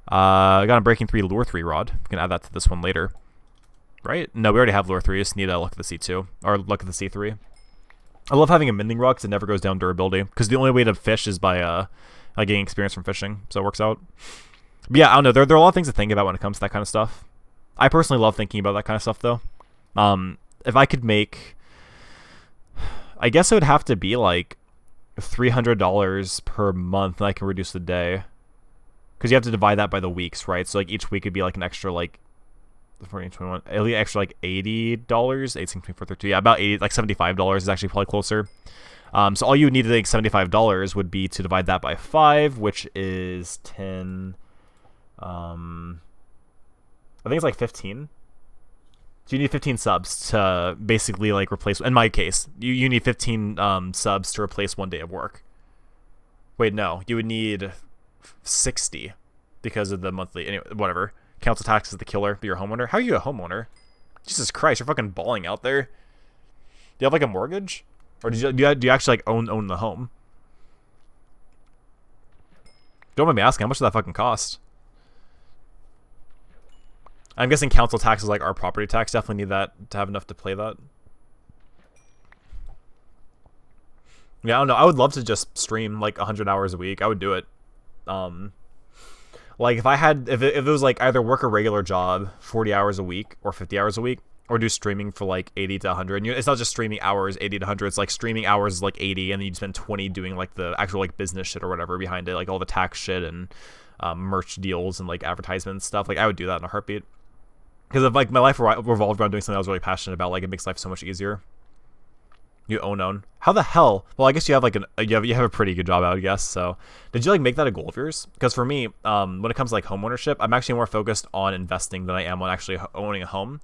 I got a Breaking 3 Lure 3 rod. We can add that to this one later. right? No, we already have lure 3. Just need to look at the C2 or look at the C3. I love having a mending rod because it never goes down durability. Because the only way to fish is by getting experience from fishing, so it works out. But yeah, I don't know. There are a lot of things to think about when it comes to that kind of stuff. I personally love thinking about that kind of stuff, though. If I could make, I guess it would have to be like $300 per month, and I can reduce the day. Because you have to divide that by the weeks, right? So like each week would be like an extra like 21, at least extra like $80, 18, 24, 32. Yeah, about 80, like $75 is actually probably closer. So all you would need to think $75 would be to divide that by 5, which is 10. I think it's like 15. So you need 15 subs to basically like replace. In my case, you need 15 subs to replace 1 day of work. Wait, no, you would need 60 because of the monthly. Anyway, whatever. Council tax is the killer, but you're a homeowner. How are you a homeowner? Jesus Christ, you're fucking balling out there. Do you have like a mortgage, or do you actually like own the home? Don't mind me asking, how much does that fucking cost? I'm guessing council tax is like our property tax. Definitely need that to have enough to play that. Yeah, I don't know. I would love to just stream like 100 hours a week. I would do it. Like if it was like either work a regular job 40 hours a week or 50 hours a week, or do streaming for like 80 to 100. And it's not just streaming hours 80 to 100. It's like streaming hours is like 80, and then you spend 20 doing like the actual like business shit or whatever behind it, like all the tax shit and merch deals and like advertisements stuff. Like I would do that in a heartbeat. Because if like my life revolved around doing something I was really passionate about, like it makes life so much easier. You own. How the hell? Well, I guess you have like you have a pretty good job, I would guess. So, did you like make that a goal of yours? Because for me, when it comes to like home ownership, I'm actually more focused on investing than I am on actually owning a home.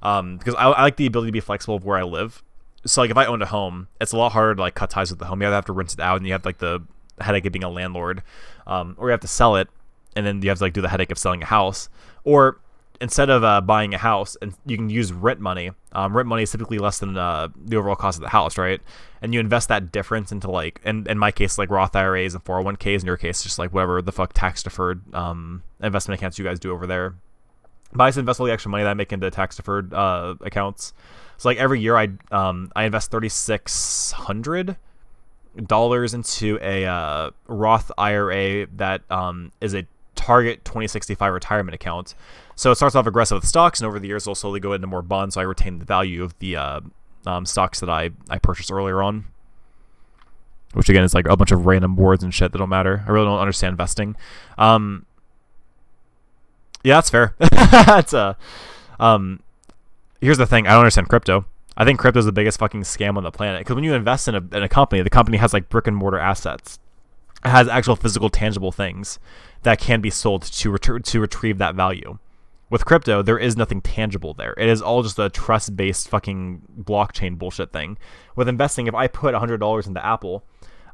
Because I like the ability to be flexible of where I live. So like if I owned a home, it's a lot harder to like cut ties with the home. You have to rent it out, and you have like the headache of being a landlord, or you have to sell it, and then you have to like do the headache of selling a house, or instead of buying a house, and you can use rent money. Rent money is typically less than the overall cost of the house, right? And you invest that difference into like, in my case, like Roth IRAs and 401ks. In your case, just like whatever the fuck tax deferred investment accounts you guys do over there. But I just invest all the extra money that I make into tax deferred accounts. So like every year I invest $3,600 into a Roth IRA that is a target 2065 retirement account. So it starts off aggressive with stocks, and over the years, it'll slowly go into more bonds. So I retain the value of the stocks that I purchased earlier on, which again is like a bunch of random words and shit that don't matter. I really don't understand investing. Yeah, that's fair. That's here's the thing: I don't understand crypto. I think crypto is the biggest fucking scam on the planet. Because when you invest in a company, the company has like brick and mortar assets. It has actual physical, tangible things that can be sold to retrieve that value. With crypto, there is nothing tangible there. It is all just a trust-based fucking blockchain bullshit thing. With investing, if I put $100 into Apple,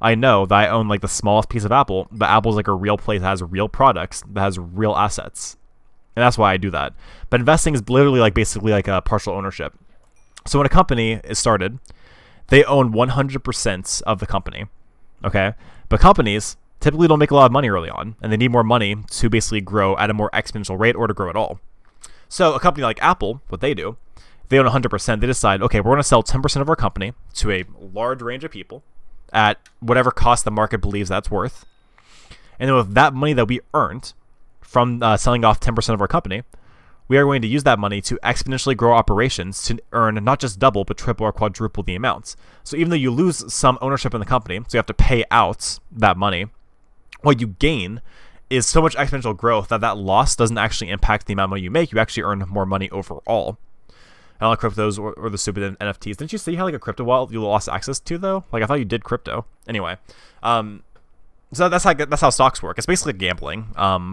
I know that I own like the smallest piece of Apple, but Apple's like a real place that has real products, that has real assets. And that's why I do that. But investing is literally like basically like a partial ownership. So when a company is started, they own 100% of the company. Okay? But companies typically don't make a lot of money early on, and they need more money to basically grow at a more exponential rate or to grow at all. So a company like Apple, what they do, they own 100%. They decide, okay, we're going to sell 10% of our company to a large range of people at whatever cost the market believes that's worth. And then with that money that we earned from selling off 10% of our company, we are going to use that money to exponentially grow operations to earn not just double, but triple or quadruple the amounts. So even though you lose some ownership in the company, so you have to pay out that money, what you gain is so much exponential growth that loss doesn't actually impact the amount of money you make. You actually earn more money overall. I don't like cryptos or the stupid NFTs. Didn't you see how like a crypto wallet you lost access to though? Like I thought you did crypto. Anyway, so that's how stocks work. It's basically gambling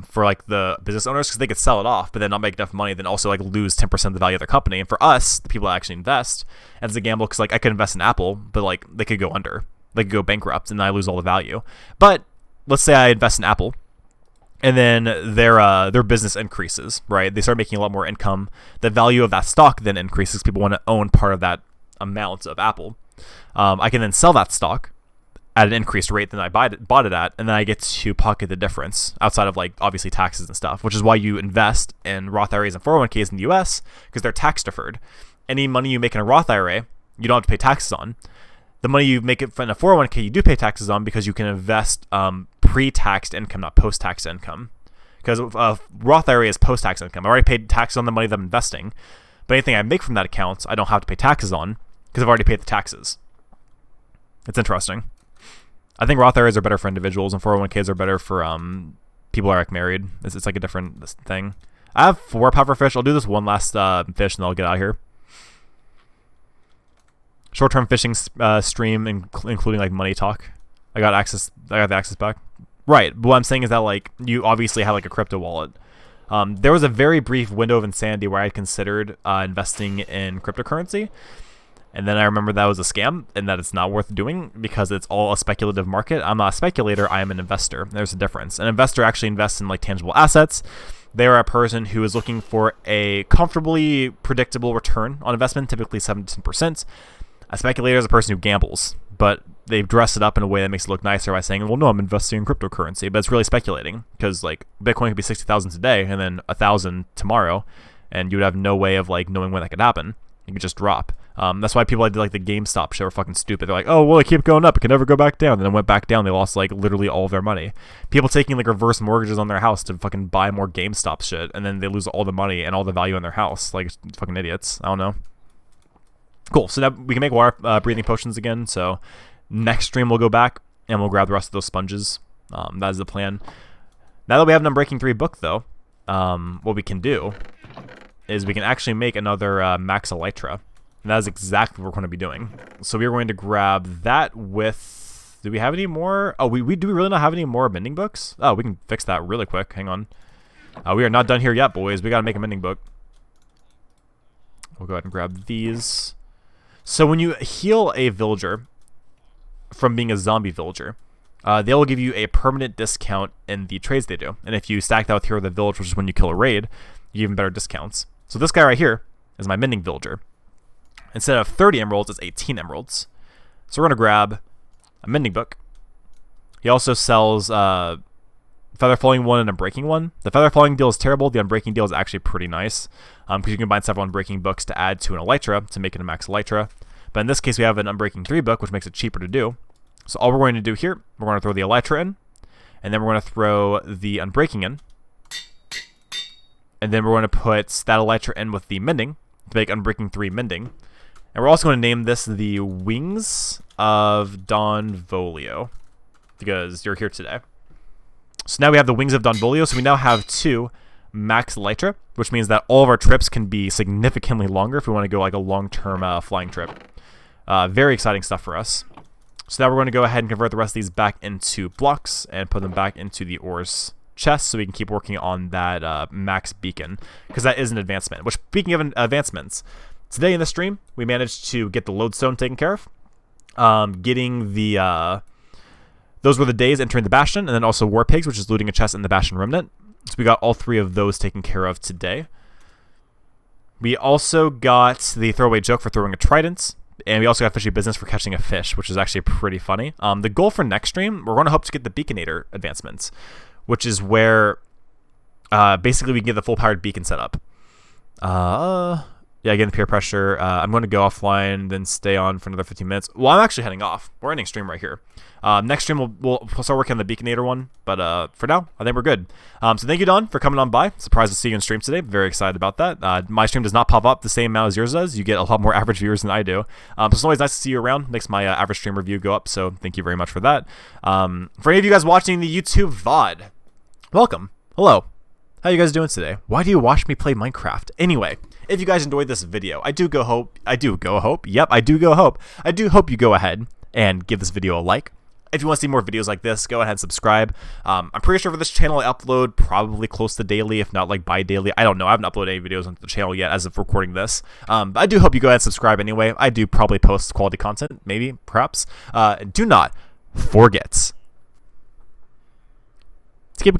for like the business owners, because they could sell it off, but then not make enough money, then also like lose 10% of the value of their company. And for us, the people that actually invest, it's a gamble, because like I could invest in Apple, but like they could go under, they could go bankrupt, and then I lose all the value. But let's say I invest in Apple, and then their business increases, right? They start making a lot more income. The value of that stock then increases. People want to own part of that amount of Apple. I can then sell that stock at an increased rate than I bought it at, and then I get to pocket the difference outside of like obviously taxes and stuff, which is why you invest in Roth IRAs and 401ks in the US, because they're tax deferred. Any money you make in a Roth IRA, you don't have to pay taxes on. The money you make it in a 401k, you do pay taxes on because you can invest pre-taxed income, not post-tax income. Because Roth IRA is post-tax income. I already paid taxes on the money that I'm investing, but anything I make from that account, I don't have to pay taxes on because I've already paid the taxes. It's interesting. I think Roth IRAs are better for individuals, and 401ks are better for people who are like married. It's like a different thing. I have 4 pufferfish. I'll do this one last fish, and then I'll get out of here. Short-term fishing stream, including like money talk. I got the access back. Right. But what I'm saying is that like you obviously have like a crypto wallet. There was a very brief window of insanity where I considered investing in cryptocurrency. And then I remember that was a scam and that it's not worth doing because it's all a speculative market. I'm not a speculator. I am an investor. There's a difference. An investor actually invests in like tangible assets. They are a person who is looking for a comfortably predictable return on investment, typically 7 to 10%. A speculator is a person who gambles, but they dress it up in a way that makes it look nicer by saying, well, no, I'm investing in cryptocurrency, but it's really speculating because like Bitcoin could be 60,000 today and then 1,000 tomorrow, and you would have no way of like knowing when that could happen. It could just drop. That's why people that did like the GameStop shit were fucking stupid. They're like, oh, well, it kept going up. It can never go back down. And then it went back down. They lost like literally all of their money. People taking like reverse mortgages on their house to fucking buy more GameStop shit. And then they lose all the money and all the value on their house. Like fucking idiots. I don't know. Cool. So now we can make water breathing potions again. So next stream we'll go back and we'll grab the rest of those sponges. That is the plan. Now that we have an Unbreaking 3 book though, what we can do is we can actually make another Max Elytra. And that is exactly what we're going to be doing. So we are going to grab that with... Do we have any more? Oh, do we really not have any more mending books? Oh, we can fix that really quick. Hang on. We are not done here yet, boys. We got to make a mending book. We'll go ahead and grab these. So when you heal a villager from being a zombie villager, they will give you a permanent discount in the trades they do. And if you stack that with Hero of the Village, which is when you kill a raid, you give them better discounts. So this guy right here is my mending villager. Instead of 30 emeralds, it's 18 emeralds. So we're going to grab a mending book. He also sells feather falling one and unbreaking one. The feather falling deal is terrible. The unbreaking deal is actually pretty nice because you can combine several unbreaking books to add to an elytra to make it a max elytra. But in this case, we have an unbreaking 3 book, which makes it cheaper to do. So all we're going to do here, we're going to throw the elytra in, and then we're going to throw the unbreaking in, and then we're going to put that elytra in with the mending to make unbreaking 3 mending. And we're also going to name this the Wings of Donvolio because you're here today. So now we have the Wings of Donvolio. So we now have 2 max elytra, which means that all of our trips can be significantly longer if we want to go like a long-term flying trip. Very exciting stuff for us. So now we're going to go ahead and convert the rest of these back into blocks and put them back into the ores chest so we can keep working on that max beacon because that is an advancement. Which, speaking of advancements, today in the stream, we managed to get the lodestone taken care of. Getting the... those were the days entering the Bastion, and then also War Pigs, which is looting a chest in the Bastion Remnant. So we got all 3 of those taken care of today. We also got the throwaway joke for throwing a trident, and we also got fishy business for catching a fish, which is actually pretty funny. The goal for next stream, we're going to hope to get the Beaconator advancements, which is where basically we can get the full-powered beacon set up. Yeah, again, the peer pressure. I'm going to go offline, then stay on for another 15 minutes. Well, I'm actually heading off. We're ending stream right here. Next stream, we'll start working on the Beaconator one. But for now, I think we're good. So thank you, Don, for coming on by. Surprised to see you in stream today. Very excited about that. My stream does not pop up the same amount as yours does. You get a lot more average viewers than I do. So it's always nice to see you around. Makes my average stream review go up. So thank you very much for that. For any of you guys watching the YouTube VOD, welcome. Hello. How you guys doing today? Why do you watch me play Minecraft? Anyway, if you guys enjoyed this video, I do hope you go ahead and give this video a like. If you want to see more videos like this, go ahead and subscribe. I'm pretty sure for this channel I upload probably close to daily, if not like bi-daily. I don't know. I haven't uploaded any videos on the channel yet as of recording this. But I do hope you go ahead and subscribe anyway. I do probably post quality content, maybe, perhaps. Do not forget to keep